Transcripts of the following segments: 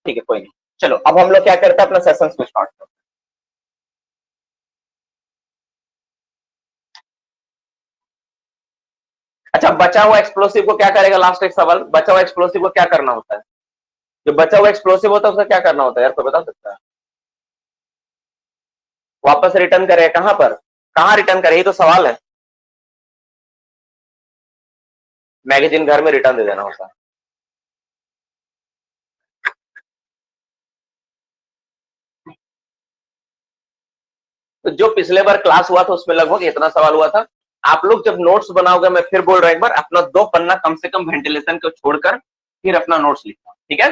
ठीक है कोई नहीं। चलो अब हम लोग क्या करते हैं, अपना सेशन को स्टार्ट करते हैं। अच्छा, बचा हुआ एक्सप्लोसिव को क्या करेगा, लास्ट एक सवाल, बचा हुआ एक्सप्लोसिव को क्या करना होता है? जो बचा हुआ एक्सप्लोसिव होता है उसका क्या करना होता है यार, कोई बता सकता है? वापस रिटर्न करे, कहां पर, कहां रिटर्न करे, ये तो सवाल है। मैगजीन घर में रिटर्न दे देना होता है। तो जो पिछले बार क्लास हुआ था उसमें लगभग इतना सवाल हुआ था। आप लोग जब नोट्स बनाओगे, मैं फिर बोल रहा हूं एक बार, अपना 2 पन्ना कम से कम वेंटिलेशन को छोड़कर फिर अपना नोट्स लिखना, ठीक है?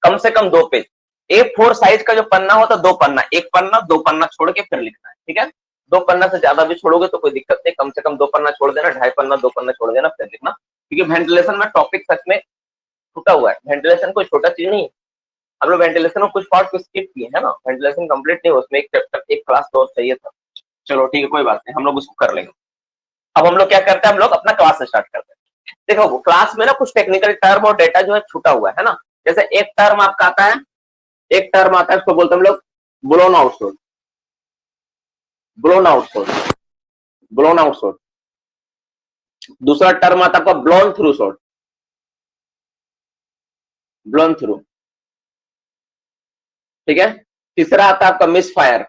कम से कम 2 पेज। A4 साइज का जो पन्ना होता है, 2 पन्ना, 1 पन्ना 2 पन्ना छोड़ के फिर लिखना है, ठीक है? 2 पन्ना से ज्यादा भी छोड़ोगे तो कोई दिक्कत नहीं, कम से कम 2 पन्ना छोड़ देना, 2.5 पन्ना 2 पन्ना छोड़ देना फिर लिखना, क्योंकि वेंटिलेशन में टॉपिक सच में छूटा हुआ है। वेंटिलेशन कोई छोटा चीज नहीं है। हम लोग वेंटिलेशन में कुछ पार्ट को स्किप किए है ना, वेंटिलेशन कंप्लीट नहीं, उसमें एक चैप्टर एक क्लास तो और चाहिए था। चलो ठीक है कोई बात नहीं, हम लोग उसको कर लेंगे। अब हम लोग क्या करते हैं, हम लोग अपना क्लास स्टार्ट करते हैं। देखो क्लास में ना कुछ टेक्निकल टर्म और डेटा जो है छूटा हुआ है ना। जैसे एक टर्म आपका आता है, एक टर्म आता है उसको बोलते हैं हम लोग blown out source, blown out source, blown out source. दूसरा टर्म आता है आपका blown through source, blown through, ठीक है? तीसरा आता है आपका मिस फायर।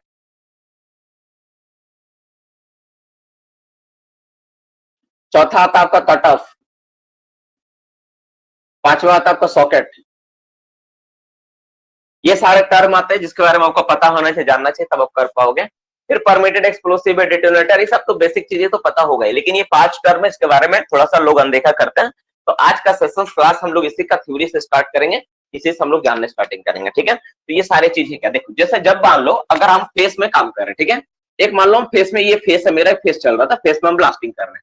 चौथा आता है आपका कट ऑफ। पांचवा आता है आपका सॉकेट। ये सारे टर्म आते हैं जिसके बारे में आपको पता होना चाहिए, जानना चाहिए, तब आप कर पाओगे। फिर परमिटेड एक्सप्लोसिव, डिटोनेटर, ये सब तो बेसिक चीजें तो पता होगा ही, लेकिन ये 5 टर्म है, इसके बारे में थोड़ा सा लोग अनदेखा करते हैं। तो आज का सेशन क्लास हम लोग इसी का थ्योरी से स्टार्ट करेंगे, इसी से हम लोग जानने स्टार्टिंग करेंगे, ठीक है? तो ये सारी चीजें क्या, देखो जैसे जब मान लो अगर हम फेस में काम कर रहे हैं, ठीक है? एक मान लो हम फेस में, ये फेस है मेरा, फेस चल रहा था, फेस में हम ब्लास्टिंग कर रहे हैं।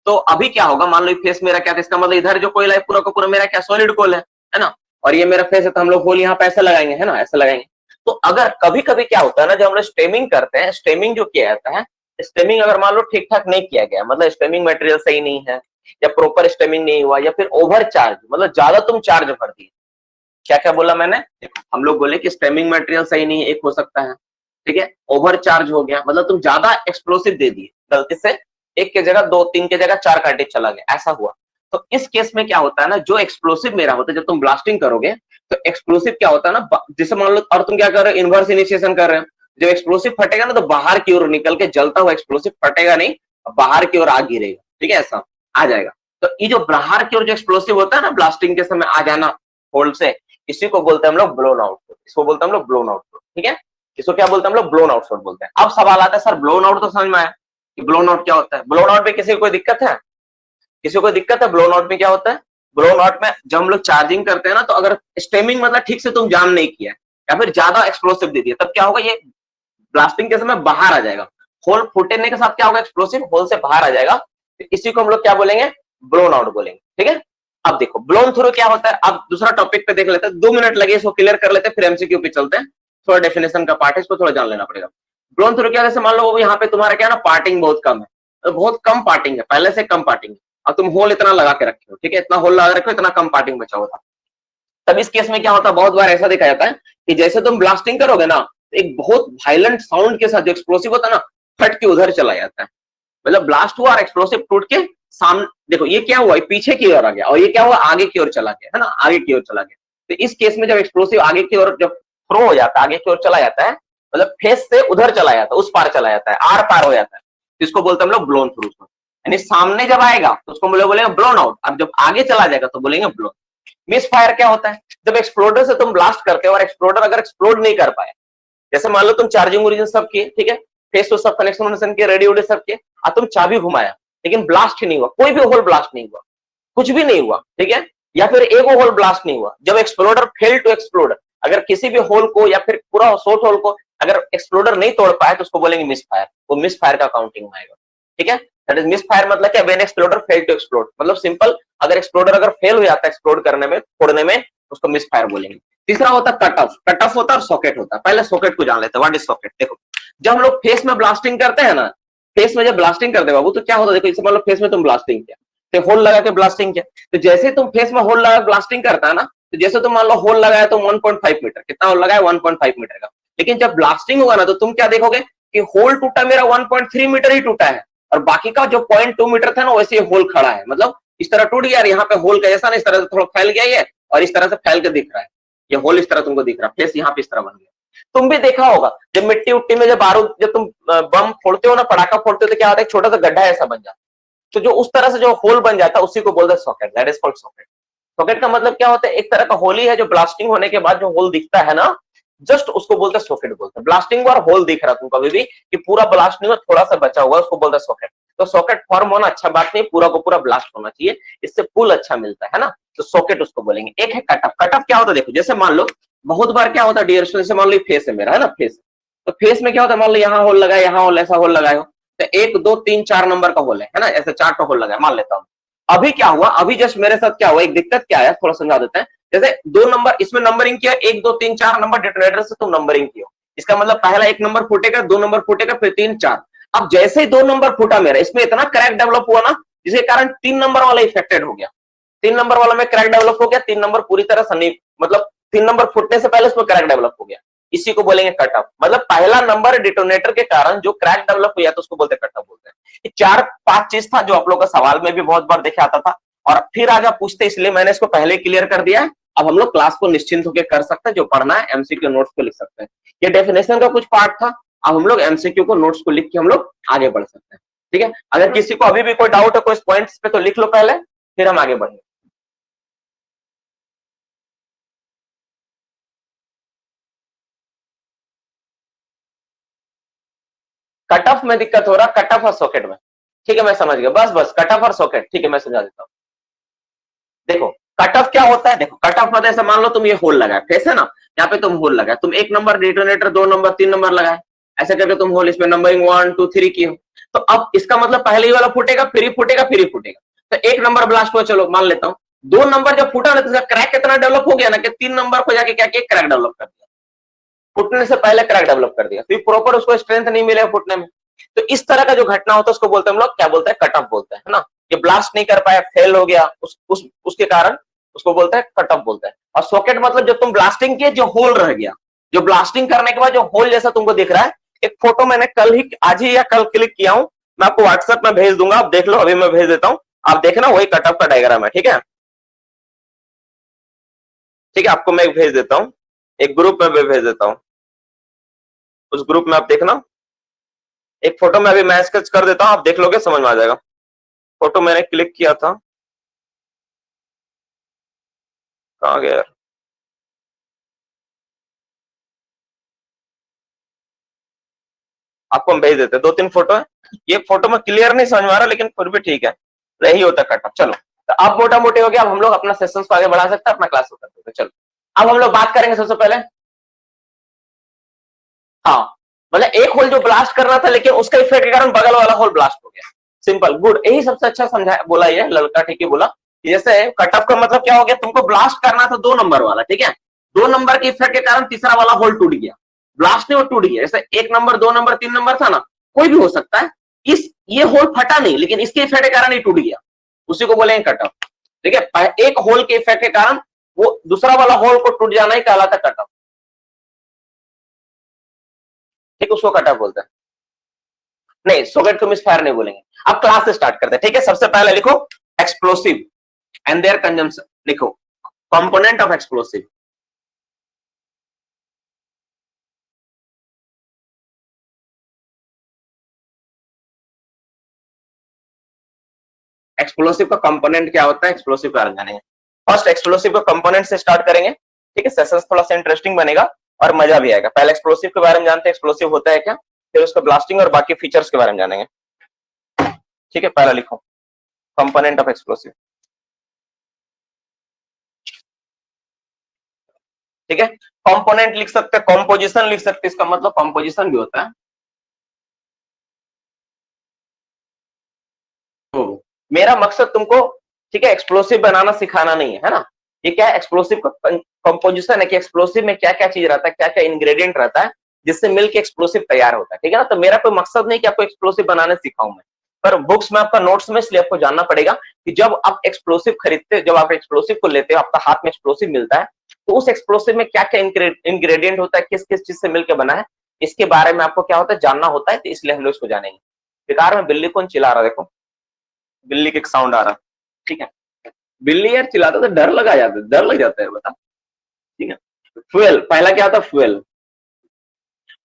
तो अभी क्या होगा, मान लो फेस मेरा क्या था, इसका मतलब इधर जो कोयल है पूरा का पूरा मेरा क्या, सॉलिड कोयल है ना? और ये मेरा फेस है, तो हम लोग होल यहाँ पे ऐसा लगाएंगे, है ना, ऐसा लगाएंगे। तो अगर कभी कभी क्या होता है ना, जब हम लोग स्टेमिंग करते हैं, स्टेमिंग जो किया जाता है, स्टेमिंग अगर मान लो ठीक ठाक नहीं किया गया, मतलब स्टेमिंग मटेरियल सही नहीं है, या प्रॉपर स्टेमिंग नहीं हुआ, या फिर ओवर चार्ज, मतलब ज्यादा तुम चार्ज भर दिए। क्या क्या बोला मैंने, हम लोग बोले कि स्टेमिंग मटेरियल सही नहीं है, एक हो सकता है, ठीक है? ओवर चार्ज हो गया, मतलब तुम ज्यादा एक्सप्लोसिव दे दिए गलती से, एक के जगह 2, 3 के जगह 4 कार्टेज चला गया, ऐसा हुआ। तो इस केस में क्या होता है ना, जो एक्सप्लोसिव मेरा होता है, जब तुम ब्लास्टिंग करोगे तो एक्सप्लोसिव क्या होता है ना, जैसे मान लो, और तुम क्या कर रहे हो, इनवर्स इनिशिएशन कर रहे हो। जब एक्सप्लोसिव फटेगा ना, तो बाहर की ओर निकल के, जलता हुआ एक्सप्लोसिव फटेगा नहीं, बाहर की ओर आग गिरेगा, ठीक है, ऐसा आ जाएगा। तो ये जो बाहर की ओर जो एक्सप्लोसिव होता है ना, ब्लास्टिंग के समय आ जाना होल्ड से, इसी को बोलते हैं हम लोग ब्लोन आउट, इसको बोलते हैं हम लोग ब्लोन आउट, ठीक है? इसको क्या बोलते हैं हम लोग, ब्लोन आउट बोलते हैं। अब सवाल आता है, सर ब्लोन आउट तो समझ में आया कि ब्लोन आउट क्या होता है। ब्लोन आउट में किसी को कोई दिक्कत है, किसी को दिक्कत है? ब्लोन आउट में क्या होता है, ब्लोन आउट में जब हम लोग चार्जिंग करते हैं ना, तो अगर स्टेमिंग मतलब ठीक से तुम जाम नहीं किया या फिर ज्यादा एक्सप्लोसिव दे दिया, तब क्या होगा, ये ब्लास्टिंग के समय बाहर आ जाएगा। होल फूटने के साथ क्या होगा, एक्सप्लोसिव होल से बाहर आ जाएगा। तो इसी को हम लोग क्या बोलेंगे, ब्लोन आउट बोलेंगे, ठीक है? अब देखो ब्लोन थ्रू क्या होता है, अब दूसरा टॉपिक पे देख लेते हैं, 2 मिनट लगे इसको क्लियर कर लेते हैं, फिर एमसीक्यू पे चलते हैं। थोड़ा डेफिनेशन का पार्ट है, इसको थोड़ा जान लेना पड़ेगा। ब्लोन थ्रू क्या, जैसे मान लो यहाँ पे तुम्हारा क्या ना, पार्टिंग बहुत कम है, तो बहुत कम पार्टिंग है, पहले से कम पार्टिंग है, और तुम होल इतना लगा के रखे हो, ठीक है, इतना होल लगा रखे हो, इतना कम पार्टिंग बचा हुआ था। तब इस केस में क्या होता है, बहुत बार ऐसा देखा जाता है कि जैसे तुम ब्लास्टिंग करोगे ना, एक बहुत वायलेंट साउंड के साथ जो एक्सप्लोसिव होता है ना, फट के उधर चला जाता है। मतलब ब्लास्ट हुआ और एक्सप्लोसिव टूट के सामने, देखो ये क्या हुआ, पीछे की ओर आ गया, और ये क्या हुआ, आगे की ओर चला गया, है ना, आगे की ओर चला गया। तो इस केस में जब एक्सप्लोसिव आगे की ओर जब थ्रो हो जाता है, आगे की ओर चला जाता है, मतलब फेस से उधर चला जाता है, उस पार चला जाता है, आर पार हो जाता है, तो इसको बोलते हैं हम लोग ब्लोन थ्रू। यानी सामने जब आएगा तो उसको बोलेंगे ब्लोन आउट, अब जब आगे चला जाएगा तो बोलेंगे ब्लोन। मिस फायर क्या होता है, जब एक्सप्लोडर से तुम ब्लास्ट करते हो और एक्सप्लोडर अगर एक्सप्लोड नहीं कर पाए, जैसे मान लो तुम चार्जिंग ओरिजिन सब किए, ठीक है, फेस तो सब कनेक्शन किए, रेडियो सब किए, और तुम चाबी घुमाया, लेकिन ब्लास्ट ही नहीं हुआ, कोई भी होल ब्लास्ट नहीं हुआ, कुछ भी नहीं हुआ, ठीक है? या फिर एक होल ब्लास्ट नहीं हुआ, जब एक्सप्लोडर फेल टू एक्सप्लोड, अगर किसी भी होल को या फिर पूरा शॉर्ट होल को अगर एक्सप्लोडर नहीं तोड़ पाए, तो उसको बोलेंगे मिस फायर, वो मिस फायर का काउंटिंग में आएगा, ठीक है? दैट इज मिस फायर, मतलब क्या, when exploder fail to explode, मतलब सिंपल, अगर एक्सप्लोडर अगर फेल हो जाता है एक्सप्लोड करने में, फोड़ने में, उसको मिस फायर बोलेंगे। तीसरा होता है कट ऑफ, कट ऑफ होता है और सॉकेट होता है। पहले सॉकेट को जान लेते हैं, व्हाट इज सॉकेट। देखो जब हम लोग फेस में ब्लास्टिंग करते हैं ना, फेस में जब ब्लास्टिंग करते हैं बाबू, तो क्या होता है, देखो इसे मान लो फेस में तुम ब्लास्टिंग किया, तो होल लगा के ब्लास्टिंग किया, तो जैसे तुम फेस में होल लगा ब्लास्टिंग करता है ना, तो जैसे तुम मान लो होल लगाया तो 1.5 मीटर, कितना होल लगाया 1.5 मीटर का, लेकिन जब ब्लास्टिंग होगा ना तो तुम क्या देखोगे कि होल टूटा मेरा 1.3 मीटर ही टूटा है और बाकी का जो 0.2 मीटर था ना वैसे ही होल खड़ा है, मतलब इस तरह टूट गया, यहाँ पे होल का ऐसा ना इस तरह से थोड़ा फैल गया ये और इस तरह से फैल के दिख रहा है, ये होल इस तरह तुमको दिख रहा है, फेस यहाँ पे इस तरह बन गया। तुम भी देखा होगा जब मिट्टी उट्टी में जब बारूद, जब तुम बम फोड़ते हो ना, पटाखा फोड़ते हो तो क्या होता है, छोटा सा गड्ढा ऐसा बन जाता है, तो जो उस तरह से जो होल बन जाता है उसी को बोलते हैं socket, that is called socket. Socket का मतलब क्या होता है, एक तरह का होल ही है जो ब्लास्टिंग होने के बाद जो होल दिखता है ना, जस्ट उसको बोलते हैं सॉकेट बोलते हैं। ब्लास्टिंग और होल दिख रहा है तुमको अभी भी कि पूरा ब्लास्ट नहीं, थोड़ा सा बचा हुआ है, उसको बोलते हैं सॉकेट। तो सॉकेट फॉर्म होना अच्छा बात नहीं, पूरा को पूरा ब्लास्ट होना चाहिए, इससे पुल अच्छा मिलता है ना, तो सॉकेट उसको बोलेंगे। एक है कट ऑफ। कट ऑफ क्या होता है, देखो जैसे मान लो बहुत बार क्या होता है डियर स्टूडेंट, जैसे मान लो फेस है मेरा, है ना फेस, तो फेस में क्या होता है, मान लो यहाँ होल लगाया, यहाँ होल, ऐसा होल लगाया हो, तो 1 2 3 4 नंबर का होल है ना, ऐसे 4 होल लगाया मान लेता हूँ। अभी क्या हुआ, अभी जस्ट मेरे साथ क्या हुआ, एक दिक्कत क्या है थोड़ा समझा देते हैं। जैसे 2 नंबर इसमें नंबरिंग किया, 1 2 3 4 नंबर डिटोनेटर से तुम नंबरिंग किया, इसका मतलब पहला 1 नंबर फूटेगा, 2 नंबर फूटेगा, फिर 3 4। अब जैसे ही 2 नंबर फूटा मेरा, इसमें इतना क्रैक डेवलप हुआ ना, जिसके कारण 3 नंबर वाला इफेक्टेड हो गया, 3 नंबर वाला में क्रैक डेवलप हो गया, 3 नंबर पूरी तरह सनी, मतलब 3 नंबर फूटने से पहले उसमें क्रैक डेवलप हो गया, इसी को बोलेंगे कट ऑफ। मतलब पहला नंबर डिटोनेटर के कारण जो क्रैक डेवलप हुआ तो उसको बोलते हैं कट ऑफ बोलते हैं। ये 4-5 चीज था जो आप लोग का सवाल में भी बहुत बार देखा आता था और फिर आगे पूछते, इसलिए मैंने इसको पहले क्लियर कर दिया है। अब हम लोग क्लास को निश्चिंत होकर कर सकते हैं, जो पढ़ना है एमसीक्यू नोट्स को लिख सकते हैं। ये डेफिनेशन का कुछ पार्ट था, अब हम लोग एमसीक्यू को नोट्स को लिख के हम लोग आगे बढ़ सकते हैं। ठीक है, अगर किसी को अभी भी कोई डाउट है कोई पॉइंट्स पे तो लिख लो पहले, फिर हम आगे बढ़ेंगे। कट ऑफ में दिक्कत हो रहा, कट ऑफ और सॉकेट में, ठीक है मैं समझ गया, बस बस कट ऑफ और सॉकेट, ठीक है मैं समझा देता हूँ। देखो कट ऑफ क्या होता है, देखो कट ऑफ मतलब ऐसा मान लो तुम ये होल लगाए, फेस है ना, यहाँ पे तुम होल लगाए, तुम 1 नंबर डिटोनेटर, 2 नंबर 3 नंबर लगाए, ऐसे करके तुम होल इसमें नंबरिंग 1 2 3 की हो, तो अब इसका मतलब पहले ही वाला फूटेगा, फिर ही फूटेगा, फिर ही फूटेगा, तो 1 नंबर ब्लास्ट हुआ, चलो मान लेता हूँ। 2 नंबर जब फूटा ना तो इसका क्रैक कितना डेवलप हो गया ना कि 3 नंबर को जाके क्या किया, क्रैक डेवलप कर दिया, फुटने से पहले क्रैक डेवलप कर दिया, तो प्रॉपर उसको स्ट्रेंथ नहीं मिलेगा फुटने में। तो इस तरह का जो घटना होता है उसको बोलते हैं हम लोग, क्या बोलते हैं, कट ऑफ बोलते हैं, है ना। ये ब्लास्ट नहीं कर पाया, फेल हो गया, उसके कारण उसको बोलते हैं कट ऑफ बोलते हैं। और सॉकेट मतलब जब तुम ब्लास्टिंग किए जो होल रह गया, जो ब्लास्टिंग करने के बाद जो होल जैसा तुमको दिख रहा है, एक फोटो मैंने कल ही, आज ही या कल क्लिक किया हूं, मैं आपको व्हाट्सएप में भेज दूंगा, आप देख लो, अभी मैं भेज देता हूं, आप देखना वही कट ऑफ का डायग्राम है, ठीक है। ठीक है, आपको मैं भेज देता हूँ, एक ग्रुप में भी भेज देता हूँ, उस ग्रुप में आप देखना, एक फोटो में अभी मैं स्केच कर देता हूं, आप देख लोगे समझ में आ जाएगा। फोटो मैंने क्लिक किया था, कहां गया, आपको हम भेज देते हैं, 2-3 फोटो है, ये फोटो में क्लियर नहीं समझ में आ रहा लेकिन फिर भी ठीक है, यही होता है कट ऑफ। चलो तो अब मोटा मोटी हो गया, अब हम लोग अपना सेशंस को आगे बढ़ा सकते हैं, अपना क्लास को कर सकते हैं। चलो अब हम लोग बात करेंगे सबसे पहले, हाँ मतलब एक होल जो ब्लास्ट करना था लेकिन उसका इफेक्ट के कारण बगल वाला होल ब्लास्ट हो गया, सिंपल, गुड, यही सबसे अच्छा समझा बोला, ये लड़का ठीक ही बोला। जैसे कट ऑफ का मतलब क्या हो गया, तुमको ब्लास्ट करना था 2 नंबर वाला, ठीक है, 2 नंबर के इफेक्ट के कारण तीसरा वाला होल टूट गया, ब्लास्ट नहीं वो टूट गया, जैसे 1 नंबर 2 नंबर 3 नंबर था ना, कोई भी हो सकता है, इस ये होल फटा नहीं लेकिन इसके इफेक्ट के कारण ही टूट गया, उसी को बोलेंगे कट ऑफ। ठीक है, एक होल के इफेक्ट के कारण वो दूसरा वाला होल को टूट जाना ही कहलाता कट ऑफ, ठीक, उसको कट ऑफ बोलते हैं। नहीं सॉकेट को मिसफायर नहीं बोलेंगे। अब क्लास से स्टार्ट करते हैं, ठीक है। सबसे पहले लिखो एक्सप्लोसिव एंड देयर कंजम्पशन, लिखो कंपोनेंट ऑफ एक्सप्लोसिव। एक्सप्लोसिव का कंपोनेंट क्या होता है, एक्सप्लोसिव का जानेंगे। फर्स्ट एक्सप्लोसिव का कंपोनेंट से स्टार्ट करेंगे, ठीक है, सेशन थोड़ा सा इंटरेस्टिंग बनेगा और मजा भी आएगा। पहले एक्सप्लोसिव के बारे में जानते हैं, एक्सप्लोसिव होता है क्या, फिर उसका ब्लास्टिंग और बाकी फीचर्स के बारे में जानेंगे, ठीक है। पहला लिखो कंपोनेंट ऑफ एक्सप्लोसिव, ठीक है। कंपोनेंट लिख सकते हैं, कॉम्पोजिशन लिख सकते हैं, इसका मतलब कॉम्पोजिशन भी होता है। मेरा मकसद तुमको, ठीक है, एक्सप्लोसिव बनाना सिखाना नहीं है, है ना। ये क्या है, एक्सप्लोसिव का कंपोजिशन है कि एक्सप्लोसिव में क्या क्या चीज रहता है, क्या क्या इंग्रेडिएंट रहता है जिससे मिलकर एक्सप्लोसिव तैयार होता है, ठीक है ना। तो मेरा कोई मकसद नहीं कि आपको एक्सप्लोसिव बनाने सिखाऊं मैं, पर बुक्स में आपका नोट्स में इसलिए आपको जानना पड़ेगा कि जब आप एक्सप्लोसिव खरीदते, जब आप एक्सप्लोसिव को लेते हो, आपका हाथ में एक्सप्लोसिव मिलता है, तो उस एक्सप्लोसिव में क्या क्या इंग्रेडिएंट होता है, किस किस चीज से मिलकर बना है, इसके बारे में आपको क्या होता है जानना होता है, तो इसलिए हम लोग इसको जानेंगे। बेकार में बिल्ली कौन चिल्ला रहा है, देखो बिल्ली का एक साउंड आ रहा है, ठीक है। बिल्ली यार चिल्लाता तो डर लगा जाता है, डर लग जाता है, बता, ठीक है। फ्यूल, पहला क्या होता है, फ्यूल।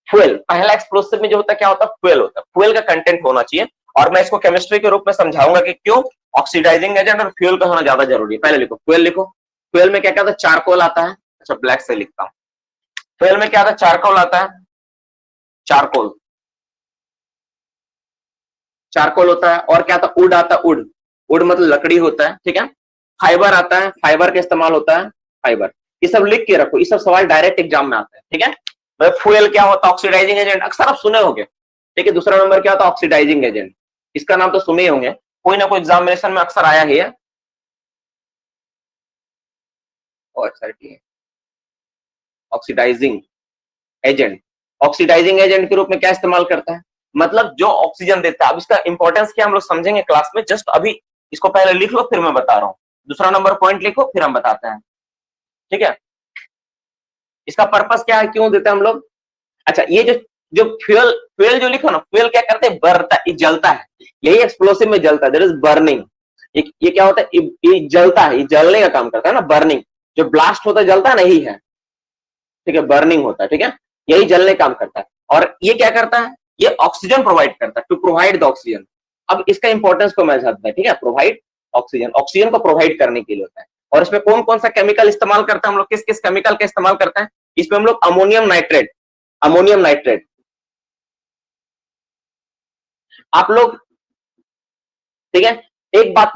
फ्यूल पहला एक्सप्लोसिव में जो होता है क्या होता है, फ्यूल होता है। फ्यूल का कंटेंट होना चाहिए, और मैं इसको केमिस्ट्री के रूप में समझाऊंगा कि क्यों ऑक्सीडाइजिंग एजेंट और फ्यूल का होना ज्यादा जरूरी है। पहले लिखो फ्यूल, लिखो फ्यूल में क्या क्या आता है, चारकोल आता है। अच्छा ब्लैक से लिखता हूँ। फ्यूल में क्या आता है, चारकोल आता है, चारकोल, चारकोल होता है। और क्या आता है, वुड आता है, वुड, वुड मतलब लकड़ी होता है, ठीक है। फाइबर आता है, फाइबर का इस्तेमाल होता है, फाइबर। ये सब लिख के रखो, ये सब सवाल डायरेक्ट एग्जाम में आता है, ठीक है। फ्यूल क्या होता है, ऑक्सीडाइजिंग एजेंट, अक्सर आप सुने होंगे, ठीक है। दूसरा नंबर क्या होता है, ऑक्सीडाइजिंग एजेंट, इसका नाम तो सुने ही होंगे, कोई ना कोई एग्जामिनेशन में अक्सर आया ही है। अच्छा ठीक है, ऑक्सीडाइजिंग एजेंट, ऑक्सीडाइजिंग एजेंट के रूप में क्या इस्तेमाल करता है, मतलब जो ऑक्सीजन देता है। अब इसका इंपॉर्टेंस क्या हम लोग समझेंगे क्लास में, जस्ट अभी इसको पहले लिख लो, फिर मैं बता रहा हूँ। दूसरा नंबर पॉइंट लिखो, फिर हम बताते हैं, ठीक है। इसका पर्पस क्या है, क्यों देते हैं हम लोग। अच्छा ये जो जो फ्यूल, फ्यूल जो लिखो ना, फ्यूल क्या करते हैं, बरता, ये जलता है, यही एक्सप्लोसिव में जलता है, देयर इज बर्निंग। ये क्या होता है, ये जलता है, ये जलने का काम करता है ना, बर्निंग। जो ब्लास्ट होता है जलता है, नहीं है, ठीक है, बर्निंग होता है, ठीक है, यही जलने काम करता है। और ये क्या करता है, ये ऑक्सीजन प्रोवाइड करता है, टू प्रोवाइड द ऑक्सीजन। अब इसका इंपॉर्टेंस को मैं समझता है, ठीक है, प्रोवाइड ऑक्सीजन, ऑक्सीजन को प्रोवाइड करने के लिए होता है। और इसमें कौन कौन सा केमिकल इस्तेमाल करते हैं हम लोग, किस किस केमिकल का इस्तेमाल करते हैं, इसमें हम लोग अमोनियम नाइट्रेट, अमोनियम नाइट्रेट, आप लोग, ठीक है। एक बात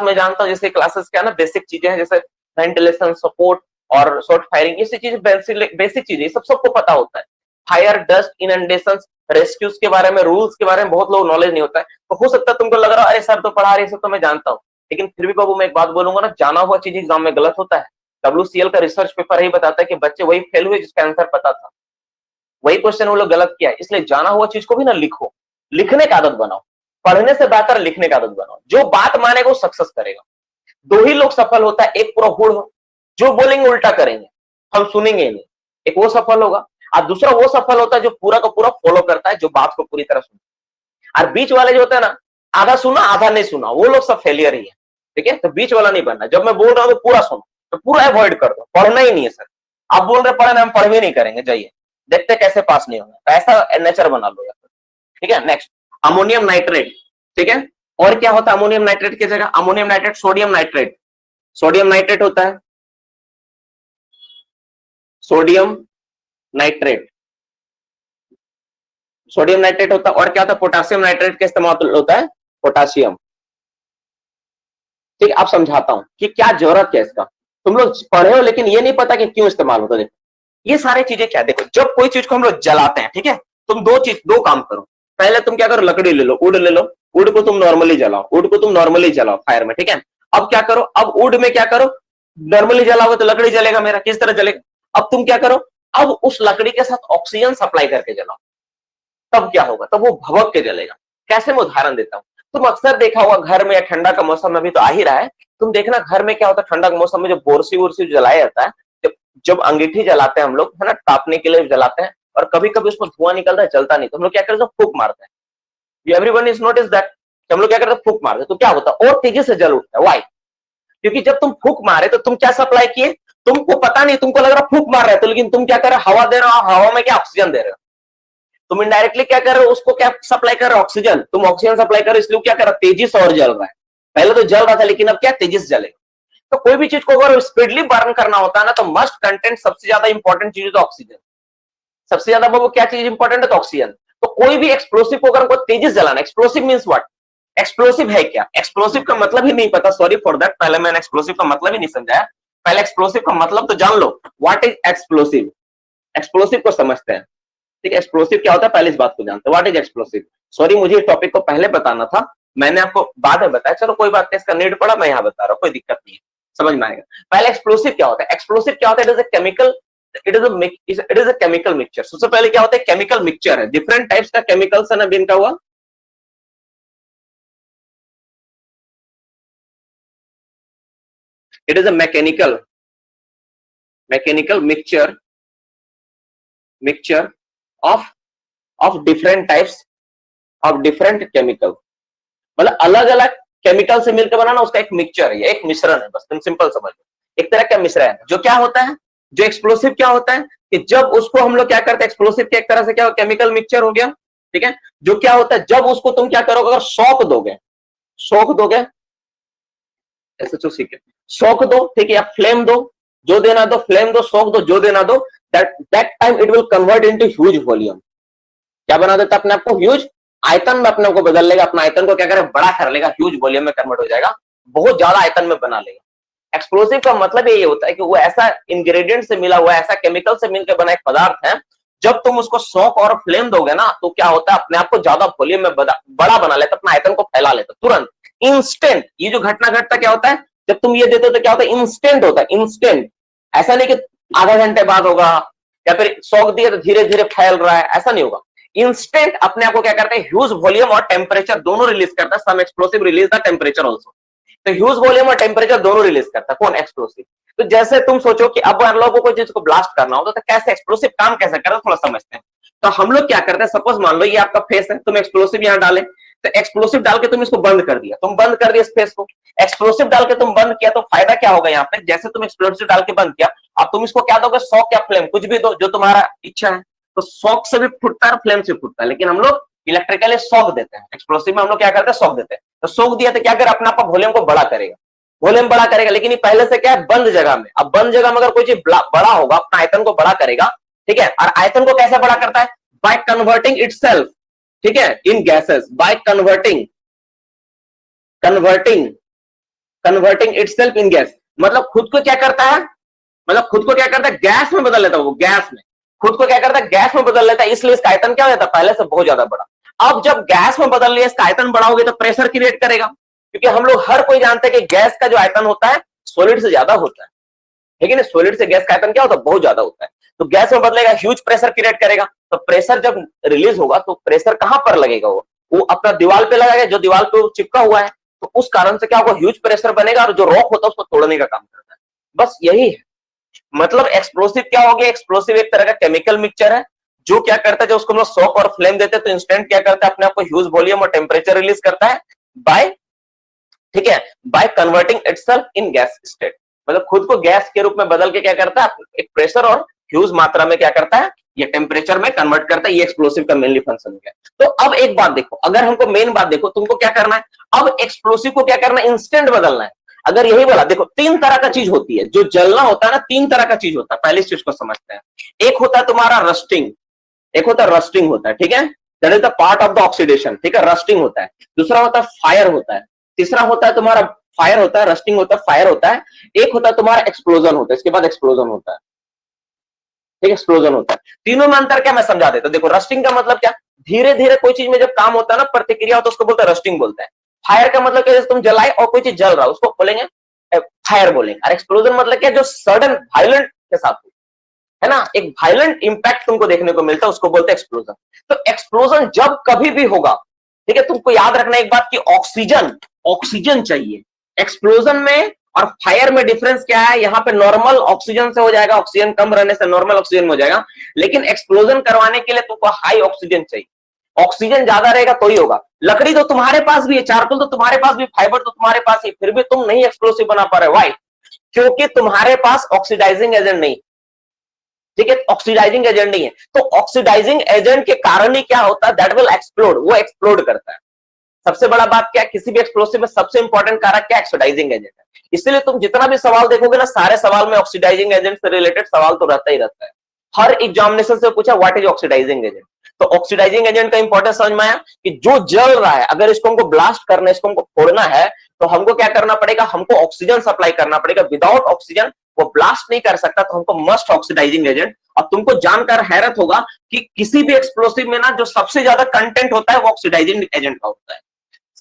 मैं जानता हूं, जैसे क्लासेस क्या है ना, बेसिक चीजें हैं, जैसे वेंटिलेशन, सपोर्ट और शॉर्ट फायरिंग, ये चीजें बेसिक चीजें, सब सबको पता होता है। फायर, डस्ट, इनंडेशन, रेस्क्यूज के बारे में, रूल्स के बारे में बहुत लोग नॉलेज नहीं होता है। तो हो सकता है तुमको लग रहा है अरे सर तो पढ़ा रहे, सब तो मैं जानता हूँ, लेकिन फिर भी बाबू मैं एक बात बोलूंगा ना, जाना हुआ चीज एग्जाम में गलत होता है। WCL का रिसर्च पेपर ही बताता है कि बच्चे वही फेल हुए जिसका आंसर पता था, वही क्वेश्चन वो लोग गलत किया। इसलिए जाना हुआ चीज को भी ना लिखो, लिखने का आदत बनाओ, पढ़ने से बेहतर लिखने का आदत बनाओ। जो बात मानेगा वो सक्सेस करेगा। दो ही लोग सफल होता है, एक पूरा हुड़ जो बोलेंगे उल्टा करेंगे, हम सुनेंगे नहीं, एक वो सफल होगा, और दूसरा वो सफल होता है जो पूरा का पूरा फॉलो करता है, जो बात को पूरी तरह सुनता है। और बीच वाले जो होता है ना, आधा सुना आधा नहीं सुना, वो लोग सब फेलियर ही है, ठीक है। तो बीच वाला नहीं बनना, जब मैं बोल रहा हूँ तो पूरा सुनो, तो पूरा अवॉइड कर दो, पढ़ना ही नहीं है सर, आप बोल रहे पढ़ना, हम पढ़ भी नहीं करेंगे, जाइए देखते कैसे पास नहीं होंगे, ऐसा नेचर बना लो यार, ठीक है। नेक्स्ट अमोनियम नाइट्रेट, ठीक है। और क्या होता है अमोनियम नाइट्रेट की जगह, ammonium nitrate, sodium nitrate, sodium nitrate होता है, सोडियम नाइट्रेट, सोडियम नाइट्रेट होता है। और क्या होता है, पोटासियम नाइट्रेट का इस्तेमाल होता है, पोटासियम, ठीक है। आप समझाता हूं कि क्या जरूरत है इसका, तुम लोग पढ़े हो लेकिन ये नहीं पता कि क्यों इस्तेमाल होता है। देखो ये सारी चीजें क्या, देखो जब कोई चीज को हम लोग जलाते हैं, ठीक है, तुम दो काम करो। पहले तुम क्या करो, लकड़ी ले लो, वुड ले लो, वुड को तुम नॉर्मली जलाओ, वुड को तुम नॉर्मली जलाओ फायर में, ठीक है। अब क्या करो, अब वुड में क्या करो, नॉर्मली जलाओगे तो लकड़ी जलेगा मेरा, किस तरह जलेगा। अब तुम क्या करो, अब उस लकड़ी के साथ ऑक्सीजन सप्लाई करके जलाओ, तब क्या होगा, तब वो भभक के जलेगा। कैसे, मैं उदाहरण देता हूँ। तुम अक्सर देखा होगा घर में, या ठंडा का मौसम में भी तो आ ही रहा है, तुम देखना घर में क्या होता है, ठंडा के मौसम में जो बोरसी वोरसी जलाया जाता है, जब अंगीठी जलाते हैं हम लोग, है ना, तापने के लिए जलाते हैं, और कभी कभी उसमें धुआं निकलता है, जलता नहीं, तो हम लोग क्या करते हैं, फूंक मारते हैं। एवरीवन इज नोटिस दैट, हम लोग क्या करते हैं, फूंक मारते हैं, तो क्या होता है, और तेजी से जल उठता है। व्हाई, क्योंकि जब तुम फूंक मारे तो तुम क्या सप्लाई किए, तुमको पता नहीं, तुमको लग रहा फूंक मार रहे हो, तो लेकिन तुम क्या कर रहे हो, हवा दे रहे हो, हवा में क्या ऑक्सीजन दे रहे हो, तुम इनडायरेक्टली क्या कर रहे हो, उसको क्या सप्लाई कर रहे हो, ऑक्सीजन, तुम ऑक्सीजन सप्लाई कर रहे हो, इसलिए क्या कर रहा है, तेजी से और जल रहा है। पहले तो जल रहा था, लेकिन अब क्या, तेजी से जलेगा। तो कोई भी चीज को अगर स्पीडली बर्न करना होता है ना, तो मस्ट कंटेंट सबसे ज्यादा इंपॉर्टेंट चीज है तो ऑक्सीजन, सबसे ज्यादा वो क्या चीज इंपॉर्टेंट है, तो ऑक्सीजन। तो कोई भी एक्सप्लोसिव को अगर तेजी से जलाना, एक्सप्लोसिव मीन्स व्हाट, एक्सप्लोसिव है क्या, एक्सप्लोसिव का मतलब ही नहीं पता, सॉरी फॉर दैट, पहले मैंने एक्सप्लोसिव का मतलब ही नहीं समझाया। पहले एक्सप्लोसिव का मतलब तो जान लो, व्हाट इज एक्सप्लोसिव, एक्सप्लोसिव को समझते हैं, ठीक है। एक्सप्लोसिव क्या होता है, पहले इस बात को जानते हैं, व्हाट इज एक्सप्लोसिव। सॉरी मुझे इस टॉपिक को पहले बताना था, मैंने आपको बाद में बताया, चलो कोई बात नहीं, इसका नीड पड़ा, मैं यहाँ बता रहा हूँ, कोई दिक्कत नहीं है, समझ में आएगा। पहले एक्सप्लोसिव क्या होता है, एक्सप्लोसिव क्या होता है, it is a chemical, it is a chemical mixture. सबसे पहले क्या होता है, केमिकल मिक्सचर है, डिफरेंट टाइप्स का केमिकल्स है ना, बिनका हुआ it is a mechanical mixture of different types of different chemical, मतलब अलग अलग केमिकल से मिलकर बनाना, उसका एक मिक्सचर है, एक मिश्रण है, बस तुम सिंपल समझ लो, एक तरह का मिश्रण है। जो क्या होता है, जो एक्सप्लोसिव क्या होता है कि जब उसको हम लोग क्या करते हैं, एक्सप्लोसिव के एक तरह से क्या केमिकल मिक्सचर हो गया, ठीक है। जो क्या होता है, जब उसको तुम क्या करोगे, अगर शॉक दोगे ऐसे तो सीखे, शॉक दो, ठीक है, या फ्लेम दो, जो देना दो, फ्लेम दो, शॉक दो, जो देना दो, that time it will convert into huge volume. क्या बना देता अपने आप को, ह्यूज आयतन में अपने को बदल लेगा, अपना आयतन को क्या करे, बड़ा कर लेगा, ह्यूज वॉल्यूम में कन्वर्ट हो जाएगा, बहुत ज्यादा आयतन में बना लेगा। एक्सप्लोसिव का मतलब ये होता है कि वो ऐसा इंग्रेडिएंट से मिला हुआ, ऐसा केमिकल से मिलकर बना एक पदार्थ है, जब तुम उसको शॉक और फ्लेम दोगे ना, तो क्या होता है, अपने आप को ज्यादा वॉल्यूम में बड़ा बना लेता, अपना आयतन को फैला लेता तुरंत, इंस्टेंट। ये जो घटना घटता क्या होता है, जब तुम ये देते हो तो क्या होता है, इंस्टेंट होता है, इंस्टेंट। ऐसा नहीं कि आधा घंटे बाद होगा, या फिर शॉक दिए तो धीरे धीरे फैल रहा है, ऐसा नहीं होगा। इंस्टेंट अपने आप को क्या करता है, ह्यूज वॉल्यूम और टेम्परेचर दोनों रिलीज करता है। Some explosive release the temperature also. तो ह्यूज वॉल्यूम और टेम्परेचर दोनों रिलीज करता है कौन, एक्सप्लोसिव। तो जैसे तुम सोचो कि अब हम लोगों को चीज को ब्लास्ट करना होता तो कैसे एक्सप्लोसिव काम कैसे करता है, थोड़ा समझते हैं। तो हम लोग क्या करते हैं, सपोज मान लो ये आपका फेस है, तुम एक्सप्लोसिव यहाँ डाले, तो एक्सप्लोसिव डाल के तुम इसको बंद कर दिया, तुम बंद कर दिया इस फेस को। एक्सप्लोसिव डाल के तुम बंद किया तो फायदा क्या होगा यहाँ पे, जैसे तुम एक्सप्लोसिव डाल के बंद किया, अब तुम इसको क्या दोगे, शॉक या फ्लेम, कुछ भी दो जो तुम्हारा इच्छा है। तो शॉक से भी फूटता है और फ्लेम से फूटता है, लेकिन हम लोग इलेक्ट्रिकली शॉक देते हैं। एक्सप्लोसिव में हम लोग क्या करते हैं, शॉक देते हैं। तो शॉक दिया तो क्या करे, अपना वॉल्यूम को बड़ा करेगा, वॉल्यूम बड़ा करेगा, लेकिन ये पहले से क्या है, बंद जगह में। अब बंद जगह में अगर कोई चीज बड़ा होगा, अपना आयतन को बड़ा करेगा, ठीक है। और आयतन को कैसे बड़ा करता है, बाय कन्वर्टिंग इटसेल्फ, ठीक है, in gases, by converting converting itself in gas. मतलब खुद को क्या करता है, मतलब खुद को क्या करता है, गैस में बदल लेता है, वो गैस में खुद को क्या करता है, गैस में बदल लेता है, इसलिए इसका आयतन क्या हो जाता है, पहले से बहुत ज्यादा बड़ा। अब जब गैस में बदल लिया, इसका आयतन बड़ा हो गया तो प्रेशर क्रिएट करेगा, क्योंकि हम लोग हर कोई जानते हैं कि गैस का जो आयतन होता है सॉलिड से ज्यादा होता है, लेकिन सॉलिड से गैस का आयतन क्या होता है, बहुत ज्यादा होता है। तो गैस में बदलेगा, ह्यूज प्रेशर क्रिएट करेगा। तो प्रेशर जब रिलीज होगा तो प्रेशर कहां पर लगेगा, वो अपना दीवार पे लगाएगा, जो दीवार पे चिपका हुआ है, तो उस कारण से क्या होगा, ह्यूज प्रेशर बनेगा, और जो रॉक होता है उसको तोड़ने का काम करता है। बस यही है मतलब एक्सप्लोसिव क्या हो गया, एक्सप्लोसिव एक तरह का केमिकल मिक्सचर है, जो क्या करता है, जो उसको हम लोग शॉक और फ्लेम देते हैं तो इंस्टेंट क्या करता है, अपने आप को ह्यूज वॉल्यूम और टेम्परेचर रिलीज करता है बाय, ठीक है, by converting itself in gas state. मतलब खुद को गैस के रूप में बदल के क्या करता है, एक प्रेशर और ह्यूज मात्रा में क्या करता है, ये टेम्परेचर में कन्वर्ट करता है। ये एक्सप्लोसिव का मेनली फंक्शन है। तो अब एक बात देखो, अगर हमको मेन बात देखो, तुमको क्या करना है, अब एक्सप्लोसिव को क्या करना है, इंस्टेंट बदलना है। अगर यही बोला, देखो तीन तरह का चीज होती है, जो जलना होता है ना, तीन तरह का चीज होता है। पहले इस चीज को समझते हैं। एक होता है तुम्हारा रस्टिंग, एक होता है रस्टिंग होता है, ठीक है, that is the part of the oxidation, ठीक है, रस्टिंग होता है। दूसरा होता है फायर होता है, तीसरा होता है तुम्हारा फायर होता है, रस्टिंग होता है, फायर होता है। एक होता है तुम्हारा एक्सप्लोजन होता है, इसके बाद एक्सप्लोजन होता है, ठीक है, एक्सप्लोजन होता है। तीनों में अंतर क्या मैं समझा देता हूं। देखो रस्टिंग का मतलब क्या, धीरे धीरे कोई चीज में जब काम होता है ना, प्रतिक्रिया होता है, उसको बोलते हैं रस्टिंग बोलते हैं। फायर का मतलब क्या, जैसे तुम जलाए और कोई चीज जल रहा है उसको बोलेंगे फायर बोलेंगे। और एक्सप्लोजन मतलब क्या, जो सडन वायलेंट के साथ है ना, एक वायलेंट इंपैक्ट तुमको देखने को मिलता है, उसको बोलते हैं एक्सप्लोजन। तो एक्सप्लोजन जब कभी भी होगा, ठीक है, तुमको याद रखना एक बात कि ऑक्सीजन चाहिए एक्सप्लोजन में और फायर में। डिफरेंस क्या है, यहाँ पे नॉर्मल ऑक्सीजन से हो जाएगा, ऑक्सीजन कम रहने से नॉर्मल ऑक्सीजन हो जाएगा, लेकिन एक्सप्लोजन करवाने के लिए तुमको हाई ऑक्सीजन चाहिए। ऑक्सीजन ज्यादा रहेगा तो ही होगा। लकड़ी तो तुम्हारे पास भी है, चारकोल तो तुम्हारे पास भी, फाइबर तो तुम्हारे पास है, फिर भी तुम नहीं एक्सप्लोसिव बना पा रहे। व्हाई? क्योंकि तुम्हारे पास ऑक्सीडाइजिंग एजेंट नहीं, ठीक है, ऑक्सीडाइजिंग एजेंट नहीं है। तो ऑक्सीडाइजिंग एजेंट के कारण ही क्या होता है, दैट विल एक्सप्लोड, वो एक्सप्लोड करता है। सबसे बड़ा बात क्या है, किसी भी एक्सप्लोसिव में सबसे इंपॉर्टेंट कारक क्या, ऑक्सीडाइजिंग एजेंट है। इसलिए तुम जितना भी सवाल देखोगे ना, सारे सवाल में ऑक्सीडाइजिंग एजेंट से रिलेटेड सवाल तो रहता ही रहता है। हर एग्जामिनेशन से पूछा व्हाट इज ऑक्सीडाइजिंग एजेंट। तो ऑक्सीडाइजिंग एजेंट का इंपॉर्टेंस समझ में आया कि जो जल रहा है, अगर इसको हमको ब्लास्ट करना है, इसको हमको फोड़ना है, तो हमको क्या करना पड़ेगा, हमको ऑक्सीजन सप्लाई करना पड़ेगा। विदाउट ऑक्सीजन वो ब्लास्ट नहीं कर सकता, तो हमको मस्ट ऑक्सीडाइजिंग एजेंट। और तुमको जानकर हैरत होगा कि किसी भी एक्सप्लोसिव में ना, जो सबसे ज्यादा कंटेंट होता है वो ऑक्सीडाइजिंग एजेंट का होता है।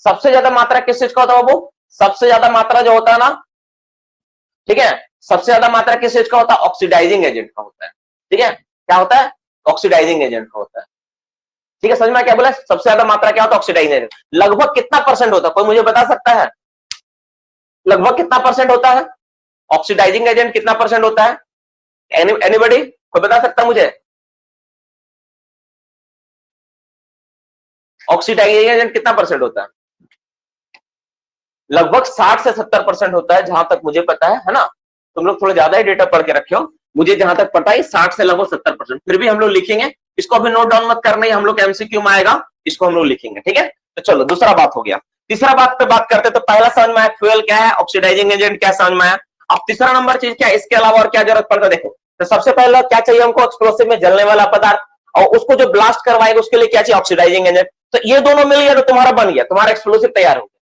सबसे ज्यादा मात्रा किस चीज का होता है बाबू, सबसे ज्यादा मात्रा जो होता है ना, ठीक है, सबसे ज्यादा मात्रा किस चीज का होता है, ऑक्सीडाइजिंग एजेंट का होता है। ठीक है, क्या होता है, ऑक्सीडाइजिंग एजेंट का होता है। ठीक है, समझ में क्या बोला, सबसे ज्यादा मात्रा क्या होता है, ऑक्सीडाइजिंग एजेंट। लगभग कितना परसेंट होता है, कोई मुझे बता सकता है, लगभग कितना परसेंट होता है? ऑक्सीडाइजिंग एजेंट कितना परसेंट होता है? एनीबॉडी कोई बता सकता मुझे? ऑक्सीडाइजिंग एजेंट कितना परसेंट होता है? लगभग 60 से 70% होता है, जहां तक मुझे पता है ना? तुम लोग थोड़ा ज्यादा ही डेटा पढ़ के रखे हो, मुझे जहां तक पता है 60 से लगभग 70%। फिर भी हम लोग लिखेंगे, इसको अभी नोट डाउन मत करना, हम लोग एमसीक्यू में आएगा, इसको हम लोग लिखेंगे, ठीक है? तो चलो दूसरा बात हो गया। तीसरा बात पे बात करते, तो पहला समझ में आया फ्यूल क्या है, ऑक्सीडाइजिंग एजेंट क्या समझ में आया। अब तीसरा नंबर चीज क्या है, इसके अलावा और क्या जरूरत पड़ता है? देखो, तो सबसे पहले क्या चाहिए हमको? एक्सप्लोसिव में जलने वाला पदार्थ, और उसको जो ब्लास्ट करवाएगा उसके लिए क्या चाहिए? Oxidising agent. तो ये दोनों मिल गया तो तुम्हारा बन गया, तुम्हारा एक्सप्लोसिव तैयार हो गया।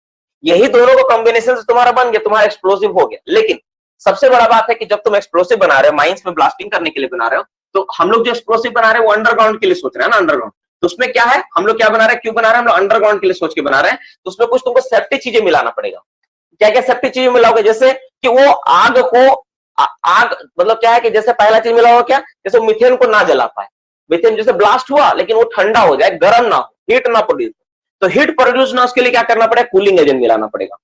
यही दोनों को कॉम्बिनेशन से तुम्हारा बन गया, तुम्हारा एक्सप्लोसिव हो गया। लेकिन सबसे बड़ा बात है कि जब तुम एक्सप्लोसिव बना रहे हो, माइंस में ब्लास्टिंग करने के लिए बना रहे हो, तो हम लोग जो एक्सप्लोसिव बना रहे हैं वो अंडरग्राउंड के लिए सोच रहे हैं ना, अंडरग्राउंड। तो उसमें क्या है, हम लोग क्या बना रहे हैं, क्यों बना रहे हैं? हम लोग अंडरग्राउंड के लिए सोच के बना रहे हैं। तो उसमें कुछ तुमको सेफ्टी चीजें मिलाना पड़ेगा। क्या क्या सेफ्टी चीजें मिलाओगे? जैसे कि वो आग को आग मतलब क्या है कि जैसे पहला चीज मिला हुआ क्या, जैसे मीथेन को ना जला पाए। मीथेन जैसे ब्लास्ट हुआ लेकिन वो ठंडा हो जाए, गर्म ना हो, हीट ना प्रोड्यूस। तो हीट प्रोड्यूस ना, उसके लिए क्या करना पड़ेगा? कूलिंग एजेंट मिलाना पड़ेगा।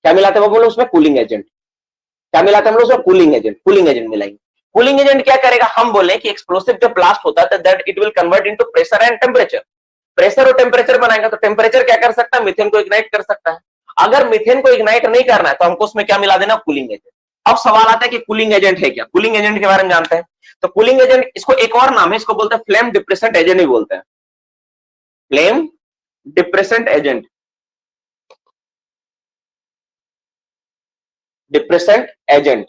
क्या मिलाते हैं वो बोलो उसमें? Cooling agent. क्या मिलाते हैं हम लोग उसमें? Cooling agent. कूलिंग एजेंट मिलाएंगे। कूलिंग एजेंट क्या करेगा? हम बोले कि एक्सप्लोसिव जब ब्लास्ट होता है that it will convert into pressure and temperature. Pressure और टेम्परेचर बनाएगा तो टेम्परेचर क्या कर सकता है? मीथेन को इग्नाइट कर सकता है। अगर मीथेन को इग्नाइट नहीं करना है तो हमको उसमें क्या मिला देना? Cooling agent. अब सवाल आता है कि कूलिंग एजेंट है क्या? कूलिंग एजेंट के बारे में जानते हैं। तो कूलिंग एजेंट, इसको एक और नाम है, इसको बोलते हैं फ्लेम डिप्रेसेंट एजेंट भी बोलते हैं। Flame depressant agent, depressant agent,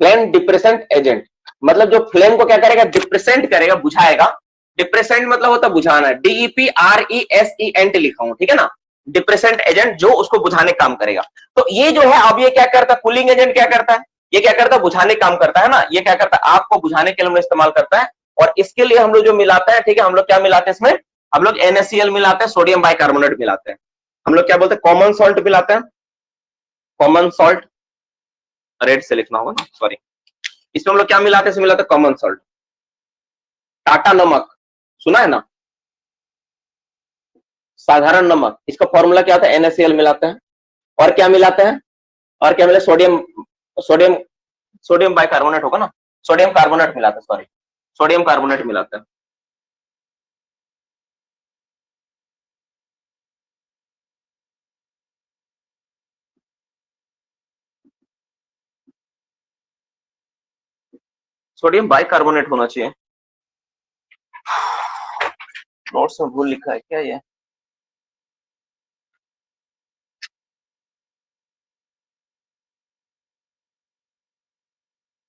flame depressant agent. मतलब जो फ्लेम को क्या करेगा? डिप्रेसेंट करेगा, बुझाएगा। डिप्रेसेंट मतलब होता है बुझाना, DEPRESENT लिखा हूं, ठीक है ना? डिप्रेसेंट एजेंट जो उसको बुझाने काम करेगा। तो ये जो है, अब ये क्या करता है? कूलिंग एजेंट क्या करता है? ये क्या करता है? बुझाने काम करता है ना? ये क्या करता है? आग को बुझाने के लिए इस्तेमाल करता है। और इसके लिए हम लोग जो मिलाते हैं, ठीक है, हम लोग क्या मिलाते हैं इसमें? हम लोग NaCl मिलाते हैं, सोडियम बाइकार्बोनेट मिलाते हैं। हम लोग क्या बोलते हैं? कॉमन सॉल्ट मिलाते हैं, कॉमन सॉल्ट। रेड से लिखना होगा ना, सॉरी। इसमें हम लोग क्या मिलाते हैं? मिलाते हैं कॉमन सॉल्ट। टाटा नमक सुना है ना? साधारण नमक, इसका फॉर्मूला क्या होता है? NaCl मिलाते हैं। और क्या मिलाते हैं? और क्या मिला? सोडियम, सोडियम, सोडियम बाइकार्बोनेट होगा ना? सोडियम कार्बोनेट मिलाते हैं, सॉरी, सोडियम कार्बोनेट मिलाते हैं। सोडियम बाइकार्बोनेट होना चाहिए। नोट्स में भूल लिखा है क्या ये?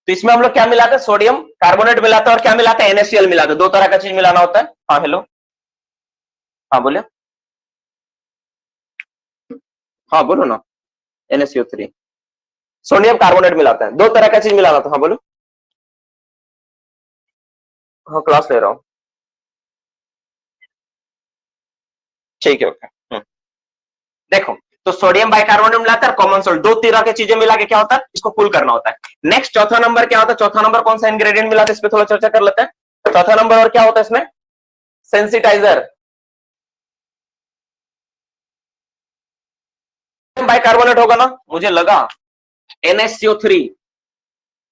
तो इसमें हम लोग क्या मिलाते हैं? सोडियम कार्बोनेट मिलाते हैं। और क्या मिलाते हैं? NaCl मिलाते हैं। दो तरह का चीज मिलाना होता है। हाँ हेलो, हाँ बोले, हाँ बोलो ना। NaCO3, सोडियम कार्बोनेट मिलाते हैं। दो तरह का चीज मिलाना था। हाँ बोलो। हाँ क्लास ले रहा हूँ। ठीक है, ओके। देखो, तो सोडियम बाइकार्बोनेट मिलाता है, कॉमन सॉल्ट, दो तरह की चीजें मिला के क्या होता है? इसको कूल करना होता है। नेक्स्ट चौथा नंबर क्या होता है? चौथा नंबर कौन सा इंग्रेडिएंट मिलाते हैं? इस पे थोड़ा चर्चा कर लेते हैं। चौथा नंबर और क्या होता है इसमें? सेंसिटाइजर। बाइकार्बोनेट होगा ना? मुझे लगा NaCO3,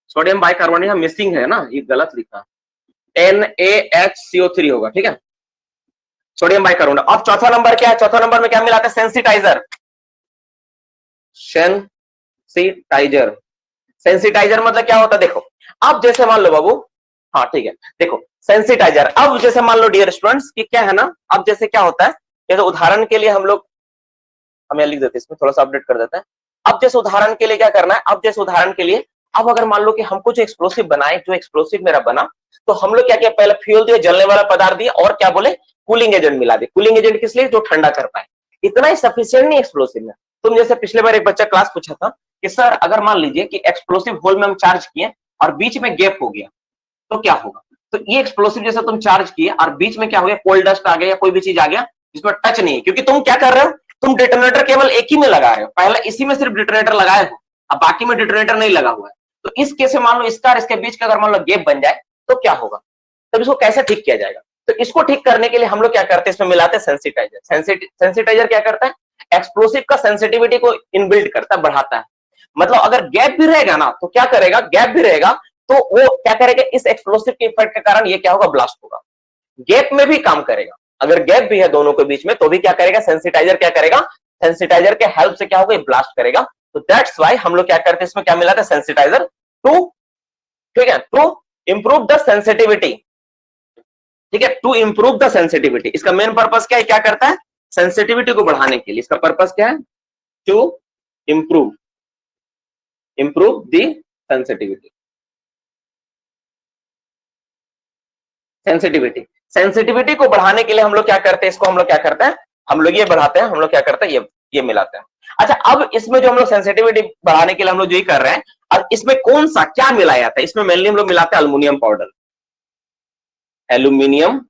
सोडियम बाइकार्बोनेट यहाँ मिसिंग है ना, ये गलत लिखा। NaHCO3 होगा, ठीक है, सोडियम बाइकार्बोनेट। अब चौथा नंबर क्या है? चौथा नंबर में क्या मिलाते हैं? सेंसिटाइजर। सेंसिटाइजर, सेंसिटाइजर मतलब क्या होता है? देखो, अब जैसे मान लो बाबू, हाँ ठीक है, देखो सेंसिटाइजर। अब जैसे मान लो डियर स्टूडेंट्स कि क्या है ना, अब जैसे क्या होता है, जैसे उदाहरण के लिए हम लोग, हम यहाँ लिख देते हैं, इसमें थोड़ा सा अपडेट कर देते हैं। अब जैसे उदाहरण के लिए क्या करना है? अब जैसे उदाहरण के लिए, अब अगर मान लो कि हमको जो एक्सप्लोसिव बनाए, जो एक्सप्लोसिव मेरा बना, तो हम लोग क्या किया? पहले फ्यूल दिया, जलने वाला पदार्थ दिया, और क्या बोले? कूलिंग एजेंट मिला दे। कूलिंग एजेंट किस लिए? जो ठंडा कर पाए। इतना ही सफिशियंट नहीं एक्सप्लोसिव में। तुम जैसे पिछले बार एक बच्चा क्लास पूछा था कि सर अगर मान लीजिए कि एक्सप्लोसिव होल में हम चार्ज किए और बीच में गैप हो गया तो क्या होगा? तो ये एक्सप्लोसिव जैसा तुम चार्ज किए और बीच में क्या हो गया? कोल्ड डस्ट आ गया या कोई भी चीज आ गया जिसमें टच नहीं है, क्योंकि तुम क्या कर रहे हो? तुम डिटोनेटर केवल एक ही में लगा रहे हो, पहले इसी में सिर्फ डिटोनेटर लगाए हो, अब बाकी में डिटोनेटर नहीं लगा हुआ है। तो इस केस में मान लो इसका और इसके बीच का अगर मान लो गैप बन जाए तो क्या होगा? तब इसको कैसे ठीक किया जाएगा? तो इसको ठीक करने के लिए हम लोग क्या करते हैं? इसमें मिलाते हैं सेंसिटाइजर। सेंसिटाइजर क्या करता है? एक्सप्लोसिव का सेंसिटिविटी को इनबिल्ट करता है, बढ़ाता है। मतलब अगर गैप भी रहेगा ना तो क्या करेगा, गैप भी रहेगा तो वो क्या करेगा, इस एक्सप्लोसिव के इफेक्ट के कारण ये क्या होगा, ब्लास्ट होगा। गैप में भी काम करेगा, अगर गैप भी है दोनों के बीच में तो भी क्या करेगा, सेंसिटाइजर क्या करेगा, सेंसिटाइजर के हेल्प से क्या होगा, ब्लास्ट करेगा। तो दैट्स वाई हम लोग क्या करते हैं, इसमें क्या मिला था, सेंसिटाइजर टू, ठीक है, टू इंप्रूव द सेंसिटिविटी, ठीक है, टू इंप्रूव द सेंसिटिविटी। इसका मेन पर्पस क्या है, क्या करता है, सेंसिटिविटी को बढ़ाने के लिए इसका पर्पस क्या है, to improve, improve the sensitivity, sensitivity, sensitivity को बढ़ाने के लिए हम लोग क्या करते हैं, इसको हम लोग क्या करते हैं, हम लोग ये बढ़ाते हैं, हम लोग क्या करते हैं, ये मिलाते हैं। अच्छा, अब इसमें जो हम लोग सेंसिटिविटी बढ़ाने के लिए हम लोग जो ये कर रहे हैं, अब इसमें कौन सा क्या मिलाया जाता है, इसमें मेनली हम लोग मिलाते हैं aluminium powder, aluminium,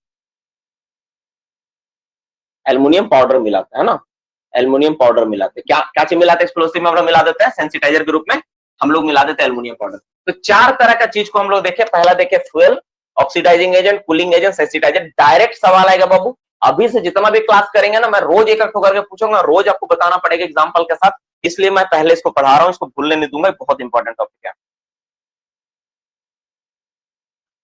aluminium powder मिलाते हैं ना, एल्युमिनियम पाउडर मिलाते हैं, क्या क्या चीज मिलाते हैं, एक्सप्लोसिव में हम लोग मिला देते हैं, सेंसिटाइजर के रूप में हम लोग मिला देते हैं एल्युमिनियम पाउडर। तो चार तरह का चीज को हम लोग देखे, पहला देखे fuel, oxidising agent, cooling agent, sensitiser. Direct सवाल आएगा बाबू, अभी से जितना भी क्लास करेंगे ना, मैं रोज एक एक करके पूछूंगा, रोज आपको बताना पड़ेगा एग्जांपल के साथ, इसलिए मैं पहले इसको पढ़ा रहा हूं, इसको भूलने नहीं दूंगा, बहुत इंपॉर्टेंट टॉपिक है,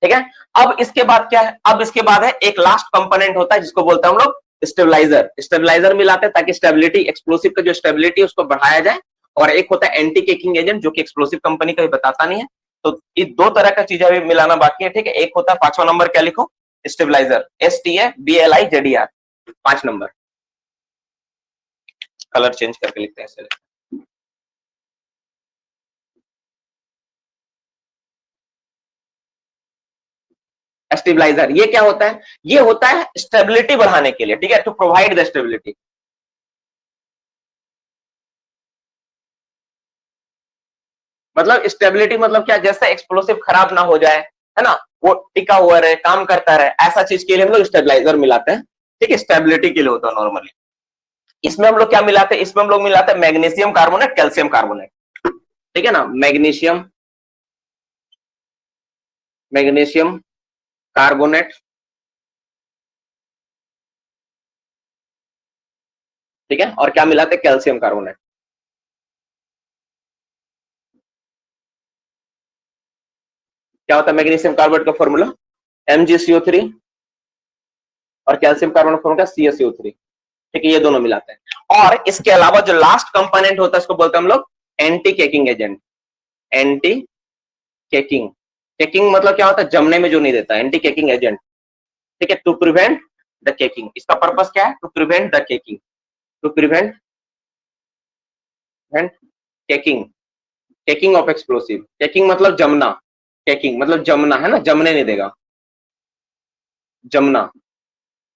ठीक है। अब इसके बाद क्या है, अब इसके बाद है एक लास्ट कंपोनेंट होता है जिसको बोलते हैं हम लोग स्टेबलाइजर, स्टेबलाइजर मिलाते हैं ताकि स्टेबिलिटी, एक्सप्लोसिव का जो स्टेबिलिटी उसको बढ़ाया जाए। और एक होता है एंटी केकिंग एजेंट, जो कि एक्सप्लोसिव कंपनी का भी बताता नहीं है। तो ये दो तरह का चीजें अभी मिलाना बाकी है, ठीक है। एक होता है 5वां नंबर, क्या लिखो, stabiliser, STABLIZER, 5 number, colour change करके लिखते हैं इसे। स्टेबलाइजर ये क्या होता है, ये होता है स्टेबिलिटी बढ़ाने के लिए, ठीक है, टू प्रोवाइड द स्टेबिलिटी। मतलब स्टेबिलिटी मतलब क्या, जैसे एक्सप्लोसिव खराब ना हो जाए, है ना, वो टिका हुआ रहे, काम करता रहे, ऐसा चीज के लिए हम लोग स्टेबलाइजर मिलाते हैं, ठीक है, स्टेबिलिटी के लिए होता है नॉर्मली। इसमें हम लोग क्या मिलाते हैं, इसमें हम लोग मिलाते हैं मैग्नीशियम कार्बोनेट, कैल्शियम कार्बोनेट, ठीक है ना, मैग्नीशियम, मैग्नीशियम कार्बोनेट, ठीक है, और क्या मिलाते हैं, कैल्शियम कार्बोनेट। क्या होता है मैग्नीशियम कार्बोनेट का फॉर्मूला, MgCO3, और कैल्शियम कार्बोनेट फॉर्मूला CaCO3, ठीक है, ये दोनों मिलाते हैं। और इसके अलावा जो लास्ट कंपोनेंट होता है इसको बोलते हैं हम लोग anti caking agent, anti caking, caking मतलब क्या होता है, जमने में जो नहीं देता, एंटी केकिंग एजेंट, ठीक है, टू प्रिवेंट द केकिंग। इसका पर्पस क्या है, to prevent the caking, to prevent caking, caking of explosive, caking मतलब जमना, केकिंग मतलब जमना, है ना, जमने नहीं देगा, जमना,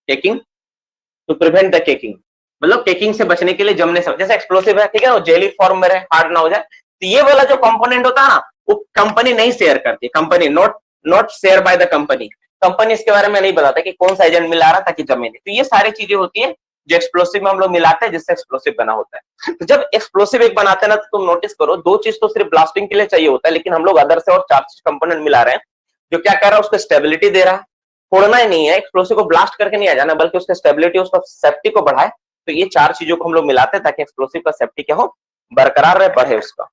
caking, to prevent the caking, मतलब केकिंग से बचने के लिए, जमने से, जैसे एक्सप्लोसिव है, ठीक है, वो जेली फॉर्म में रहे, हार्ड ना हो जाए, तो ये वाला जो कंपोनेंट होता है ना, वो कंपनी नहीं शेयर करती, company not not share by the company, company इसके बारे में नहीं बताता कि कौन सा एजेंट मिला रहा ताकि जमे नहीं। तो ये सारी चीजें होती है जो एक्सप्लोसिव में हम लोग मिलाते हैं, जिससे एक्सप्लोसिव बना होता है। तो जब एक्सप्लोसिव एक बनाते हैं ना, तो तुम नोटिस करो, दो चीज तो सिर्फ ब्लास्टिंग के लिए चाहिए होता है, लेकिन हम लोग अदर से और 4 कंपोनेंट मिला रहे हैं, जो क्या कर रहा है, उसको स्टेबिलिटी दे रहा है, फोड़ना ही नहीं है, एक्सप्लोसिव को ब्लास्ट करके नहीं आ जाना, बल्कि उसका स्टेबिलिटी, उसका सेफ्टी को बढ़ाए। तो ये 4 चीजों को हम लोग मिलाते हैं ताकि एक्सप्लोसिव का सेफ्टी क्या हो, बरकरार रहे, बढ़े उसका।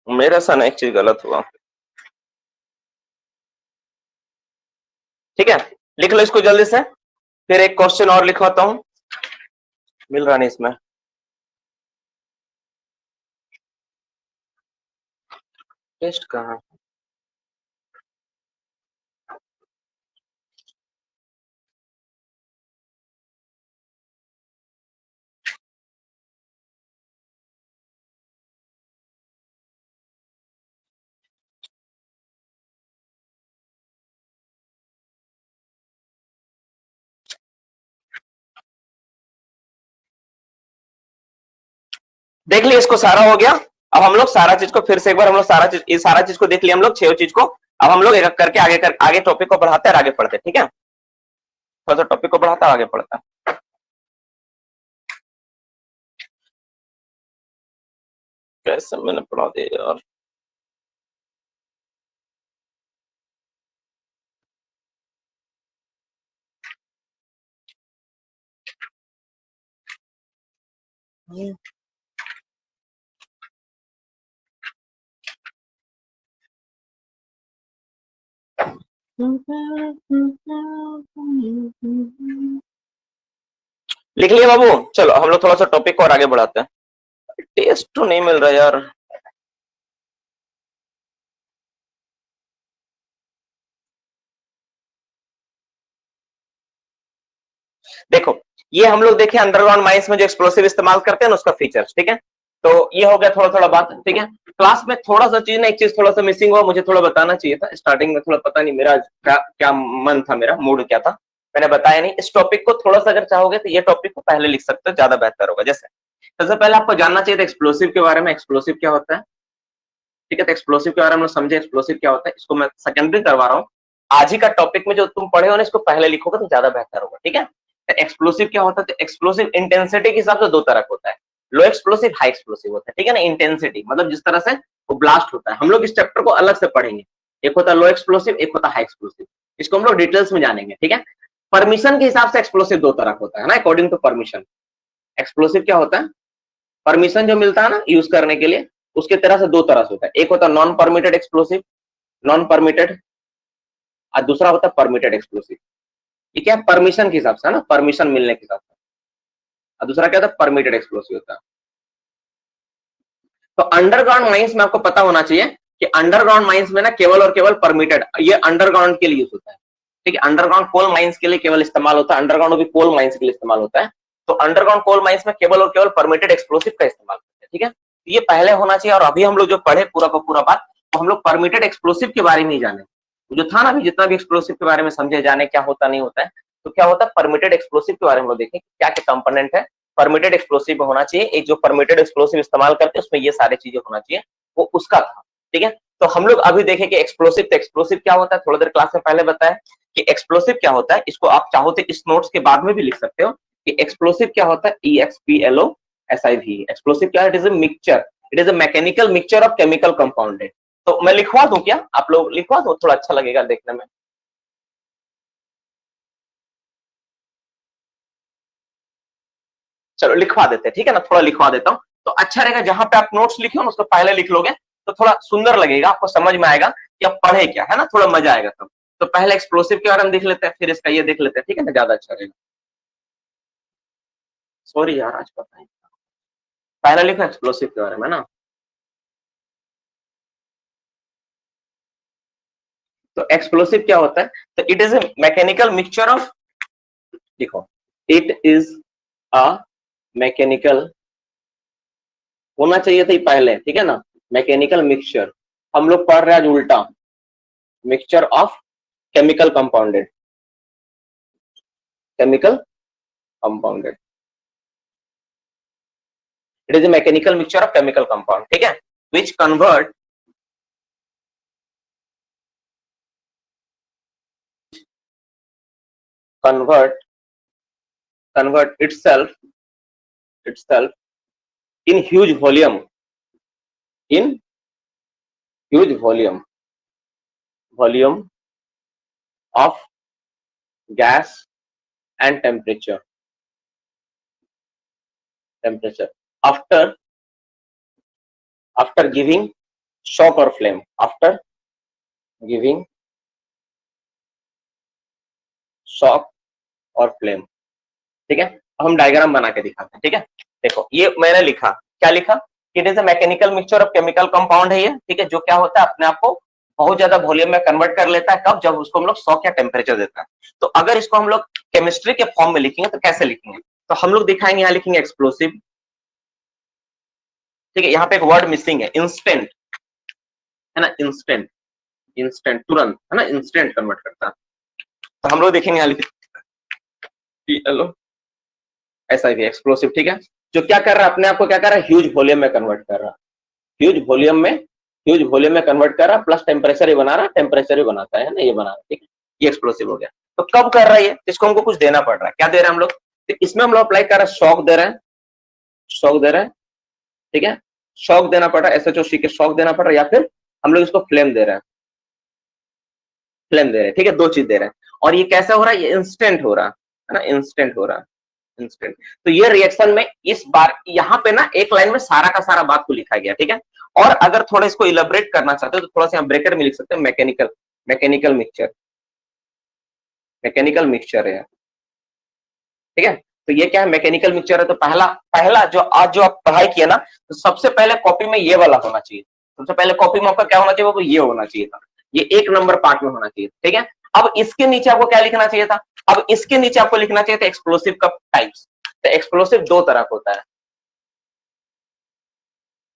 मेरे साथ एक चीज गलत हुआ, ठीक है, लिख लो इसको जल्दी से, फिर एक क्वेश्चन और लिखवाता हूं, मिल रहा नहीं इसमें, टेस्ट कहाँ, देख लिया, इसको सारा हो गया। अब हम लोग सारा चीज को फिर से एक बार हम लोग सारा चीज, ये सारा चीज को देख लिया हम लोग, 6 चीज को। अब हम लोग एक एक करके आगे टॉपिक को बढ़ाते हैं और आगे पढ़ते हैं, ठीक है, थोड़ा सा टॉपिक को बढ़ाता है, आगे पढ़ता है। कैसे मैंने पढ़ा दिया यार। लिख लिया बाबू। चलो हम लोग थोड़ा सा टॉपिक को और आगे बढ़ाते हैं। टेस्ट तो नहीं मिल रहा यार। देखो ये हम लोग देखे अंडरग्राउंड माइंस में जो एक्सप्लोसिव इस्तेमाल करते हैं ना उसका फीचर्स, ठीक है। तो ये हो गया थोड़ा थोड़ा बात, ठीक है। क्लास में थोड़ा सा चीज ना, एक चीज थोड़ा सा मिसिंग हुआ, मुझे थोड़ा बताना चाहिए था स्टार्टिंग में, थोड़ा पता नहीं मेरा क्या क्या मन था, मेरा मूड क्या था, मैंने बताया नहीं। इस टॉपिक को थोड़ा सा अगर चाहोगे तो ये टॉपिक को पहले लिख सकते हो, ज्यादा बेहतर होगा। जैसे सबसे पहले आपको जानना चाहिए था एक्सप्लोसिव के बारे में, एक्सप्लोसिव क्या होता है, ठीक है। तो एक्सप्लोसिव के बारे में समझे, एक्सप्लोसिव क्या होता है, इसको मैं सेकेंडरी करवा रहा हूँ। आज ही का टॉपिक में जो तुम पढ़े हो ना, इसको पहले लिखोगे तो ज्यादा बेहतर होगा, ठीक है। एक्सप्लोसिव क्या होता है, तो एक्सप्लोसिव इंटेंसिटी के हिसाब से दो तरह का होता है, लो एक्सप्लोसिव, हाई एक्सप्लोसिव होता है, ठीक है ना। इंटेंसिटी मतलब जिस तरह से वो ब्लास्ट होता है, हम लोग इस चैप्टर को अलग से पढ़ेंगे। एक होता है लो एक्सप्लोसिव, एक होता है हाई एक्सप्लोसिव, इसको हम लोग डिटेल्स में जानेंगे, ठीक है। परमिशन के हिसाब से एक्सप्लोसिव दो तरह का होता है ना, अकॉर्डिंग टू परमिशन। एक्सप्लोसिव क्या होता है, परमिशन जो मिलता है ना यूज करने के लिए, उसके तरह से दो तरह से होता है। एक होता है non permitted explosive, non permitted, और दूसरा होता है परमिटेड एक्सप्लोसिव। ये क्या है, परमिशन के हिसाब से है ना, परमिशन मिलने के हिसाब से। और दूसरा क्या होता है, परमिटेड एक्सप्लोसिव होता है। तो अंडरग्राउंड माइंस में आपको पता होना चाहिए कि अंडरग्राउंड माइंस में ना केवल और केवल परमिटेड, ये अंडरग्राउंड के लिए यूज होता है, ठीक है। अंडरग्राउंड कोल माइंस के लिए केवल इस्तेमाल होता है, अंडरग्राउंड भी कोल माइंस के लिए इस्तेमाल होता है। तो अंडरग्राउंड कोल माइंस में केवल और केवल परमिटेड एक्सप्लोसिव का इस्तेमाल करते हैं, ठीक है। ये पहले होना चाहिए। और अभी हम लोग जो पढ़े पूरा का पूरा बात, तो हम लोग परमिटेड एक्सप्लोसिव के बारे में ही जाने, जो था ना अभी जितना भी एक्सप्लोसिव के बारे में समझे, जाने क्या होता नहीं होता है। तो क्या होता है परमिटेड एक्सप्लोसिव के बारे में हम लोग देखें क्या क्या कंपोनेंट है परमिटेड एक्सप्लोसिव होना चाहिए। एक जो परमिटेड एक्सप्लोसिव इस्तेमाल करते हैं उसमें ये सारी चीजें होना चाहिए, वो उसका था, ठीक है। तो हम लोग अभी देखें कि एक्सप्लोसिव, तो एक्सप्लोसिव क्या होता है, थोड़ी देर क्लास में पहले बताया कि एक्सप्लोसिव क्या होता है। इसको आप चाहो तो इस नोट्स के बाद में भी लिख सकते हो कि एक्सप्लोसिव क्या होता है, EXPLOSIV। एक्सप्लोसिव क्या है, it is a mixture, it is a mechanical mixture of chemical compounded. तो मैं लिखवा दूं क्या, आप लोग लिखवा दो, थोड़ा अच्छा लगेगा देखने में। चलो लिखवा देते हैं, ठीक है ना, थोड़ा लिखवा देता हूँ तो अच्छा रहेगा। जहां पे आप नोट्स लिखे हो ना उसको पहले लिख लोगे तो थोड़ा सुंदर लगेगा, आपको समझ में आएगा कि आप पढ़े क्या है ना, थोड़ा मजा आएगा तब। तो पहले एक्सप्लोसिव के बारे में देख लेते हैं, फिर इसका ये देख लेते हैं, ठीक है ना, ज्यादा अच्छा रहेगा। सॉरी यार आज पता नहीं, पहले लिखो एक्सप्लोसिव के बारे में ना। तो एक्सप्लोसिव क्या होता है, तो it is a mechanical mixture of, देखो इट इज अ मैकेनिकल, होना चाहिए था पहले, ठीक है ना, मैकेनिकल मिक्सचर। हम लोग पढ़ रहे हैं आज उल्टा, mixture of chemical compounded, chemical compounded, it is a mechanical mixture of chemical compound, ठीक है, विच convert convert itself in huge volume, in huge volume of gas and temperature after giving shock or flame, after giving shock और flame, ठीक है। हम diagram बना के दिखाते हैं, ठीक है। देखो ये मैंने लिखा, क्या लिखा, it is a mechanical mixture of chemical compound है ये, ठीक है, जो क्या होता है अपने आप को बहुत ज्यादा वॉल्यूम में कन्वर्ट कर लेता है, कब, जब उसको हम लोग शॉक या टेम्परेचर देता है। तो अगर इसको हम लोग केमिस्ट्री के फॉर्म में लिखेंगे तो कैसे लिखेंगे, तो हम लोग दिखाएंगे, यहाँ लिखेंगे एक्सप्लोसिव, ठीक है। यहाँ पे एक वर्ड मिसिंग है, इंस्टेंट, है ना, इंस्टेंट, इंस्टेंट तुरंत, है ना, इंस्टेंट कन्वर्ट करता है। तो हम लोग देखेंगे यहाँ लिखेंगे SIV एक्सप्लोसिव, ठीक है, जो क्या कर रहा है अपने आप को, क्या कर रहा है, ह्यूज वॉल्यूम में कन्वर्ट कर रहा है, ह्यूज वॉल्यूम में कन्वर्ट कर रहा है, प्लस टेम्परेचर ही बना रहा है, टेम्परेचर भी बनाता है ना, ये बना रहा है, ठीक है। ये एक्सप्लोसिव हो गया। तो कब कर रहा है ये, इसको हमको कुछ देना पड़ रहा है, क्या दे रहे हैं हम लोग, तो इसमें हम लोग अप्लाई कर रहे हैं, शॉक दे रहे हैं, शॉक दे रहे हैं, ठीक है, शॉक देना पड़ रहा है, SHOC के शॉक देना पड़ रहा है, या फिर हम लोग इसको फ्लेम दे रहे हैं, फ्लेम दे रहे हैं, ठीक है, दो चीज दे रहे हैं। और ये कैसे हो रहा है, ये इंस्टेंट हो रहा है ना, इंस्टेंट हो रहा है, इंस्टेंट। तो ये रिएक्शन में इस बार यहाँ पे ना एक लाइन में सारा का सारा बात को लिखा गया, ठीक है। और अगर थोड़ा इसको इलेबोरेट करना चाहते हो तो थोड़ा सा यहाँ ब्रैकेट में लिख सकते हैं mechanical, mechanical mixture, mechanical mixture है, ठीक है। तो ये क्या है, मैकेनिकल मिक्सचर है। तो पहला पहला जो आज जो आप पढ़ाई किया ना, तो सबसे पहले कॉपी में ये वाला होना चाहिए, सबसे पहले कॉपी में आपका क्या होना चाहिए, वो ये होना चाहिए था, ये 1 नंबर पार्ट में होना चाहिए, ठीक है। अब इसके नीचे आपको क्या लिखना चाहिए था, अब इसके नीचे आपको लिखना चाहिए था एक्सप्लोसिव का टाइप्स। तो एक्सप्लोसिव दो तरह का होता है,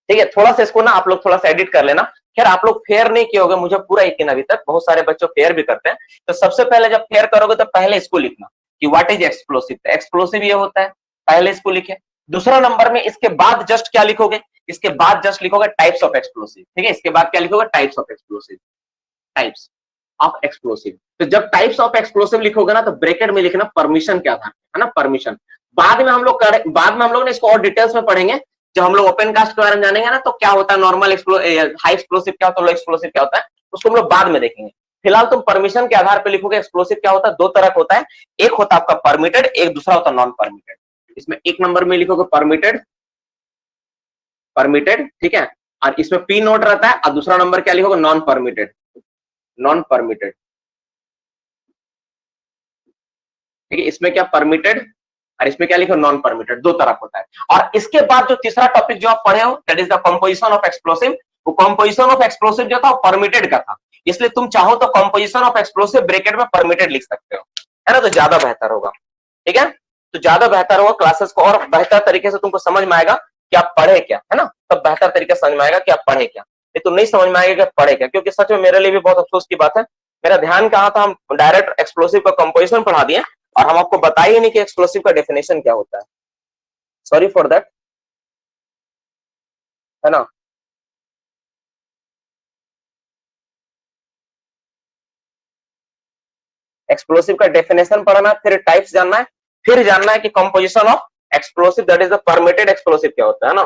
ठीक है। थोड़ा सा इसको ना आप लोग थोड़ा सा एडिट कर लेना। खैर आप लोग फेयर नहीं किए होगे, मुझे पूरा यकीन अभी तक, बहुत सारे बच्चों फेयर भी करते हैं। तो सबसे पहले जब फेयर करोगे तो पहले इसको लिखना कि व्हाट इज एक्सप्लोसिव। एक्सप्लोसिव ये होता है, पहले इसको लिखे। दूसरा नंबर में इसके बाद जस्ट क्या लिखोगे, इसके बाद जस्ट लिखोगे टाइप्स ऑफ एक्सप्लोसिव, ठीक है। इसके बाद क्या लिखोगे, types of explosive, types of explosive. तो जब टाइप्स ऑफ एक्सप्लोसिव लिखोगे ना तो ब्रैकेट में लिखना परमिशन क्या था, है ना, परमिशन। बाद में हम लोग ना इसको और डिटेल्स में पढ़ेंगे, जब हम लोग ओपन कास्ट के बारे में जानेंगे ना, तो क्या होता है नॉर्मल हाई एक्सप्लोसिव क्या होता है, लो एक्सप्लोसिव क्या होता है, उसको हम लोग बाद में देखेंगे। फिलहाल तुम परमिशन के आधार पर लिखोगे एक्सप्लोसिव क्या होता है, दो तरह का होता है, एक होता है आपका परमिटेड, एक दूसरा होता है नॉन परमिटेड। इसमें 1 नंबर में लिखोगे परमिटेड, परमिटेड, ठीक है, और इसमें पी नोट रहता है, और दूसरा नंबर क्या लिखोगे, नॉन परमिटेड, नॉन परमिटेड, ठीक है। इसमें क्या परमिटेड और इसमें क्या लिखो, नॉन परमिटेड, दो तरफ होता है। और इसके बाद जो तीसरा टॉपिक जो आप पढ़े हो, that is the composition of explosive. वो कंपोजिशन ऑफ एक्सप्लोसिव जो था वो परमिटेड का था, इसलिए तुम चाहो तो कंपोजिशन ऑफ एक्सप्लोसिव ब्रैकेट में परमिटेड लिख सकते हो, है ना, तो ज्यादा बेहतर होगा, ठीक है। तो ज्यादा बेहतर होगा, क्लासेस को और बेहतर तरीके से तुमको समझ में आएगा कि आप पढ़े क्या, है ना, तब बेहतर तरीके से समझ में आएगा कि आप पढ़े क्या। ये तो नहीं समझ में आएगा कि पढ़े क्या, क्योंकि सच में मेरे लिए भी बहुत अफसोस की बात है, मेरा ध्यान कहा था, हम डायरेक्ट एक्सप्लोसिव का कंपोजिशन पढ़ा दिए और हम आपको बताइए नहीं कि एक्सप्लोसिव का डेफिनेशन क्या होता है। सॉरी फॉर दैट, है ना। एक्सप्लोसिव का डेफिनेशन पढ़ना है, फिर टाइप्स जानना है, फिर जानना है कि composition of explosive that is the permitted explosive क्या होता है ना।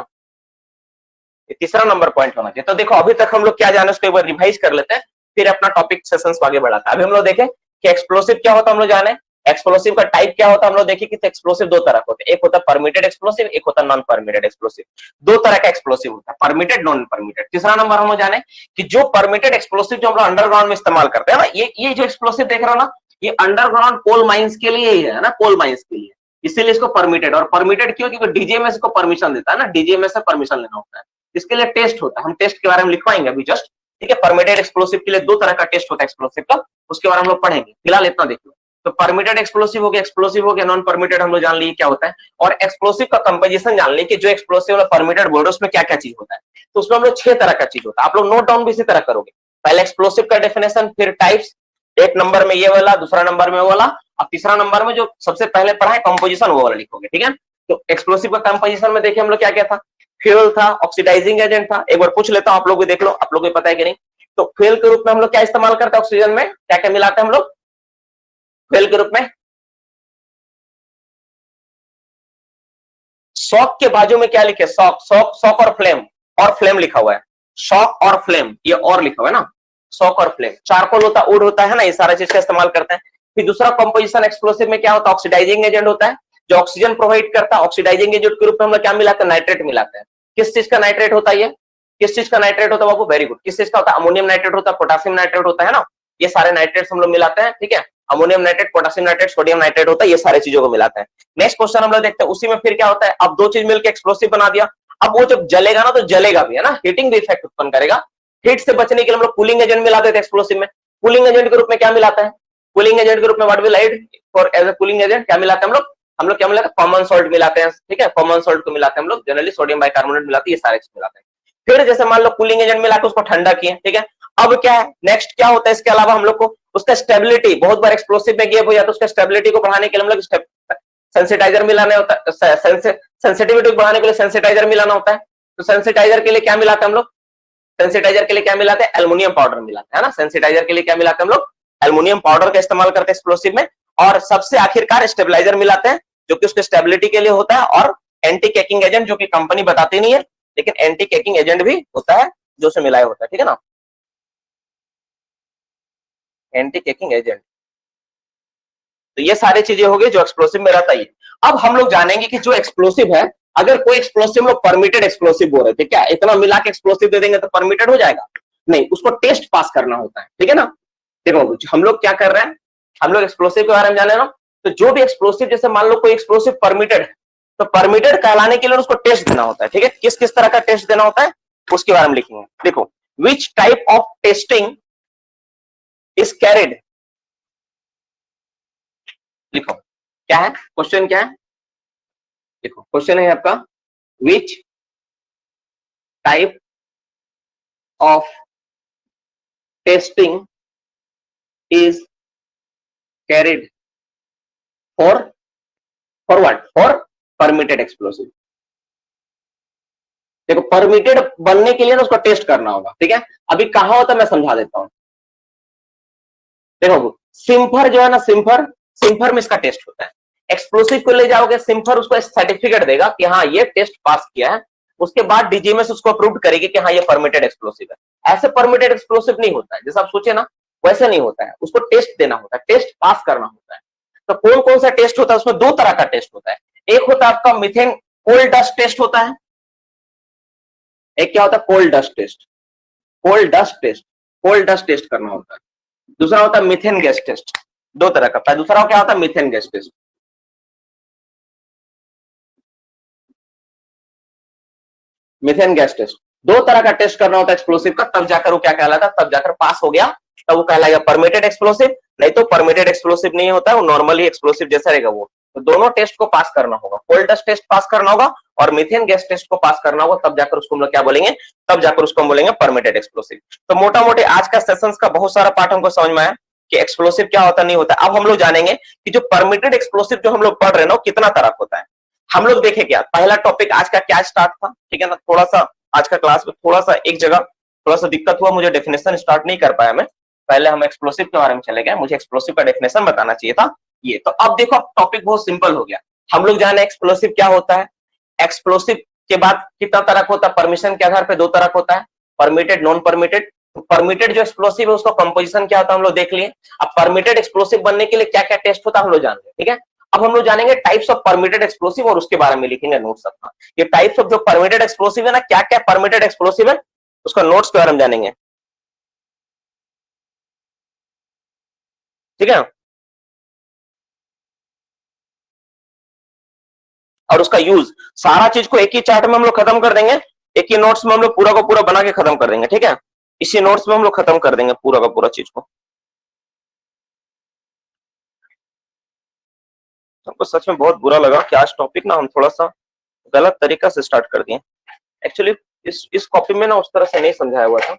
ये तीसरा नंबर पॉइंट होना चाहिए। तो देखो अभी तक हम लोग क्या जाने उसको एक बार रिवाइज कर लेते हैं, फिर अपना टॉपिक सेशंस को आगे बढ़ाते हैं। अभी हम लोग देखें कि एक्सप्लोसिव क्या होता है, हम लोग जाने एक्सप्लोसिव का टाइप क्या होता है, हम लोग देखिए कि एक्सप्लोसिव दो तरह के होते हैं, एक होता है परमिटेड एक्सप्लोसिव, एक होता है नॉन परमिटेड एक्सप्लोसिव। दो तरह का एक्सप्लोसिव होता है, परमिटेड, नॉन परमिटेड। तीसरा नंबर हम लोग जाने कि जो परमिटेड एक्सप्लोसिव जो हम लोग अंडरग्राउंड में इस्तेमाल करते हैं ना, ये जो एक्सप्लोसिव देख रहे हो ना, ये अंडरग्राउंड कोल माइंस के लिए ही है ना, कोल माइंस के लिए, इसीलिए इसको परमिटेड। और परमिटेड क्यों, क्योंकि डीजीएमएस को परमिशन देता है ना, डीजीएमएस से परमिशन लेना होता है, इसके लिए टेस्ट होता है, हम टेस्ट के बारे में लिखवाएंगे अभी जस्ट, ठीक है। परमिटेड एक्सप्लोसिव के लिए दो तरह का टेस्ट होता है एक्सप्लोसिव का, उसके बारे में हम लोग पढ़ेंगे, फिलहाल इतना देख लो। तो परमिटेड एक्सप्लोसिव हो गया, एक्सप्लोसिव हो गया, नॉन परमिटेड हम लोग जान लिए क्या होता है, और एक्सप्लोसिव का कंपोजिशन जान लिए कि जो एक्सप्लोसिव और परमिटेड बोल रहे उसमें क्या क्या चीज होता है। तो उसमें हम लोग 6 तरह का चीज होता है, आप लोग नोट डाउन भी इसी तरह करोगे, पहले एक्सप्लोसिव का डेफिनेशन, फिर टाइप्स, 1 नंबर में ये वाला, दूसरा नंबर में वो वाला, और तीसरा नंबर में जो सबसे पहले पढ़ा है कंपोजिशन वो वाला लिखोगे, ठीक है। तो एक्सप्लोसिव का कंपोजिशन में देखिए हम लोग क्या क्या था, फ्यूल था, ऑक्सीडाइजिंग एजेंट था, एक बार पूछ लेता हूं, आप लोग भी देख लो, आप लोग को पता है कि नहीं। तो फ्यूल के रूप में हम लोग क्या इस्तेमाल करते हैं, ऑक्सीजन में क्या क्या मिलाते हैं हम लोग फ्यूल के रूप में, शॉक के बाजू में क्या लिखे, शॉक, शॉक, शॉक और फ्लेम लिखा हुआ है, शॉक और फ्लेम, ये और लिखा हुआ है ना, शॉक और फ्लेम। चारकोल होता, वुड होता है ना, ये सारा चीज का इस्तेमाल करते हैं। फिर दूसरा कंपोजिशन एक्सप्लोसिव में क्या होता है, ऑक्सीडाइजिंग एजेंट होता है, जो ऑक्सीजन प्रोवाइड करता है। ऑक्सीडाइजिंग एजेंट के रूप में हम लोग क्या मिलाते हैं, नाइट्रेट मिलाते हैं। किस चीज का नाइट्रेट होता है, ये किस चीज का नाइट्रेट होता है बाबू, वेरी गुड, किस चीज का होता है, अमोनियम नाइट्रेट होता है, पोटेशियम नाइट्रेट होता है ना, ये सारे नाइट्रेट्स हम लोग मिलाते हैं, ठीक है। Ammonium nitrate, potassium nitrate, sodium nitrate होता है, ये सारी चीजों को मिलाते हैं। नेक्स्ट क्वेश्चन हम लोग देखते हैं, उसी में फिर क्या होता है, अब दो चीज मिलकर एक्सप्लोसिव बना दिया, अब वो जब जलेगा ना तो जलेगा भी, है ना, हीटिंग भी इफेक्ट उत्पन्न करेगा। हीट से बचने के लिए हम लोग कूलिंग एजेंट मिलाते थे एक्सप्लोसिव में। कूलिंग एजेंट के रूप में क्या मिलाता है, कूलिंग एजेंट के रूप में what will light for as a cooling agent क्या मिलाते हैं हम लोग क्या मिलाते हैं, कॉमन सॉल्ट मिलाते हैं, ठीक है, कॉमन सॉल्ट को मिलाते हैं हम लोग, जनरली सोडियम बाइकार्बोनेट मिलाते हैं, ये सारे चीज मिलाते हैं। फिर जैसे मान लो कूलिंग एजेंट मिला के उसको ठंडा किए, ठीक है। अब क्या है, नेक्स्ट क्या होता है, इसके अलावा हम लोग को उसका स्टेबिलिटी, बहुत बार एक्सप्लोसिव में गैप हो जाता है, उसका स्टेबिलिटी को बढ़ाने के लिए हम लोग सेंसिटाइजर मिलाना होता है, सेंसिटिविटी को बढ़ाने के लिए सेंसिटाइजर मिलाना होता है। तो सेंसिटाइजर के लिए क्या मिलाते हैं हम लोग, सेंसिटाइजर के लिए क्या मिलाते हैं, एल्युमिनियम पाउडर मिलाते हैं ना, सेंसिटाइजर के लिए क्या मिलाते हैं हम लोग, एल्युमिनियम पाउडर का इस्तेमाल करते हैं एक्सप्लोसिव में। और सबसे आखिरकार स्टेबलाइजर मिलाते हैं, जो कि उसके स्टेबिलिटी के लिए होता है, और एंटी कैकिंग एजेंट, जो कि कंपनी बताती नहीं है, लेकिन एंटी केकिंग एजेंट भी होता है जो उसे मिलाया होता है, ठीक है ना, एंटी केकिंग एजेंट। तो ये सारी चीजें हो गई जो एक्सप्लोसिव में रहता है। अब हम लोग जानेंगे कि जो एक्सप्लोसिव है, अगर कोई एक्सप्लोसिव हम लोग परमिटेड एक्सप्लोसिव बोल रहे थे, क्या इतना मिला के एक्सप्लोसिव दे देंगे तो परमिटेड हो जाएगा? नहीं, उसको टेस्ट पास करना होता है, ठीक है ना। देखो हम लोग क्या कर रहे हैं, हम लोग एक्सप्लोसिव के बारे में जाने ना, तो जो भी एक्सप्लोसिव, जैसे मान लो कोई एक्सप्लोसिव परमिटेड है, तो परमिटेड कहलाने के लिए उसको टेस्ट देना होता है, ठीक है। किस किस तरह का टेस्ट देना होता है उसके बारे में लिखेंगे। देखो, which type of testing is carried, लिखो क्या है क्वेश्चन, क्या है, देखो क्वेश्चन है आपका, which type of testing is carried for what, for permitted explosive. देखो परमिटेड बनने के लिए ना उसको टेस्ट करना होगा, ठीक है। अभी कहां होता है मैं समझा देता हूं। देखो सिम्फर जो है ना, सिम्फर में इसका टेस्ट होता है। एक्सप्लोसिव को ले जाओगे, सिम्फर उसको सर्टिफिकेट देगा कि हाँ ये टेस्ट पास किया है, उसके बाद डीजीएमएस उसको अप्रूव करेगी कि हाँ ये परमिटेड एक्सप्लोसिव है। ऐसे परमिटेड एक्सप्लोसिव नहीं होता है, जैसे आप सोचे ना वैसे नहीं होता है, उसको टेस्ट देना होता है, टेस्ट पास करना होता है। तो कौन कौन सा टेस्ट होता है, उसमें दो तरह का टेस्ट होता है। एक होता है आपका मीथेन कोल डस्ट टेस्ट होता है, एक क्या होता है coal dust test, coal dust test करना होता है। दूसरा होता है मीथेन गैस टेस्ट, दो तरह का। दूसरा क्या होता है methane gas test, methane gas test, दो तरह का टेस्ट करना होता है एक्सप्लोसिव का, तब जाकर वो क्या कहलाता है, तब जाकर पास हो गया तब वो कहलाएगा परमिटेड एक्सप्लोसिव। नहीं तो परमिटेड एक्सप्लोसिव नहीं होता है, वो नॉर्मली एक्सप्लोसिव जैसा रहेगा वो। तो दोनों टेस्ट को पास करना होगा, कोल डस्ट टेस्ट पास करना होगा और मीथेन गैस टेस्ट को पास करना होगा, तब जाकर उसको हम लोग क्या बोलेंगे, तब जाकर उसको हम बोलेंगे परमिटेड एक्सप्लोसिव। तो मोटा मोटी आज का सेशंस का बहुत सारा पार्ट हमको समझ में आया कि एक्सप्लोसिव क्या होता नहीं होता। अब हम लोग जानेंगे कि जो परमिटेड एक्सप्लोसिव जो हम लोग पढ़ रहे हैं ना, कितना तरह होता है। हम लोग देखें क्या, पहला टॉपिक आज का क्या स्टार्ट था, ठीक है ना। थोड़ा सा आज का क्लास में थोड़ा सा एक जगह थोड़ा सा दिक्कत हुआ, मुझे डेफिनेशन स्टार्ट नहीं कर पाया मैं। पहले हम एक्सप्लोसिव के बारे में चले गए, मुझे एक्सप्लोसिव का डेफिनेशन बताना चाहिए था ये। तो अब देखो टॉपिक बहुत सिंपल हो गया। हम लोग जाने एक्सप्लोसिव क्या होता है, एक्सप्लोसिव के बाद कितना तरह का होता है, परमिशन के आधार पे दो तरह का होता है, परमिटेड नॉन परमिटेड। परमिटेड जो एक्सप्लोसिव है उसका कंपोजिशन क्या होता है हम लोग देख लिए। अब परमिटेड एक्सप्लोसिव बनने के लिए क्या क्या टेस्ट होता है हम लोग जान गए, ठीक है। अब हम लोग जानेंगे टाइप्स ऑफ परमिटेड एक्सप्लोसिव और उसके बारे में लिखेंगे नोट्स अपना। ये टाइप्स ऑफ जो परमिटेड एक्सप्लोसिव है ना, क्या क्या परमिटेड एक्सप्लोसिव है उसका नोट्स के बारे में जानेंगे, ठीक है। और उसका यूज सारा चीज को एक ही चार्ट में हम लोग खत्म कर देंगे, एक ही नोट्स में हम लोग पूरा का पूरा बना के खत्म कर देंगे, ठीक है। इसी नोट्स में हम लोग खत्म कर देंगे पूरा का पूरा चीज को। हमको सच में बहुत बुरा लगा कि आज टॉपिक ना हम थोड़ा सा गलत तरीका से स्टार्ट कर दिए। एक्चुअली इस कॉपी में ना उस तरह से नहीं समझाया हुआ था,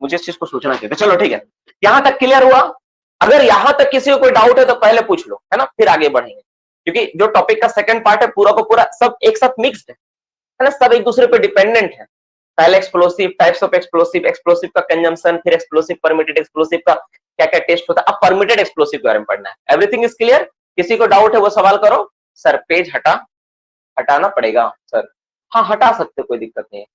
मुझे इस चीज को सोचना चाहिए। चलो ठीक है, यहां तक क्लियर हुआ। अगर यहां तक किसी को कोई डाउट है तो पहले पूछ लो, है ना, फिर आगे बढ़ेंगे। क्योंकि जो टॉपिक का सेकंड पार्ट है पूरा का पूरा सब एक साथ मिक्स्ड है ना, सब एक दूसरे पे डिपेंडेंट है। पहले explosive, types of explosive, explosive का कंजम्पशन, फिर एक्सप्लोसिव, परमिटेड एक्सप्लोसिव का क्या क्या टेस्ट होता है, अब परमिटेड एक्सप्लोसिव के बारे में पढ़ना है। Everything is clear. किसी को डाउट है वो सवाल करो। सर पेज हटाना पड़ेगा सर। हाँ हटा सकते, कोई दिक्कत नहीं है।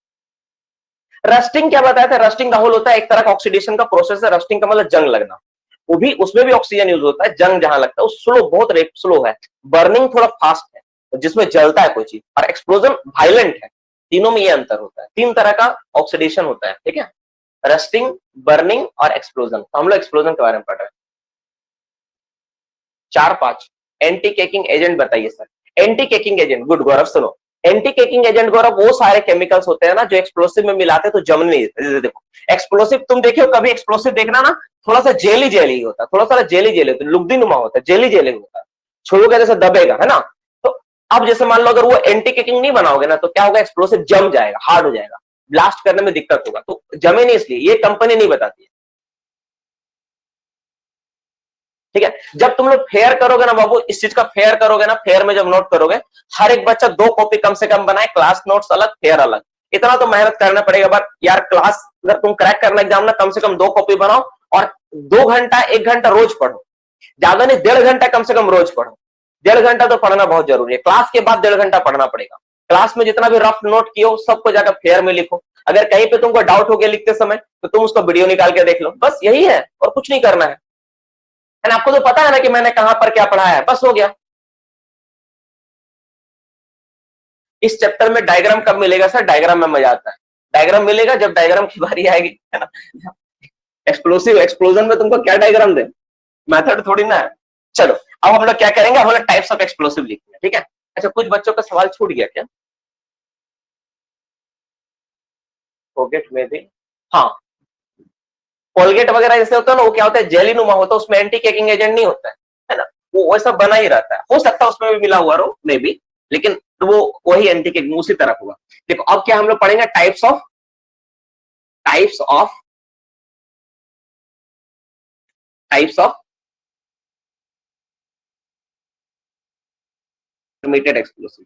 रस्टिंग क्या बताया था, रस्टिंग का होल होता है एक तरह का ऑक्सीडेशन का प्रोसेस है। रस्टिंग का मतलब जंग लगना, वो भी उसमें भी ऑक्सीजन यूज होता है। जंग जहां लगता है वो स्लो, बहुत रेट स्लो है। बर्निंग थोड़ा फास्ट है जिसमें जलता है कोई चीज, और एक्सप्लोजन वायलेंट है। तीनों में ये अंतर होता है, तीन तरह का ऑक्सीडेशन होता है, ठीक है। रस्टिंग, बर्निंग और एक्सप्लोजन। तो हम लोग एक्सप्लोजन के बारे में पढ़ रहे हैं। 4-5 एंटी केकिंग एजेंट बताइए sir. Anti caking agent, good Gaurav सुनो। एंटी केकिंग एजेंट गौरव वो सारे केमिकल्स होते हैं ना जो एक्सप्लोसिव में मिलाते तो जमने नहीं देते। देखो एक्सप्लोसिव तुम देखियो कभी, एक्सप्लोसिव देखना ना थोड़ा सा जेली जेली होता है, थोड़ा सा जेली जेली होता है, लुगदी नुमा होता है, जेली जेली होता है, छुओगे जैसे दबेगा, है ना। तो अब जैसे मान लो अगर वो एंटी केकिंग नहीं बनाओगे ना तो क्या होगा, एक्सप्लोसिव जम जाएगा, हार्ड हो जाएगा, ब्लास्ट करने में दिक्कत होगा। तो जमे नहीं, इसलिए ये कंपनी नहीं बताती है, ठीक है। जब तुम लोग फेयर करोगे ना बाबू, इस चीज का फेयर करोगे ना, फेयर में जब नोट करोगे हर एक बच्चा 2 कॉपी कम से कम बनाए, क्लास नोट्स अलग, फेयर अलग। इतना तो मेहनत करना पड़ेगा। बट यार क्लास अगर तुम क्रैक करना एग्जाम ना, कम से कम 2 कॉपी बनाओ और 2 घंटा 1 घंटा रोज पढ़ो, ज्यादा नहीं 1.5 घंटा कम से कम रोज पढ़ो। 1.5 घंटा तो पढ़ना बहुत जरूरी है, क्लास के बाद 1.5 घंटा पढ़ना पड़ेगा। क्लास में जितना भी रफ नोट किए हो सबको जाकर फेयर में लिखो। अगर कहीं पे तुमको डाउट हो गया लिखते समय तो तुम उसको वीडियो निकाल के देख लो, बस यही है और कुछ नहीं करना है। एंड आपको तो पता है ना कि मैंने कहां पर क्या पढ़ाया है, बस हो गया। इस चैप्टर में डायग्राम कब मिलेगा सर? डायग्राम में मजा आता है। डायग्राम मिलेगा जब डायग्राम की बारी आएगी, है ना। एक्सप्लोसिव एक्सप्लोजन में तुमको क्या डायग्राम दे, मेथड थोड़ी ना है। चलो अब हम लोग क्या करेंगे, हम लोग टाइप्स ऑफ एक्सप्लोसिव लिखेंगे, ठीक है। अच्छा कुछ बच्चों का सवाल छूट गया क्या? कोलगेट में भी, हाँ कोलगेट वगैरह जैसे होता है ना, वो क्या होता है जेली नुमा होता है, उसमें एंटी केकिंग एजेंट नहीं होता है ना, वो वैसा बना ही रहता है। हो सकता है उसमें भी मिला हुआ रो मे बी, लेकिन तो वो वही एंटी केकिंग उसी तरह होगा। देखो अब क्या हम लोग पढ़ेंगे, टाइप्स ऑफ परमिटेड एक्सप्लोसिव।